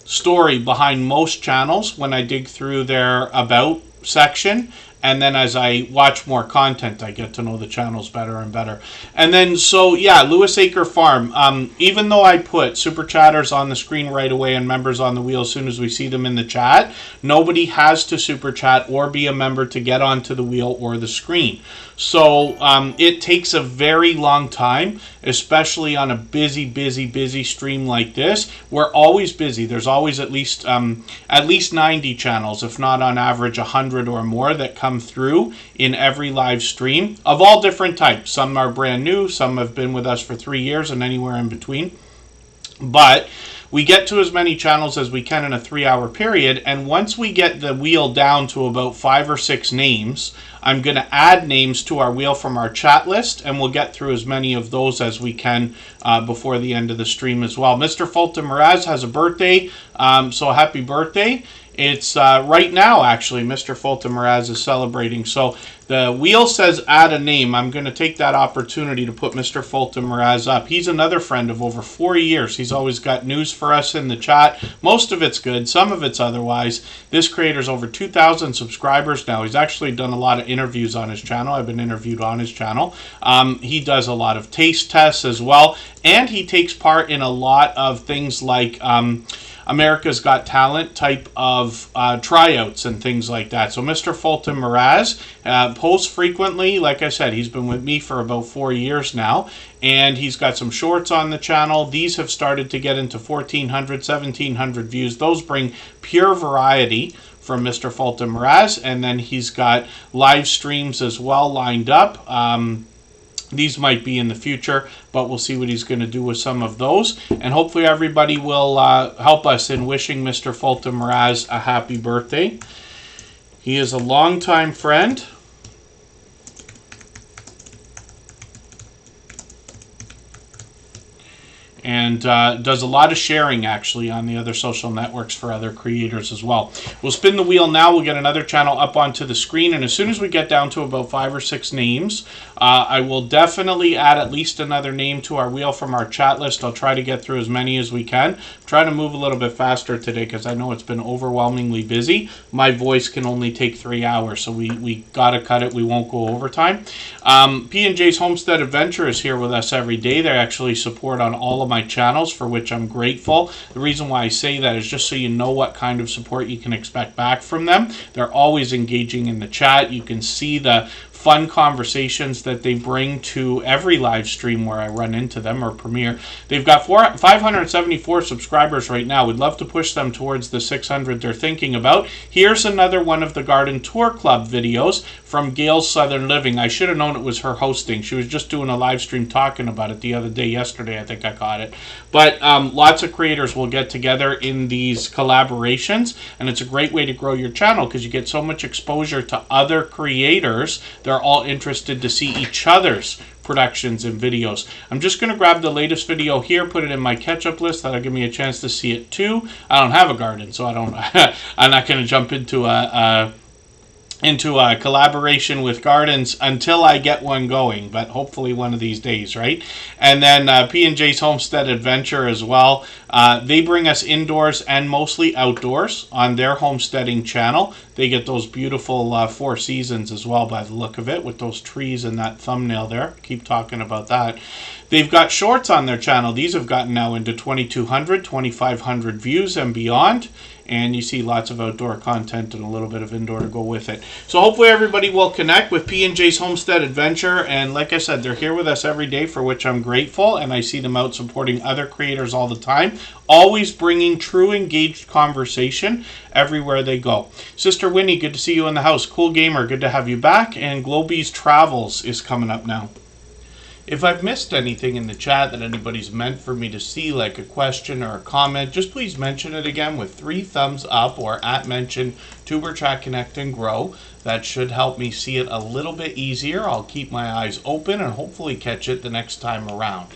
story behind most channels when I dig through their About section. And then as I watch more content, I get to know the channels better and better. And then, so yeah, Lewis Acre Farm. Even though I put Super Chatters on the screen right away and members on the wheel as soon as we see them in the chat, nobody has to Super Chat or be a member to get onto the wheel or the screen. So it takes a very long time, especially on a busy stream like this. We're always busy. There's always at least 90 channels, if not on average 100 or more, that come through in every live stream of all different types. Some are brand new, some have been with us for 3 years, and anywhere in between. But we get to as many channels as we can in a 3-hour period, and once we get the wheel down to about 5 or 6 names, I'm going to add names to our wheel from our chat list, and we'll get through as many of those as we can before the end of the stream as well. Mr. Fulton Mraz has a birthday, so happy birthday. It's right now, actually, Mr. Fulton Mraz is celebrating. So the wheel says add a name. I'm going to take that opportunity to put Mr. Fulton Mraz up. He's another friend of over 4 years. He's always got news for us in the chat. Most of it's good. Some of it's otherwise. This creator's over 2,000 subscribers now. He's actually done a lot of interviews on his channel. I've been interviewed on his channel. He does a lot of taste tests as well. And he takes part in a lot of things like America's Got Talent type of tryouts and things like that. So Mr. Fulton Mraz posts frequently. Like I said, he's been with me for about 4 years now, and he's got some shorts on the channel. These have started to get into 1,400, 1,700 views. Those bring pure variety from Mr. Fulton Mraz, and then he's got live streams as well lined up. These might be in the future, but we'll see what he's going to do with some of those. And hopefully everybody will help us in wishing Mr. Fulton Mraz a happy birthday. He is a longtime friend. And does a lot of sharing, actually, on the other social networks for other creators as well. We'll spin the wheel now. We'll get another channel up onto the screen. And as soon as we get down to about 5 or 6 names, I will definitely add at least another name to our wheel from our chat list. I'll try to get through as many as we can. I'm trying to move a little bit faster today because I know it's been overwhelmingly busy. My voice can only take 3 hours, so we got to cut it. We won't go overtime. P&J's Homestead Adventure is here with us every day. They actually support on all of my channels, for which I'm grateful. The reason why I say that is just so you know what kind of support you can expect back from them. They're always engaging in the chat. You can see the fun conversations that they bring to every live stream where I run into them or premiere. They've got 574 subscribers right now. We'd love to push them towards the 600 they're thinking about. Here's another one of the Garden Tour Club videos from Gail's Southern Living. I should have known it was her hosting. She was just doing a live stream talking about it the other day, yesterday I think I caught it. But lots of creators will get together in these collaborations, and it's a great way to grow your channel because you get so much exposure to other creators. They're all interested to see each other's productions and videos. I'm just going to grab the latest video here, put it in my catch-up list. That'll give me a chance to see it too. I don't have a garden, so I don't I'm not going to jump into a collaboration with gardens until I get one going, but hopefully one of these days, right? And then P&J's Homestead Adventure as well. They bring us indoors and mostly outdoors on their homesteading channel. They get those beautiful 4 seasons as well by the look of it, with those trees and that thumbnail there. Keep talking about that. They've got shorts on their channel. These have gotten now into 2,200, 2,500 views and beyond. And you see lots of outdoor content and a little bit of indoor to go with it. So hopefully everybody will connect with P&J's Homestead Adventure. And like I said, they're here with us every day, for which I'm grateful. And I see them out supporting other creators all the time. Always bringing true engaged conversation everywhere they go. Sister Winnie, good to see you in the house. Cool Gamer, good to have you back. And Globy's Travels is coming up now. If I've missed anything in the chat that anybody's meant for me to see, like a question or a comment, just please mention it again with 3 thumbs up or @mention Tuber Chat Connect and Grow. That should help me see it a little bit easier. I'll keep my eyes open and hopefully catch it the next time around.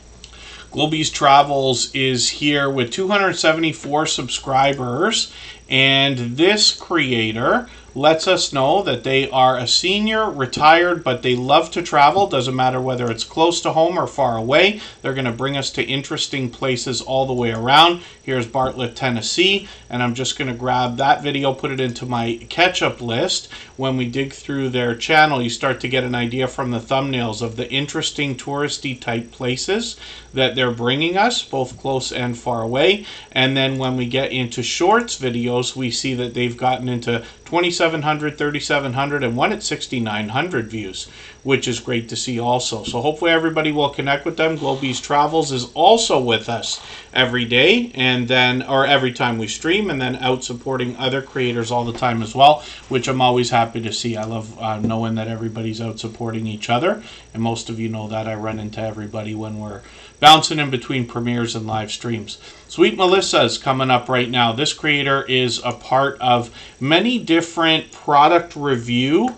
Globy's Travels is here with 274 subscribers, and this creator lets us know that they are a senior, retired, but they love to travel. Doesn't matter whether it's close to home or far away. They're going to bring us to interesting places all the way around. Here's Bartlett, Tennessee, and I'm just going to grab that video, put it into my catch-up list. When we dig through their channel, you start to get an idea from the thumbnails of the interesting touristy type places that they're bringing us, both close and far away. And then when we get into shorts videos, we see that they've gotten into 2,700, 3,700, and one at 6,900 views, which is great to see also. So hopefully everybody will connect with them. Globy's Travels is also with us every day, and then, or every time we stream, and then out supporting other creators all the time as well, which I'm always happy to see. I love knowing that everybody's out supporting each other, and most of you know that I run into everybody when we're bouncing in between premieres and live streams. Sweet Melissa is coming up right now. This creator is a part of many different product review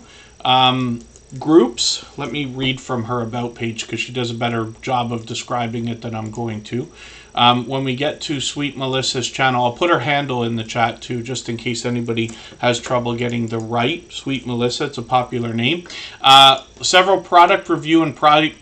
groups. Let me read from her about page because she does a better job of describing it than I'm going to. When we get to Sweet Melissa's channel, I'll put her handle in the chat too, just in case anybody has trouble getting the right. Sweet Melissa, it's a popular name. Several product review and product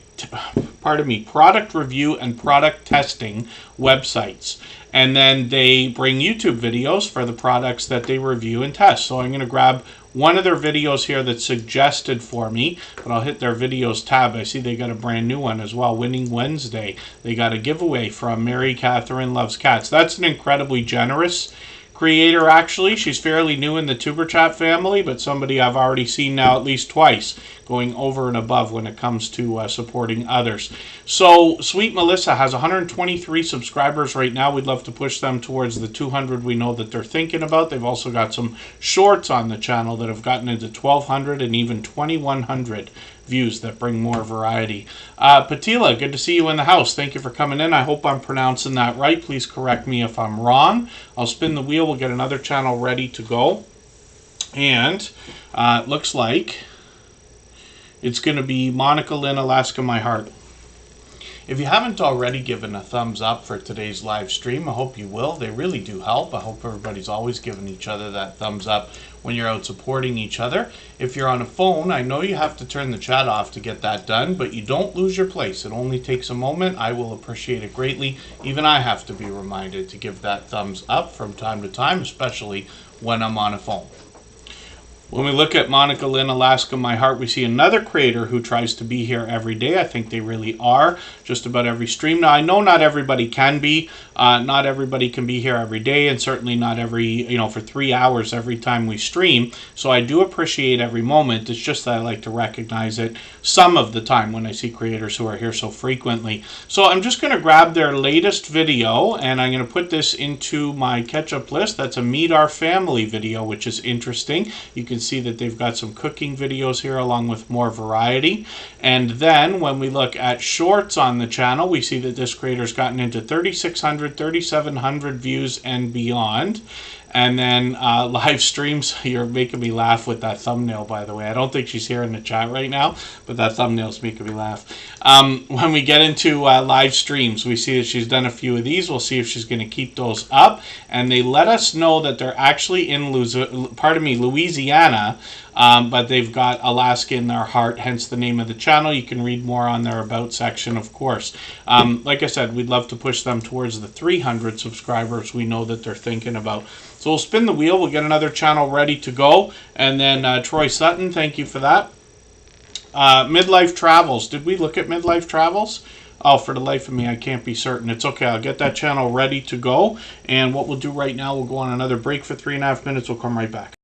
review and product testing websites. And then they bring YouTube videos for the products that they review and test. So I'm going to grab one of their videos here that's suggested for me, but I'll hit their videos tab. I see they got a brand new one as well, Winning Wednesday. They got a giveaway from Mary Catherine Loves Cats. That's an incredibly generous creator, actually. She's fairly new in the Tuber Chat family, but somebody I've already seen now at least twice, going over and above when it comes to supporting others. So Sweet Melissa has 123 subscribers right now. We'd love to push them towards the 200 we know that they're thinking about. They've also got some shorts on the channel that have gotten into 1,200 and even 2,100 views that bring more variety. Patila, good to see you in the house. Thank you for coming in. I hope I'm pronouncing that right. Please correct me if I'm wrong. I'll spin the wheel. We'll get another channel ready to go. And it looks like it's going to be Monica Lynn, Alaska My Heart. If you haven't already given a thumbs up for today's live stream, I hope you will. They really do help. I hope everybody's always giving each other that thumbs up when you're out supporting each other. If you're on a phone, I know you have to turn the chat off to get that done, but you don't lose your place. It only takes a moment. I will appreciate it greatly. Even I have to be reminded to give that thumbs up from time to time, especially when I'm on a phone. When we look at Monica Lynn, Alaska My Heart, we see another creator who tries to be here every day. I think they really are, just about every stream. Now, I know not everybody can be. Not everybody can be here every day, and certainly not for 3 hours every time we stream. So I do appreciate every moment. It's just that I like to recognize it some of the time when I see creators who are here so frequently. So I'm just going to grab their latest video, and I'm going to put this into my catch-up list. That's a Meet Our Family video, which is interesting. You can see that they've got some cooking videos here along with more variety. And then when we look at shorts on the channel, we see that this creator's gotten into 3,600, 3,700 views and beyond. And then live streams, you're making me laugh with that thumbnail, by the way. I don't think she's here in the chat right now, but that thumbnail's making me laugh. When we get into live streams, we see that she's done a few of these. We'll see if she's going to keep those up. And they let us know that they're actually in Louisiana, but they've got Alaska in their heart, hence the name of the channel. You can read more on their About section, of course. Like I said, we'd love to push them towards the 300 subscribers we know that they're thinking about. So we'll spin the wheel. We'll get another channel ready to go. And then Troy Sutton, thank you for that. Midlife Travels. Did we look at Midlife Travels? Oh, for the life of me, I can't be certain. It's okay. I'll get that channel ready to go. And what we'll do right now, we'll go on another break for 3.5 minutes. We'll come right back.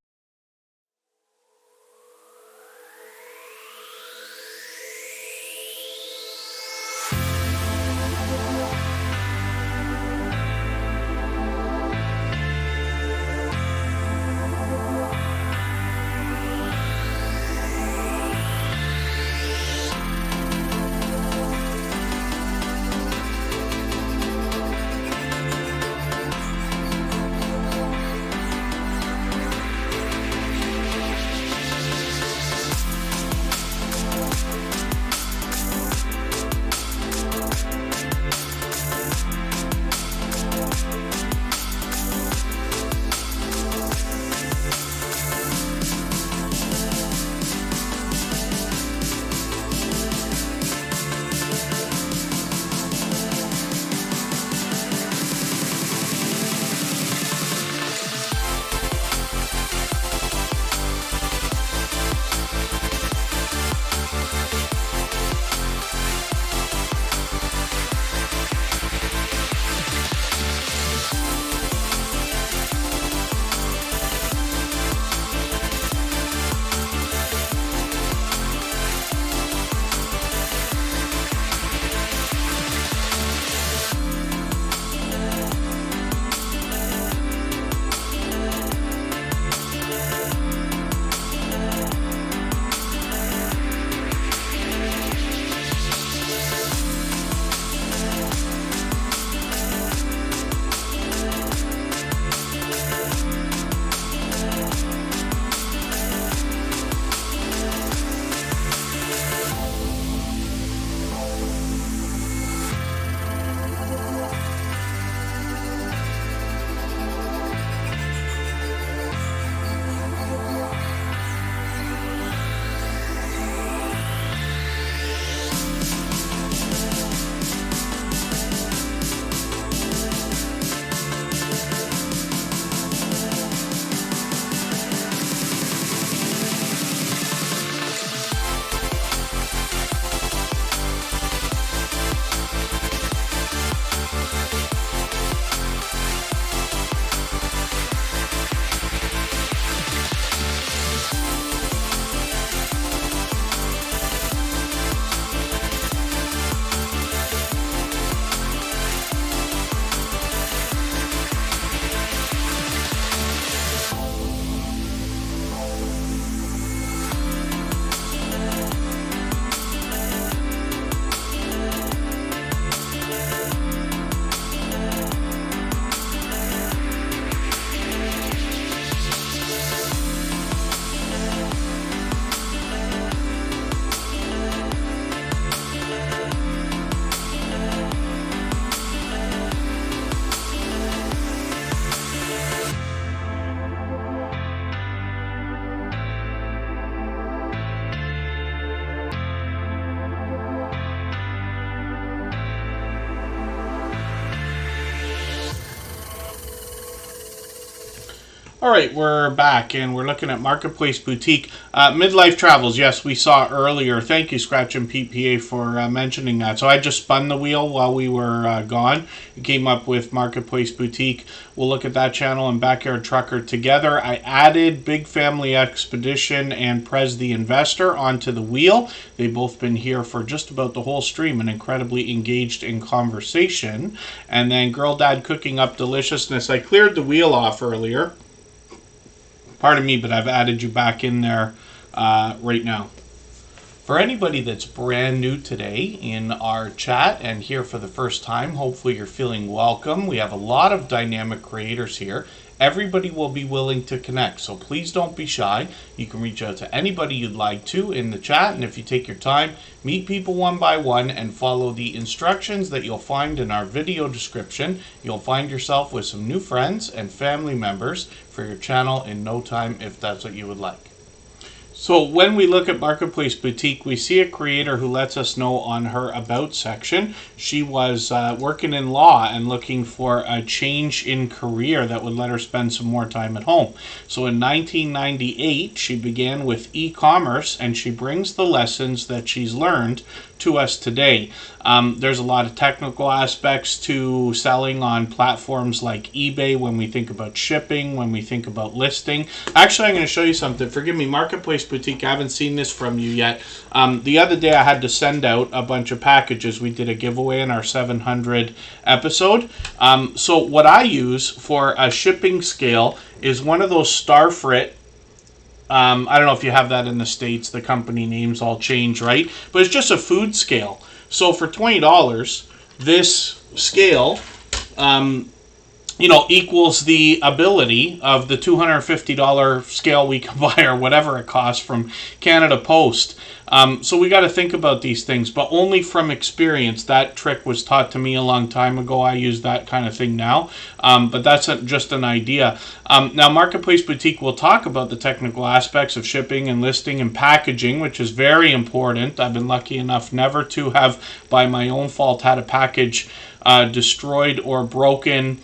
All right, we're back and we're looking at Marketplace Boutique. Midlife Travels, yes, we saw earlier. Thank you, Scratch and PPA, for mentioning that. So I just spun the wheel while we were gone. We came up with Marketplace Boutique. We'll look at that channel and Backyard Trucker together. I added Big Family Expedition and Prez the Investor onto the wheel. They've both been here for just about the whole stream and incredibly engaged in conversation. And then Girl Dad Cooking Up Deliciousness. I cleared the wheel off earlier. Pardon me, but I've added you back in there right now. For anybody that's brand new today in our chat and here for the first time, hopefully you're feeling welcome. We have a lot of dynamic creators here. Everybody will be willing to connect, so please don't be shy. You can reach out to anybody you'd like to in the chat, and if you take your time, meet people one by one and follow the instructions that you'll find in our video description. You'll find yourself with some new friends and family members for your channel in no time if that's what you would like. So when we look at Marketplace Boutique, we see a creator who lets us know on her About section. She was working in law and looking for a change in career that would let her spend some more time at home. So in 1998, she began with e-commerce, and she brings the lessons that she's learned to us today. There's a lot of technical aspects to selling on platforms like eBay when we think about shipping, when we think about listing. Actually, I'm going to show you something. Forgive me, Marketplace Boutique, I haven't seen this from you yet. The other day I had to send out a bunch of packages. We did a giveaway in our 700 episode. So what I use for a shipping scale is one of those Starfrit. I don't know if you have that in the States. The company names all change, right? But it's just a food scale. So for $20, this scale, equals the ability of the $250 scale we can buy or whatever it costs from Canada Post. So we got to think about these things, but only from experience. That trick was taught to me a long time ago. I use that kind of thing now, but that's just an idea. Now, Marketplace Boutique will talk about the technical aspects of shipping and listing and packaging, which is very important. I've been lucky enough never to have, by my own fault, had a package destroyed or broken.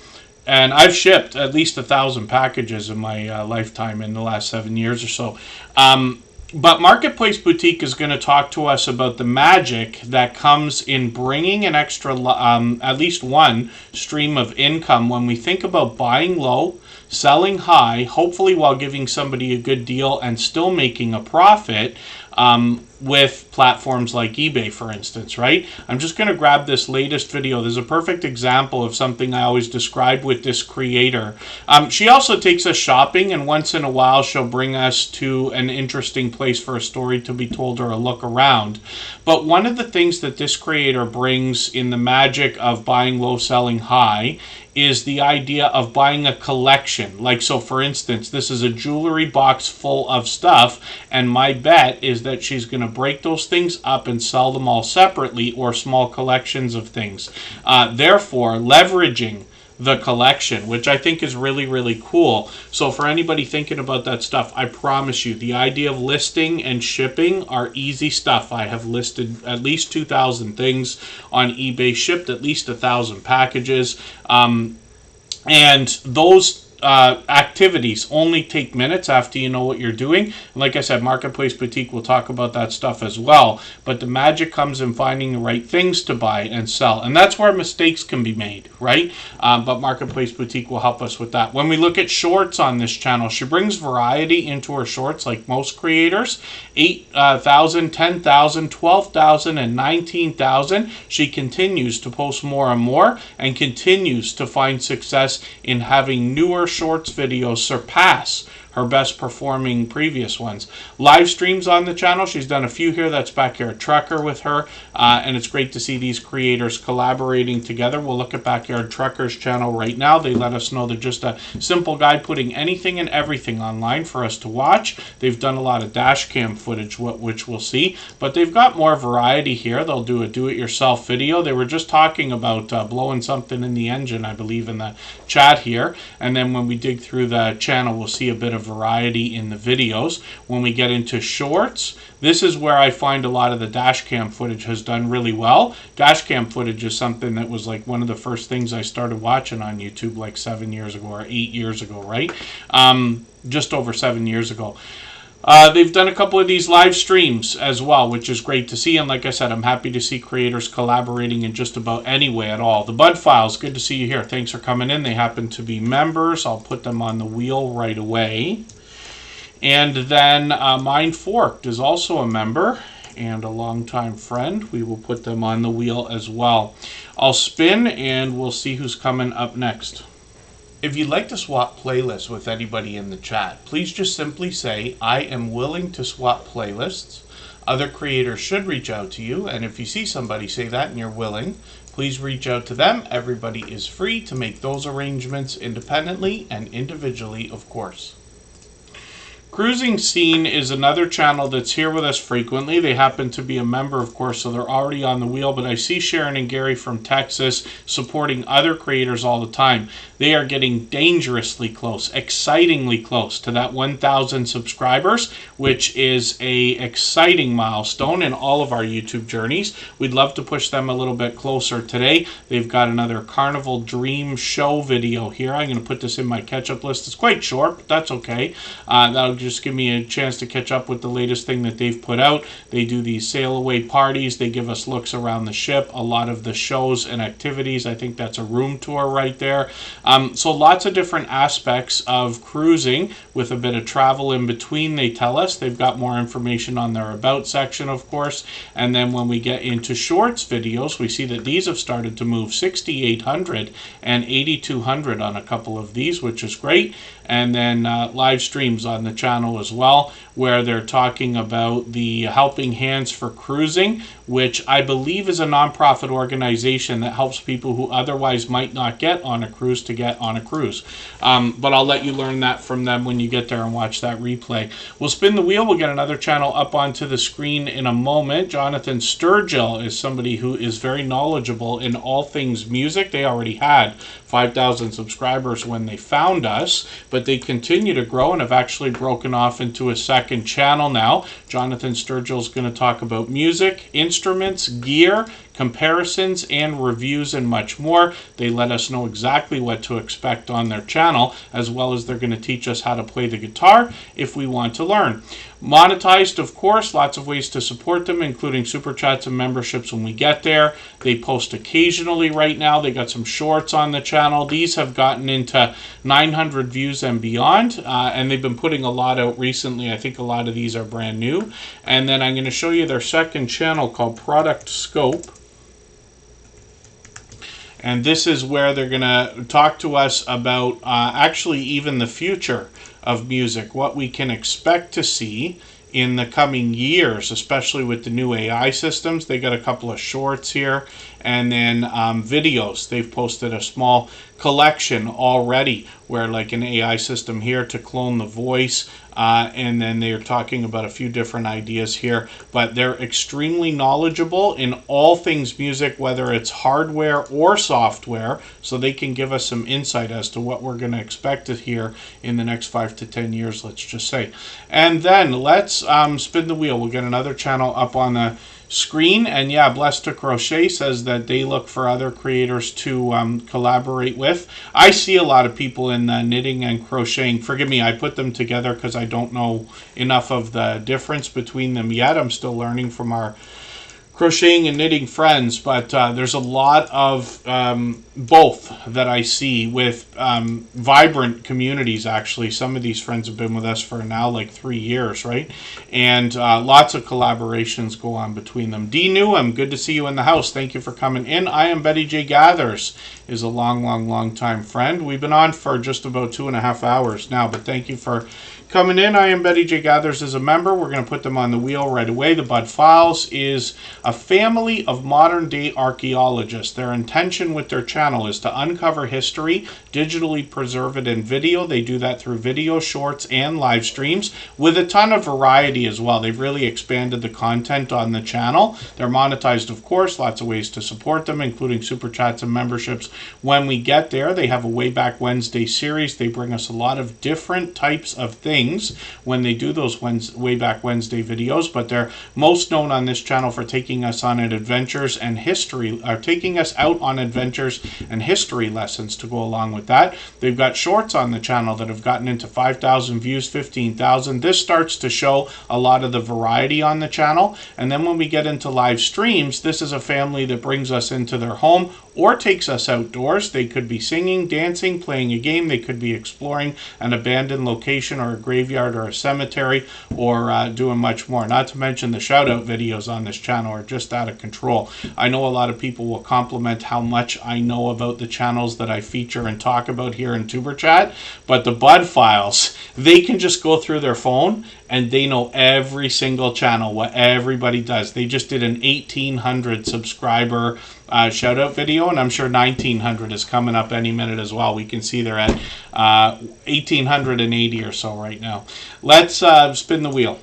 And I've shipped at least 1,000 packages in my lifetime in the last 7 years or so. But Marketplace Boutique is going to talk to us about the magic that comes in bringing an extra, at least one stream of income when we think about buying low, selling high, hopefully while giving somebody a good deal and still making a profit. With platforms like eBay, for instance, right? I'm just going to grab this latest video. There's a perfect example of something I always describe with this creator. She also takes us shopping, and once in a while she'll bring us to an interesting place for a story to be told or a look around. But one of the things that this creator brings in the magic of buying low, selling high is the idea of buying a collection. Like, so for instance, this is a jewelry box full of stuff, and my bet is that she's going to break those things up and sell them all separately or small collections of things. Therefore, leveraging the collection, which I think is really, really cool. So for anybody thinking about that stuff, I promise you, the idea of listing and shipping are easy stuff. I have listed at least 2,000 things on eBay, shipped at least 1,000 packages, and those activities only take minutes after you know what you're doing. And like I said, Marketplace Boutique will talk about that stuff as well. But the magic comes in finding the right things to buy and sell. And that's where mistakes can be made, right? But Marketplace Boutique will help us with that. When we look at shorts on this channel, she brings variety into her shorts like most creators. 8,000, 10,000, 12,000, and 19,000. She continues to post more and more and continues to find success in having newer shorts videos surpass her best performing previous ones. Live streams on the channel, she's done a few here. That's Backyard Trucker with her, and it's great to see these creators collaborating together. We'll look at Backyard Trucker's channel right now. They let us know they're just a simple guy putting anything and everything online for us to watch. They've done a lot of dash cam footage, which we'll see, but they've got more variety here. They'll do a do-it-yourself video. They were just talking about blowing something in the engine, I believe, in the chat here, and then when when we dig through the channel, we'll see a bit of variety in the videos. When we get into shorts, this is where I find a lot of the dash cam footage has done really well. Dash cam footage is something that was like one of the first things I started watching on YouTube like 7 years ago or 8 years ago, right? Just over 7 years ago. They've done a couple of these live streams as well, which is great to see. And like I said, I'm happy to see creators collaborating in just about any way at all. The Bud Files, good to see you here. Thanks for coming in. They happen to be members. I'll put them on the wheel right away. And then Mind Forked is also a member and a longtime friend. We will put them on the wheel as well. I'll spin and we'll see who's coming up next. If you'd like to swap playlists with anybody in the chat, please just simply say, I am willing to swap playlists. Other creators should reach out to you, and if you see somebody say that and you're willing, please reach out to them. Everybody is free to make those arrangements independently and individually, of course. Cruising Scene is another channel that's here with us frequently. They happen to be a member, of course, so they're already on the wheel, but I see Sharon and Gary from Texas supporting other creators all the time. They are getting dangerously close, excitingly close to that 1,000 subscribers, which is a exciting milestone in all of our YouTube journeys. We'd love to push them a little bit closer today. They've got another Carnival Dream Show video here. I'm going to put this in my catch-up list. It's quite short, but that's okay. That'll just give me a chance to catch up with the latest thing that they've put out. They do these sail away parties. They give us looks around the ship, a lot of the shows and activities. I think that's a room tour right there. So lots of different aspects of cruising with a bit of travel in between, they tell us. They've got more information on their About section, of course. And then when we get into shorts videos, we see that these have started to move 6,800 and 8,200 on a couple of these, which is great. And then live streams on the channel as well, where they're talking about the Helping Hands for Cruising, which I believe is a nonprofit organization that helps people who otherwise might not get on a cruise to get on a cruise. But I'll let you learn that from them when you get there and watch that replay. We'll spin the wheel. We'll get another channel up onto the screen in a moment. Jonathan Sturgill is somebody who is very knowledgeable in all things music. They already had 5,000 subscribers when they found us, but they continue to grow and have actually broken off into a second channel now. Jonathan Sturgill is going to talk about music, instruments, gear, comparisons, and reviews, and much more. They let us know exactly what to expect on their channel, as well as they're going to teach us how to play the guitar if we want to learn. Monetized, of course, lots of ways to support them, including super chats and memberships when we get there. They post occasionally right now. They got some shorts on the channel. These have gotten into 900 views and beyond, and they've been putting a lot out recently. I think a lot of these are brand new. And then I'm going to show you their second channel called Product Scope. And this is where they're going to talk to us about actually even the future of music, what we can expect to see in the coming years, especially with the new AI systems. They got a couple of shorts here, and then videos. They've posted a small collection already where like an AI system here to clone the voice, and then they're talking about a few different ideas here, but they're extremely knowledgeable in all things music, whether it's hardware or software, so they can give us some insight as to what we're going to expect to hear in the next 5 to 10 years, let's just say. And then let's spin the wheel. We'll get another channel up on the screen, and yeah, Blessed to Crochet says that they look for other creators to collaborate with. I see a lot of people in knitting and crocheting. Forgive me, I put them together because I don't know enough of the difference between them yet. I'm still learning from our crocheting and knitting friends, but there's a lot of both that I see with vibrant communities. Actually, some of these friends have been with us for now like 3 years, right? And lots of collaborations go on between them. D. Newham, good to see you in the house. Thank you for coming in. I am Betty J. Gathers, is a long time friend. We've been on for just about 2.5 hours now, but thank you for coming in. I am Betty J. Gathers as a member. We're going to put them on the wheel right away. The Bud Files is a family of modern-day archaeologists. Their intention with their channel is to uncover history, digitally preserve it in video. They do that through video, shorts, and live streams with a ton of variety as well. They've really expanded the content on the channel. They're monetized, of course. Lots of ways to support them, including super chats and memberships when we get there, they have a Way Back Wednesday series. They bring us a lot of different types of things when they do those Way Back Wednesday videos, but they're most known on this channel for taking us on adventures and history, or taking us out on adventures and history lessons to go along with that. They've got shorts on the channel that have gotten into 5,000 views, 15,000. This starts to show a lot of the variety on the channel. And then when we get into live streams, this is a family that brings us into their home or takes us outdoors. They could be singing, dancing, playing a game. They could be exploring an abandoned location or a graveyard or a cemetery, or doing much more. Not to mention the shout out videos on this channel are just out of control. I know a lot of people will compliment how much I know about the channels that I feature and talk about here in Tuber Chat, but the Bud Files, they can just go through their phone and they know every single channel, what everybody does. They just did an 1,800 subscriber shout out video, and I'm sure 1,900 is coming up any minute as well. We can see they're at 1,880 or so right now. Let's spin the wheel.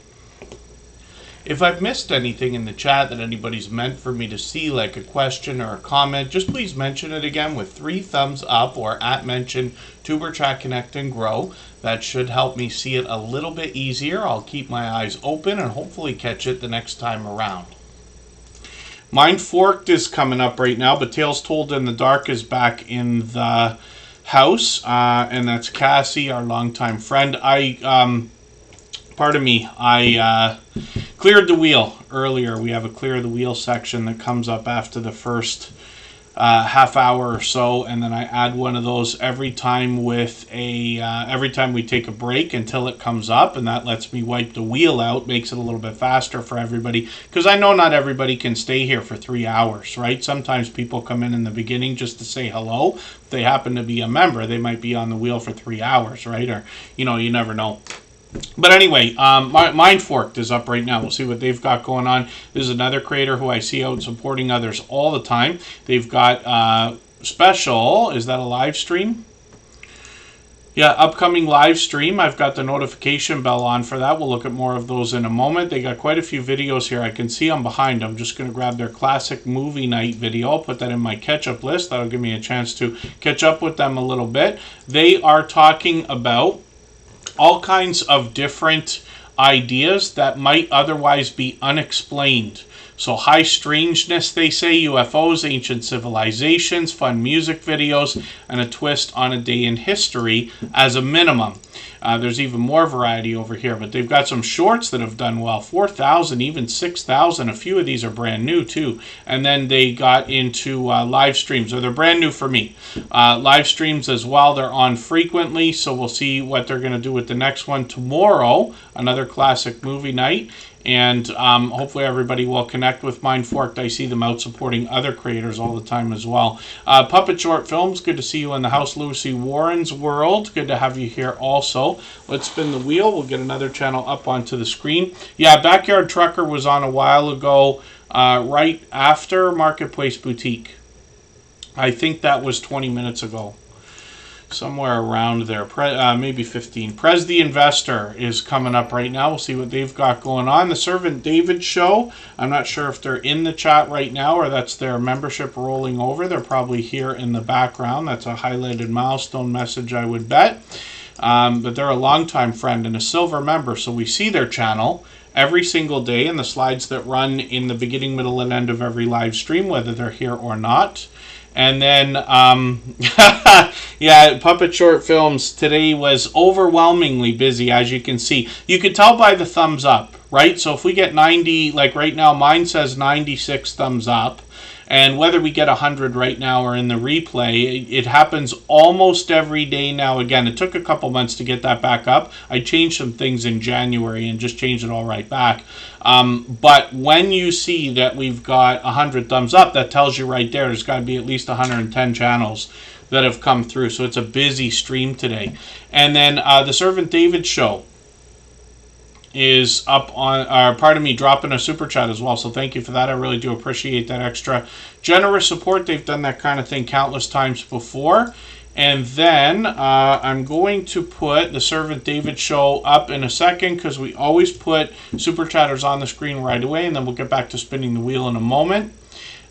If I've missed anything in the chat that anybody's meant for me to see, like a question or a comment, just please mention it again with 3 thumbs up or @mention Tuber Chat Connect and Grow. That should help me see it a little bit easier. I'll keep my eyes open and hopefully catch it the next time around. Mind Forked is coming up right now, but Tales Told in the Dark is back in the house, and that's Cassie, our longtime friend. Pardon me, I cleared the wheel earlier. We have a clear the wheel section that comes up after the first half hour or so, and then I add one of those every time every time we take a break until it comes up, and that lets me wipe the wheel out, makes it a little bit faster for everybody, because I know not everybody can stay here for 3 hours, right? Sometimes people come in the beginning just to say hello. If they happen to be a member, they might be on the wheel for 3 hours, right? Or, you never know. But anyway, Mind Forked is up right now. We'll see what they've got going on. This is another creator who I see out supporting others all the time. They've got special, is that a live stream? Yeah, upcoming live stream. I've got the notification bell on for that. We'll look at more of those in a moment. They got quite a few videos here. I can see I'm behind. I'm just going to grab their classic movie night video. I'll put that in my catch-up list. That'll give me a chance to catch up with them a little bit. They are talking about all kinds of different ideas that might otherwise be unexplained. So high strangeness, they say, UFOs, ancient civilizations, fun music videos, and a twist on a day in history as a minimum. There's even more variety over here, but they've got some shorts that have done well, 4,000, even 6,000. A few of these are brand new too. And then they got into live streams, or they're brand new for me. Live streams as well, they're on frequently, so we'll see what they're going to do with the next one tomorrow, another classic movie night. And hopefully everybody will connect with Mind Forked. I see them out supporting other creators all the time as well. Puppet Short Films, good to see you in the house. Lucy Warren's World, good to have you here also. Let's spin the wheel. We'll get another channel up onto the screen. Yeah, Backyard Trucker was on a while ago, right after Marketplace Boutique. I think that was 20 minutes ago. Somewhere around there, maybe 15. Prez the Investor is coming up right now. We'll see what they've got going on. The Servant David Show, I'm not sure if they're in the chat right now or that's their membership rolling over. They're probably here in the background. That's a highlighted milestone message, I would bet. But they're a longtime friend and a silver member, so we see their channel every single day in the slides that run in the beginning, middle, and end of every live stream, whether they're here or not. And then, yeah, Puppet Short Films today was overwhelmingly busy, as you can see. You could tell by the thumbs up, right? So if we get 90, like right now, mine says 96 thumbs up. And whether we get 100 right now or in the replay, it happens almost every day now. Again, it took a couple months to get that back up. I changed some things in January and just changed it all right back. But when you see that we've got 100 thumbs up, that tells you right there's got to be at least 110 channels that have come through. So it's a busy stream today. And then the Servant David Show is up on, dropping a super chat as well. So thank you for that. I really do appreciate that extra generous support. They've done that kind of thing countless times before. And then I'm going to put the Servant David Show up in a second because we always put super chatters on the screen right away, and then we'll get back to spinning the wheel in a moment.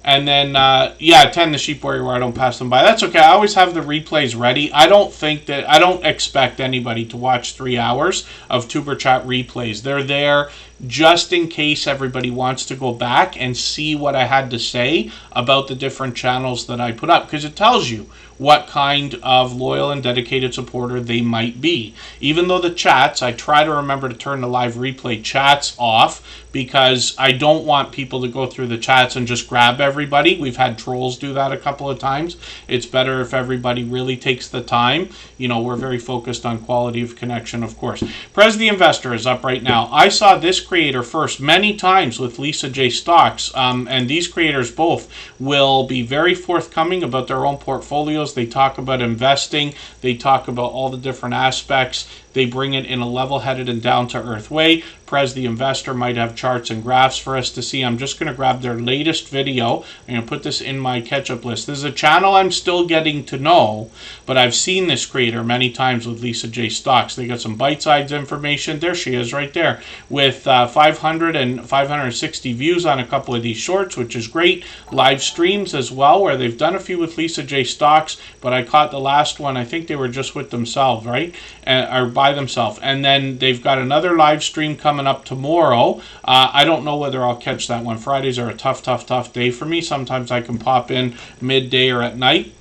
And then, 10, the sheep warrior where I don't pass them by. That's okay. I always have the replays ready. I don't expect anybody to watch 3 hours of Tuber Chat replays. They're there just in case everybody wants to go back and see what I had to say about the different channels that I put up, because it tells you what kind of loyal and dedicated supporter they might be. Even though the chats, I try to remember to turn the live replay chats off, because I don't want people to go through the chats and just grab everybody. We've had trolls do that a couple of times. It's better if everybody really takes the time. We're very focused on quality of connection, of course. Prez the Investor is up right now. I saw this creator first many times with Lisa J. Stocks, and these creators both will be very forthcoming about their own portfolios. They talk about investing. They talk about all the different aspects. They bring it in a level-headed and down-to-earth way. Prez the Investor might have charts and graphs for us to see. I'm just going to grab their latest video. I'm going to put this in my catch-up list. This is a channel I'm still getting to know, but I've seen this creator many times with Lisa J. Stocks. They got some bite-sized information. There she is right there with 500 and 560 views on a couple of these shorts, which is great. Live streams as well, where they've done a few with Lisa J. Stocks, but I caught the last one. I think they were just with themselves, right? Or by themselves. And then they've got another live stream coming up tomorrow. I don't know whether I'll catch that one. Fridays are a tough day for me. Sometimes I can pop in midday or at night.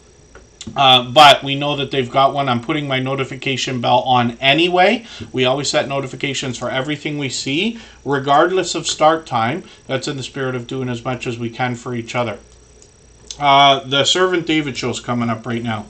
But we know that they've got one. I'm putting my notification bell on anyway. We always set notifications for everything we see, regardless of start time. That's in the spirit of doing as much as we can for each other. The Servant David show is coming up right now.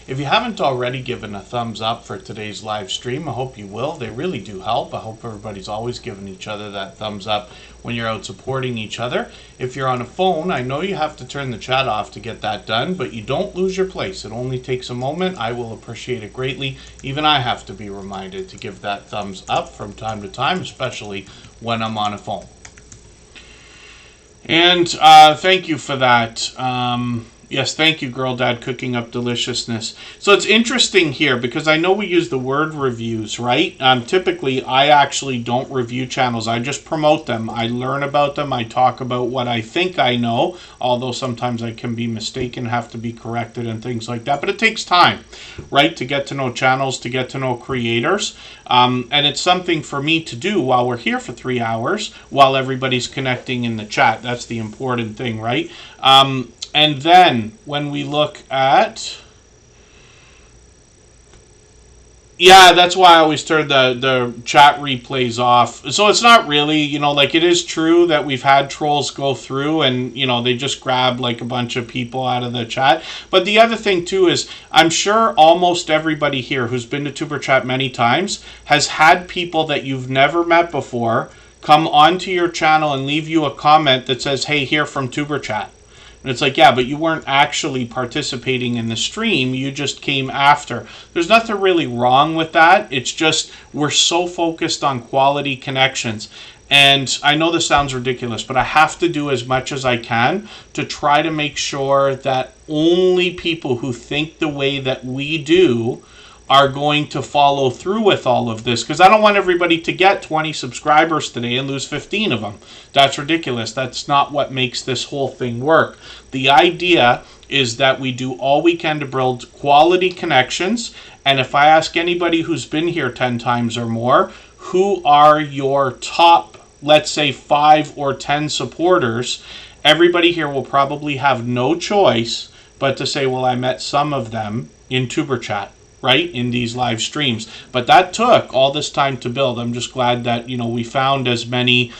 If you haven't already given a thumbs up for today's live stream, I hope you will. They really do help. I hope everybody's always giving each other that thumbs up when you're out supporting each other. If you're on a phone, I know you have to turn the chat off to get that done, but you don't lose your place. It only takes a moment. I will appreciate it greatly. Even I have to be reminded to give that thumbs up from time to time, especially when I'm on a phone. And thank you for that. Yes, thank you, Girl Dad, cooking up deliciousness. So it's interesting here because I know we use the word reviews, right? Typically, I actually don't review channels. I just promote them. I learn about them. I talk about what I think I know, although sometimes I can be mistaken, have to be corrected and things like that. But it takes time, right, to get to know channels, to get to know creators. And it's something for me to do while we're here for 3 hours, while everybody's connecting in the chat. That's the important thing, right? And then when we look at, that's why I always turn the chat replays off. So it's not really, it is true that we've had trolls go through and, they just grab like a bunch of people out of the chat. But the other thing too is I'm sure almost everybody here who's been to Tuber Chat many times has had people that you've never met before come onto your channel and leave you a comment that says, "Hey, here from Tuber Chat." And it's like, yeah, but you weren't actually participating in the stream. You just came after. There's nothing really wrong with that. It's just we're so focused on quality connections. And I know this sounds ridiculous, but I have to do as much as I can to try to make sure that only people who think the way that we do are going to follow through with all of this, because I don't want everybody to get 20 subscribers today and lose 15 of them. That's ridiculous. That's not what makes this whole thing work. The idea is that we do all we can to build quality connections, and if I ask anybody who's been here 10 times or more, who are your top, let's say 5 or 10 supporters, everybody here will probably have no choice but to say, well, I met some of them in Tuber Chat, right, in these live streams. But that took all this time to build. I'm just glad that, we found as many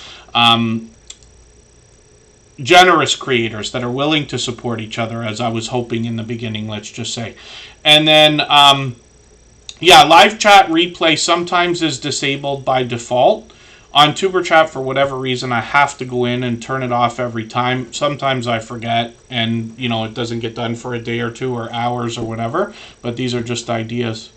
generous creators that are willing to support each other as I was hoping in the beginning, let's just say. And then, live chat replay sometimes is disabled by default. On Tuber Chat, for whatever reason, I have to go in and turn it off every time. Sometimes I forget and, it doesn't get done for a day or two or hours or whatever. But these are just ideas.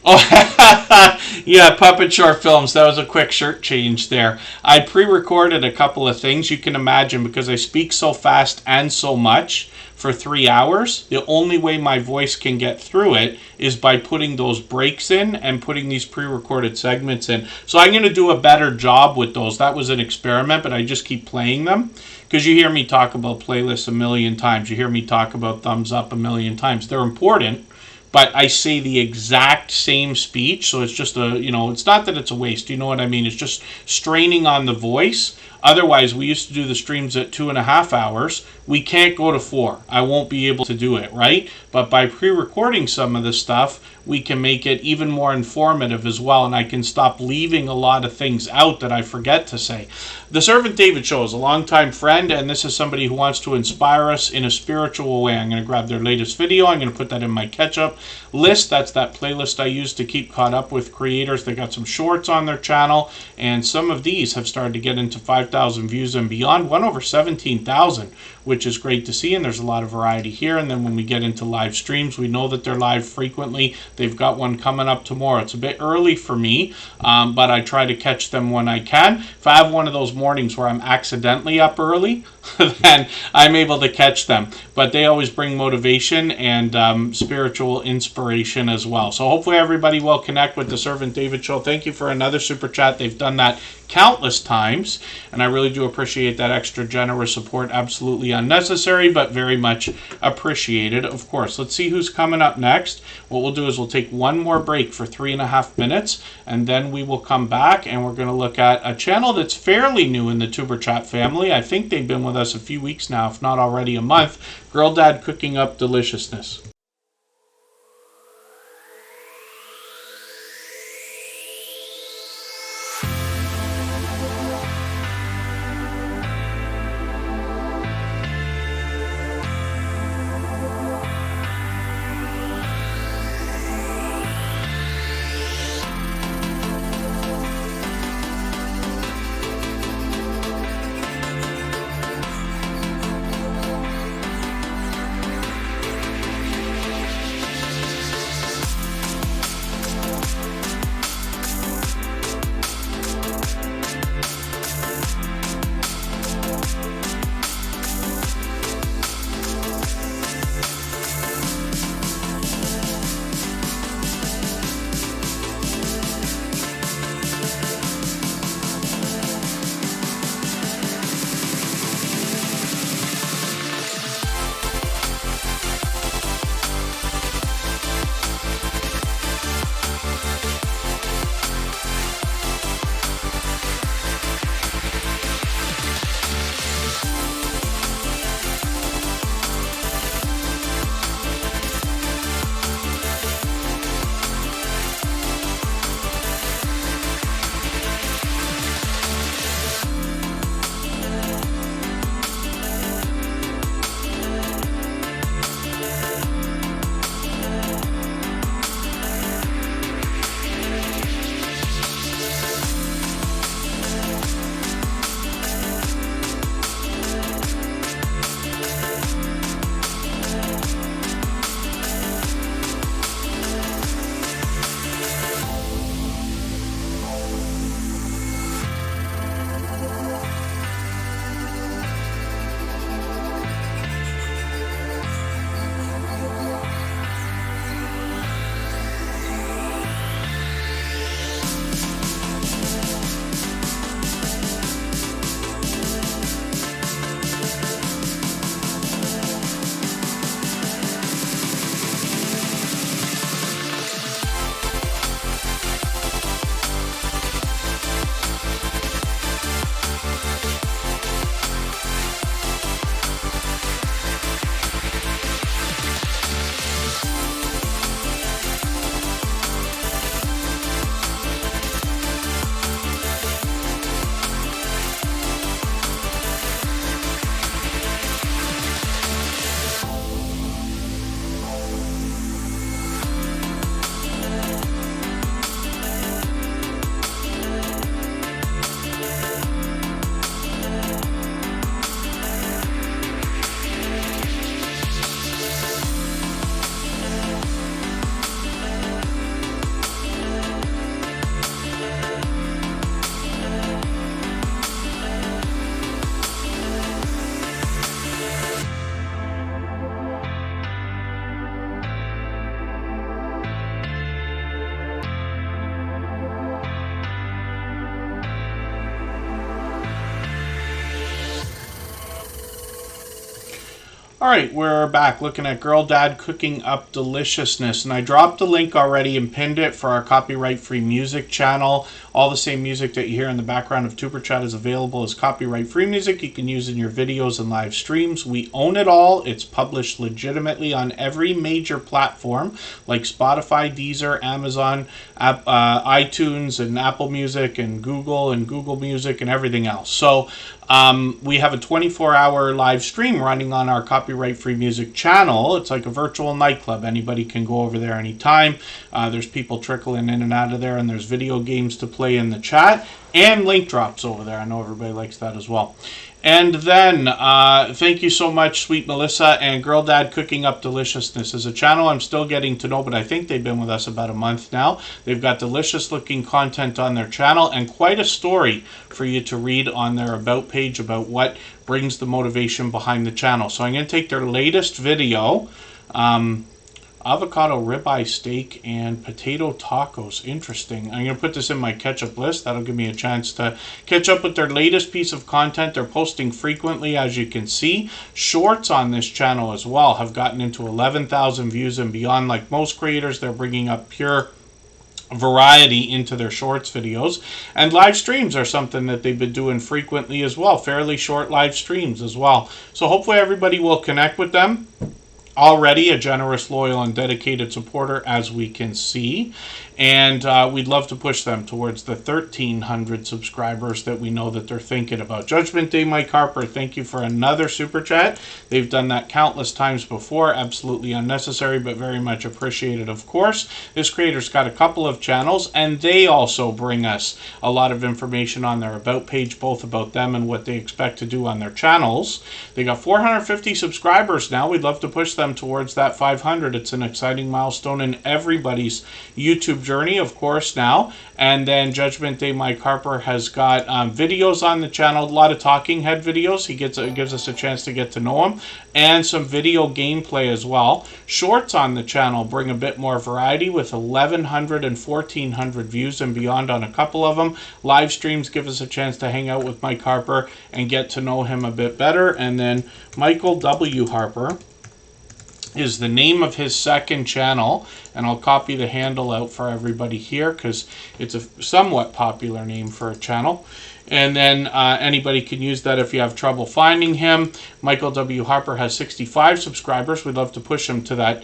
Oh, yeah, puppet short films. That was a quick shirt change there. I pre-recorded a couple of things. You can imagine because I speak so fast and so much. for 3 hours, the only way my voice can get through it is by putting those breaks in and putting these pre-recorded segments in. So I'm going to do a better job with those. That was an experiment, but I just keep playing them because you hear me talk about playlists a million times. You hear me talk about thumbs up a million times. They're important, but I say the exact same speech, so it's just it's not that it's a waste, you know what I mean? It's just straining on the voice. Otherwise, we used to do the streams at 2.5 hours. We can't go to 4. I won't be able to do it, right? But by pre-recording some of this stuff, we can make it even more informative as well, and I can stop leaving a lot of things out that I forget to say. The Servant David Show is a longtime friend, and this is somebody who wants to inspire us in a spiritual way. I'm going to grab their latest video. I'm going to put that in my catch-up list. That's that playlist I use to keep caught up with creators. They got some shorts on their channel, and some of these have started to get into 5,000 views and beyond. One over 17,000, which is great to see, and there's a lot of variety here. And then when we get into live streams, we know that they're live frequently. They've got one coming up tomorrow. It's a bit early for me, but I try to catch them when I can. If I have one of those mornings where I'm accidentally up early, then I'm able to catch them. But they always bring motivation and spiritual inspiration as well. So hopefully everybody will connect with the Servant David Show. Thank you for another super chat. They've done that countless times, and I really do appreciate that extra generous support. Absolutely unnecessary, but very much appreciated, of course. Let's see who's coming up next. What we'll do is we'll take one more break for 3.5 minutes, and then we will come back, and we're going to look at a channel that's fairly new in the Tuber Chat family. I think they've been with us a few weeks now, if not already a month. Girl Dad Cooking Up Deliciousness. All right, we're back looking at Girl Dad Cooking Up Deliciousness, and I dropped a link already and pinned it for our copyright-free music channel. All the same music that you hear in the background of Superchat is available as copyright-free music you can use in your videos and live streams. We own it all. It's published legitimately on every major platform like Spotify, Deezer, Amazon, iTunes, and Apple Music, and Google Music, and everything else. So we have a 24-hour live stream running on our copyright-free music channel. It's like a virtual nightclub. Anybody can go over there anytime. There's people trickling in and out of there, and there's video games to play in the chat, and link drops over there. I know everybody likes that as well. And then, thank you so much, Sweet Melissa, and Girl Dad Cooking Up Deliciousness is a channel I'm still getting to know, but I think they've been with us about a month now. They've got delicious looking content on their channel and quite a story for you to read on their About page about what brings the motivation behind the channel. So I'm going to take their latest video, avocado ribeye steak and potato tacos. Interesting. I'm going to put this in my catch-up list. That'll give me a chance to catch up with their latest piece of content. They're posting frequently, as you can see. Shorts on this channel as well have gotten into 11,000 views and beyond. Like most creators, they're bringing up pure variety into their shorts videos, and live streams are something that they've been doing frequently as well. Fairly short live streams as well. So hopefully everybody will connect with them. Already a generous, loyal, and dedicated supporter, as we can see. And we'd love to push them towards the 1,300 subscribers that we know that they're thinking about. Judgment Day Mike Harper, thank you for another super chat. They've done that countless times before. Absolutely unnecessary, but very much appreciated, of course. This creator's got a couple of channels, and they also bring us a lot of information on their About page, both about them and what they expect to do on their channels. They got 450 subscribers now. We'd love to push them towards that 500. It's an exciting milestone in everybody's YouTube journey, of course, now. And then Judgment Day Mike Harper has got videos on the channel, a lot of talking head videos. He gives us a chance to get to know him, and some video gameplay as well. Shorts on the channel bring a bit more variety with 1,100 and 1,400 views and beyond on a couple of them. Live streams give us a chance to hang out with Mike Harper and get to know him a bit better. And then Michael W. Harper is the name of his second channel, and I'll copy the handle out for everybody here because it's a somewhat popular name for a channel. And then anybody can use that if you have trouble finding him. Michael W. Harper has 65 subscribers. We'd love to push him to that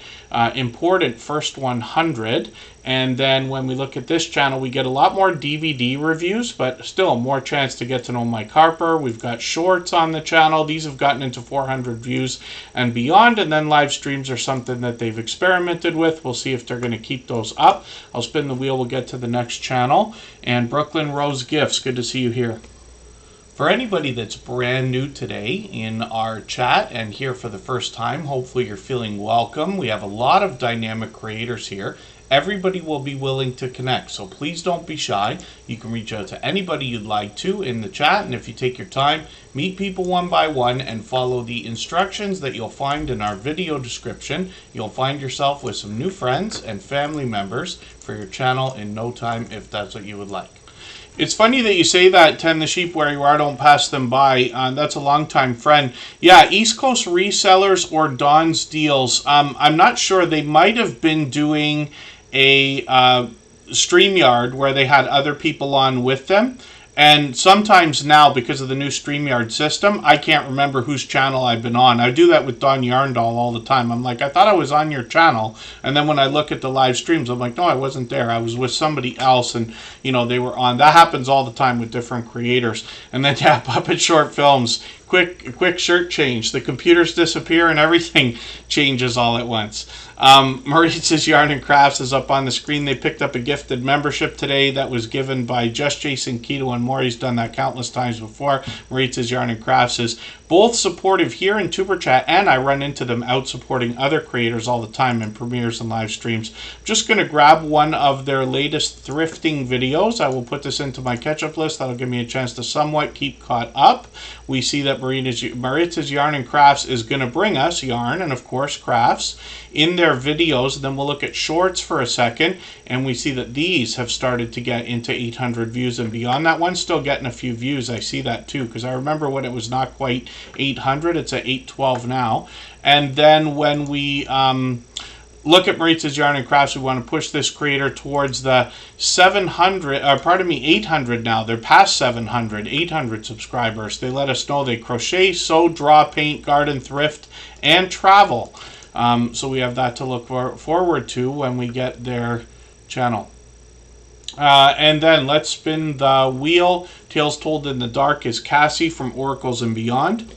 important first 100. And then when we look at this channel, we get a lot more DVD reviews, but still more chance to get to know Mike Harper. We've got shorts on the channel. These have gotten into 400 views and beyond. And then live streams are something that they've experimented with. We'll see if they're going to keep those up. I'll spin the wheel. We'll get to the next channel. And Brooklyn Rose Gifts, good to see you here. For anybody that's brand new today in our chat and here for the first time, hopefully you're feeling welcome. We have a lot of dynamic creators here. Everybody will be willing to connect, so please don't be shy. You can reach out to anybody you'd like to in the chat, and if you take your time, meet people one by one and follow the instructions that you'll find in our video description. You'll find yourself with some new friends and family members for your channel in no time if that's what you would like. It's funny that you say that, Tend the sheep where you are, don't pass them by. That's a longtime friend. Yeah, East Coast Resellers or Don's Deals. I'm not sure. They might have been doing a StreamYard where they had other people on with them. And sometimes now, because of the new StreamYard system, I can't remember whose channel I've been on. I do that with Don Yarndall all the time. I'm like, I thought I was on your channel. And then when I look at the live streams, I'm like, no, I wasn't there. I was with somebody else, and, you know, they were on. That happens all the time with different creators. And then, yeah, Puppet Short Films. Quick shirt change. The computers disappear and everything changes all at once. Maurice's Yarn and Crafts is up on the screen. They picked up a gifted membership today that was given by Just Jason Keto and more. He's done that countless times before. Maurice's Yarn and Crafts is both supportive here in Superchat, and I run into them out supporting other creators all the time in premieres and live streams. I'm just going to grab one of their latest thrifting videos. I will put this into my catch-up list. That'll give me a chance to somewhat keep caught up. We see that Maurice's Yarn and Crafts is going to bring us yarn and, of course, crafts in their videos. Then we'll look at shorts for a second, and we see that these have started to get into 800 views and beyond. That one's still getting a few views. I see that too, because I remember when it was not quite 800. It's at 812 now. And then when we look at Maritz's Yarn and Crafts, we want to push this creator towards the 800 now. They're past 700, 800 subscribers. They let us know they crochet, sew, draw, paint, garden, thrift, and travel. So we have that to look forward to when we get their channel. And then let's spin the wheel. Tales Told in the Dark is Cassie from Oracles and Beyond.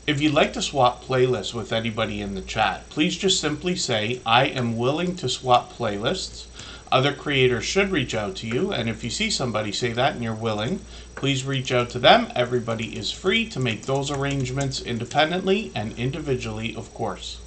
If you'd like to swap playlists with anybody in the chat, please just simply say, I am willing to swap playlists. Other creators should reach out to you, and if you see somebody say that and you're willing, please reach out to them. Everybody is free to make those arrangements independently and individually, of course.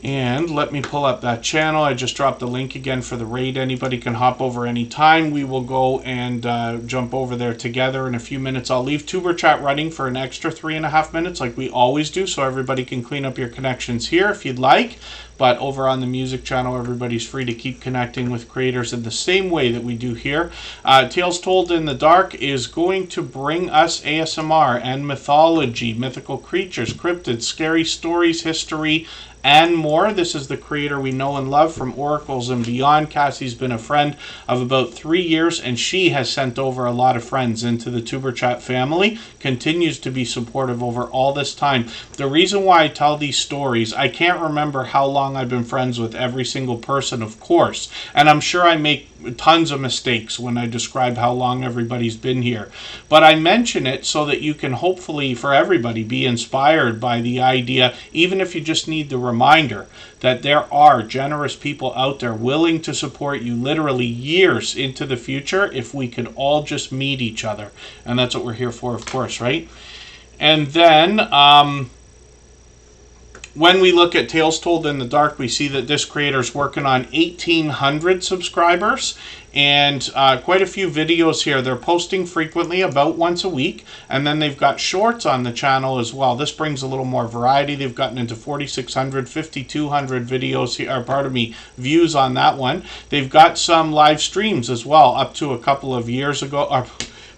And let me pull up that channel. I just dropped the link again for the raid. Anybody can hop over anytime. We will go and jump over there together in a few minutes. I'll leave Tuber Chat running for an extra 3.5 minutes like we always do, so everybody can clean up your connections here if you'd like. But over on the music channel, everybody's free to keep connecting with creators in the same way that we do here. Tales Told in the Dark is going to bring us ASMR and mythology, mythical creatures, cryptids, scary stories, history, and more. This is the creator we know and love from Oracles and Beyond. Cassie's been a friend of about 3 years, and she has sent over a lot of friends into the Tuber Chat family, continues to be supportive over all this time. The reason why I tell these stories, I can't remember how long I've been friends with every single person, of course, and I'm sure I make tons of mistakes when I describe how long everybody's been here, but I mention it so that you can hopefully, for everybody, be inspired by the idea, even if you just need the reminder that there are generous people out there willing to support you literally years into the future if we could all just meet each other. And that's what we're here for, of course, right? And then when we look at Tales Told in the Dark, we see that this creator is working on 1,800 subscribers and quite a few videos here. They're posting frequently, about once a week, and then they've got shorts on the channel as well. This brings a little more variety. They've gotten into 4,600, 5,200 videos here, or pardon me, views on that one. They've got some live streams as well, up to a couple of years ago, or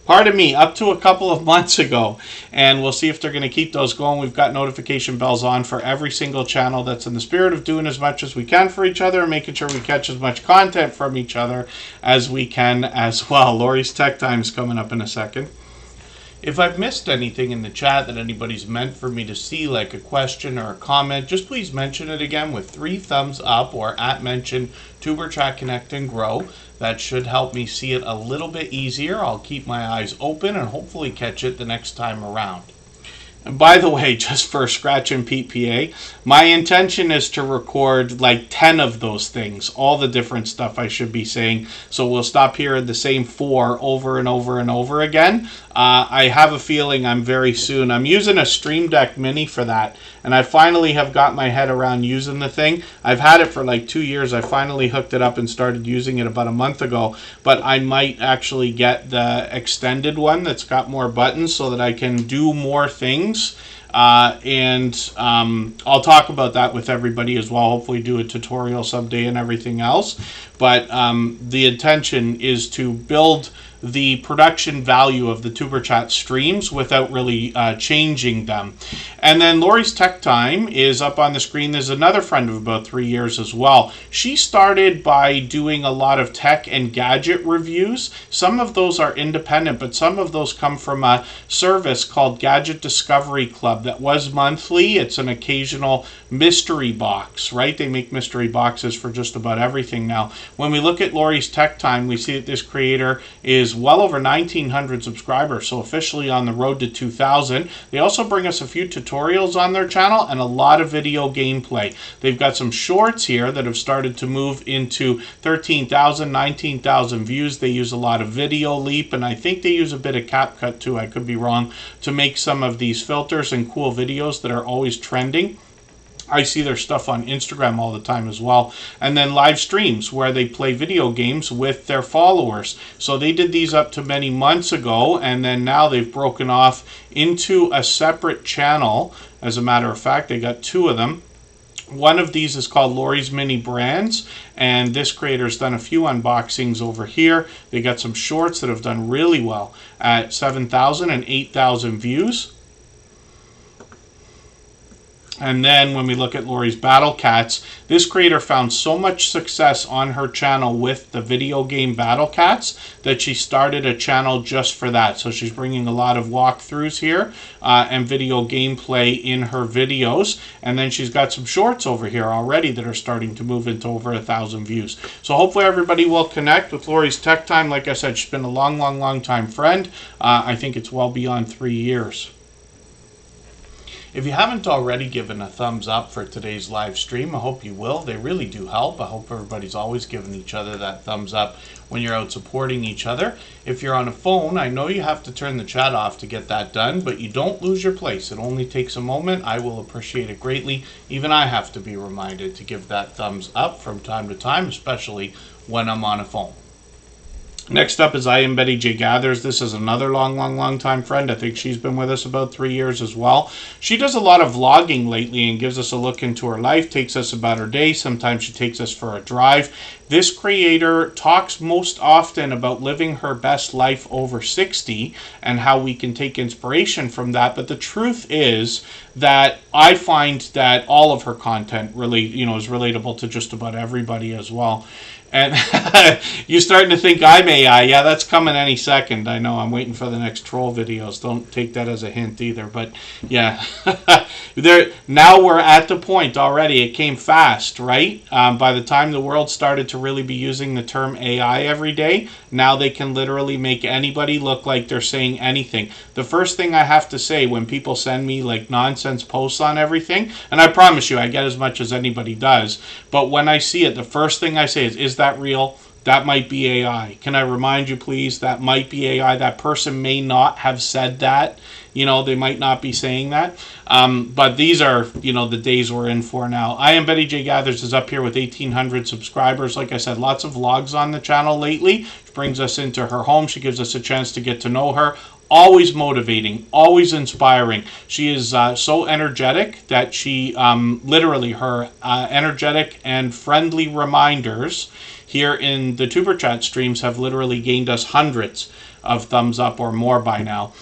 pardon me, up to a couple of months ago, and we'll see if they're going to keep those going. We've got notification bells on for every single channel. That's in the spirit of doing as much as we can for each other and making sure we catch as much content from each other as we can as well. Lori's Tech Time is coming up in a second. If I've missed anything in the chat that anybody's meant for me to see, like a question or a comment, just please mention it again with 3 thumbs up or @mention Tuber Chat Connect and Grow. That should help me see it a little bit easier. I'll keep my eyes open and hopefully catch it the next time around. And by the way, just for Scratch and Pete PA, my intention is to record like 10 of those things, all the different stuff I should be saying. So we'll stop here at the same 4 over and over and over again. I have a feeling I'm using a Stream Deck Mini for that, and I finally have got my head around using the thing. I've had it for like 2 years. I finally hooked it up and started using it about a month ago, but I might actually get the extended one that's got more buttons so that I can do more things. I'll talk about that with everybody as well. Hopefully do a tutorial someday and everything else. But the intention is to build the production value of the Tuber Chat streams without really changing them. And then Lori's Tech Time is up on the screen. There's another friend of about 3 years as well. She started by doing a lot of tech and gadget reviews. Some of those are independent, but some of those come from a service called Gadget Discovery Club that was monthly. It's an occasional mystery box, right? They make mystery boxes for just about everything now. When we look at Lori's Tech Time, we see that this creator is well over 1,900 subscribers, so officially on the road to 2,000. They also bring us a few tutorials on their channel and a lot of video gameplay. They've got some shorts here that have started to move into 13,000, 19,000 views. They use a lot of Video Leap, and I think they use a bit of CapCut too, I could be wrong, to make some of these filters and cool videos that are always trending. I see their stuff on Instagram all the time as well. And then live streams where they play video games with their followers. So they did these up to many months ago, and then now they've broken off into a separate channel. As a matter of fact, they got 2 of them, One of these is called Lori's Mini Brands, and this creator's done a few unboxings over here. They got some shorts that have done really well at 7,000 and 8,000 views. And then when we look at Lori's Battle Cats, this creator found so much success on her channel with the video game Battle Cats that she started a channel just for that. So she's bringing a lot of walkthroughs here and video gameplay in her videos. And then she's got some shorts over here already that are starting to move into over 1,000 views. So hopefully everybody will connect with Lori's Tech Time. Like I said, she's been a long time friend. I think it's well beyond 3 years. If you haven't already given a thumbs up for today's live stream, I hope you will. They really do help. I hope everybody's always giving each other that thumbs up when you're out supporting each other. If you're on a phone, I know you have to turn the chat off to get that done, but you don't lose your place. It only takes a moment. I will appreciate it greatly. Even I have to be reminded to give that thumbs up from time to time, especially when I'm on a phone. Next up is I Am Betty J Gathers. This is another long time friend. I think she's been with us about 3 years as well. She does a lot of vlogging lately and gives us a look into her life, takes us about her day. Sometimes she takes us for a drive. This creator talks most often about living her best life over 60 and how we can take inspiration from that. But the truth is that I find that all of her content really, is relatable to just about everybody as well. And you're starting to think I'm AI. Yeah, that's coming any second. I know. I'm waiting for the next troll videos. Don't take that as a hint either. But yeah, now we're at the point already. It came fast, right? By the time the world started to really be using the term AI every day, now they can literally make anybody look like they're saying anything. The first thing I have to say when people send me like nonsense posts on everything, and I promise you I get as much as anybody does, but when I see it, the first thing I say is that real? That might be AI. Can I remind you, please? That might be AI. That person may not have said that. They might not be saying that. But these are, the days we're in for now. I Am Betty J Gathers is up here with 1,800 subscribers. Like I said, lots of vlogs on the channel lately. She brings us into her home. She gives us a chance to get to know her. Always motivating, always inspiring. She is so energetic that she literally her energetic and friendly reminders here in the Tuber Chat streams have literally gained us hundreds of thumbs up or more by now.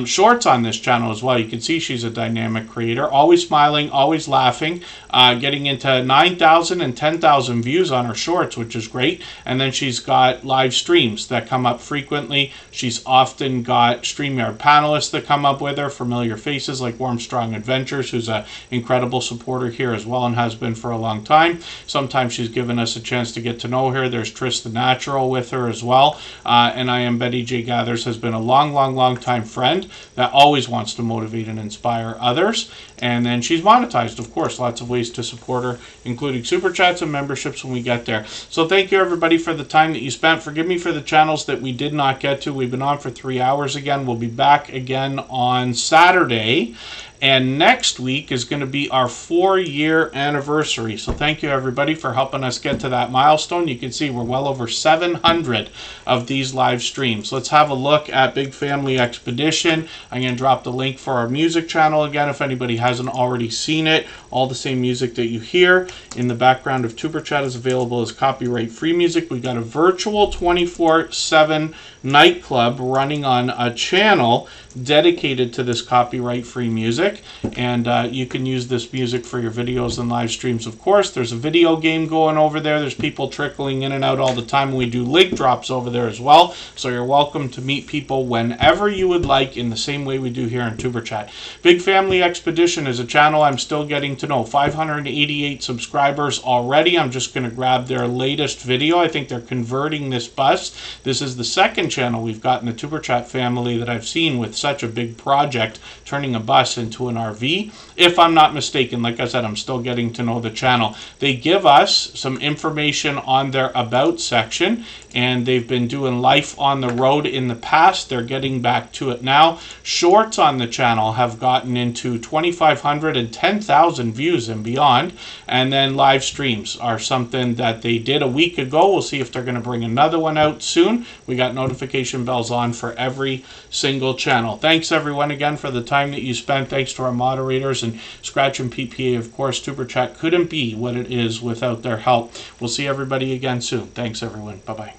Shorts on this channel as well. You can see she's a dynamic creator, always smiling, always laughing, getting into 9,000 and 10,000 views on her shorts, which is great. And then she's got live streams that come up frequently. She's often got StreamYard panelists that come up with her, familiar faces like Warm Strong Adventures, who's an incredible supporter here as well and has been for a long time. Sometimes she's given us a chance to get to know her. There's Tris the Natural with her as well. And I Am Betty J Gathers has been a long time friend that always wants to motivate and inspire others. And then she's monetized, of course, lots of ways to support her, including super chats and memberships when we get there. So thank you everybody for the time that you spent. Forgive me for the channels that we did not get to. We've been on for 3 hours again. We'll be back again on Saturday. And next week is going to be our 4-year anniversary. So thank you everybody for helping us get to that milestone. You can see we're well over 700 of these live streams. Let's have a look at Big Family Expedition. I'm going to drop the link for our music channel again if anybody hasn't already seen it. All the same music that you hear in the background of Tuber Chat is available as copyright-free music. We've got a virtual 24/7 nightclub running on a channel dedicated to this copyright-free music, and you can use this music for your videos and live streams. Of course, there's a video game going over there. There's people trickling in and out all the time. We do link drops over there as well, so you're welcome to meet people whenever you would like in the same way we do here in Tuber Chat. Big Family Expedition is a channel I'm still getting to know. 588 subscribers already. I'm just going to grab their latest video. I think they're converting this bus. This is the second channel we've got in the Tuber Chat family that I've seen with such a big project, turning a bus into an RV. If I'm not mistaken, like I said, I'm still getting to know the channel. They give us some information on their About section, and they've been doing life on the road in the past. They're getting back to it now. Shorts on the channel have gotten into 2,500 and 10,000 views and beyond. And then live streams are something that they did a week ago. We'll see if they're going to bring another one out soon. We got notification bells on for every single channel. channel. Thanks, everyone, again, for the time that you spent. Thanks to our moderators and Scratch and PPA, of course. Super Chat couldn't be what it is without their help. We'll see everybody again soon. Thanks, everyone. Bye-bye.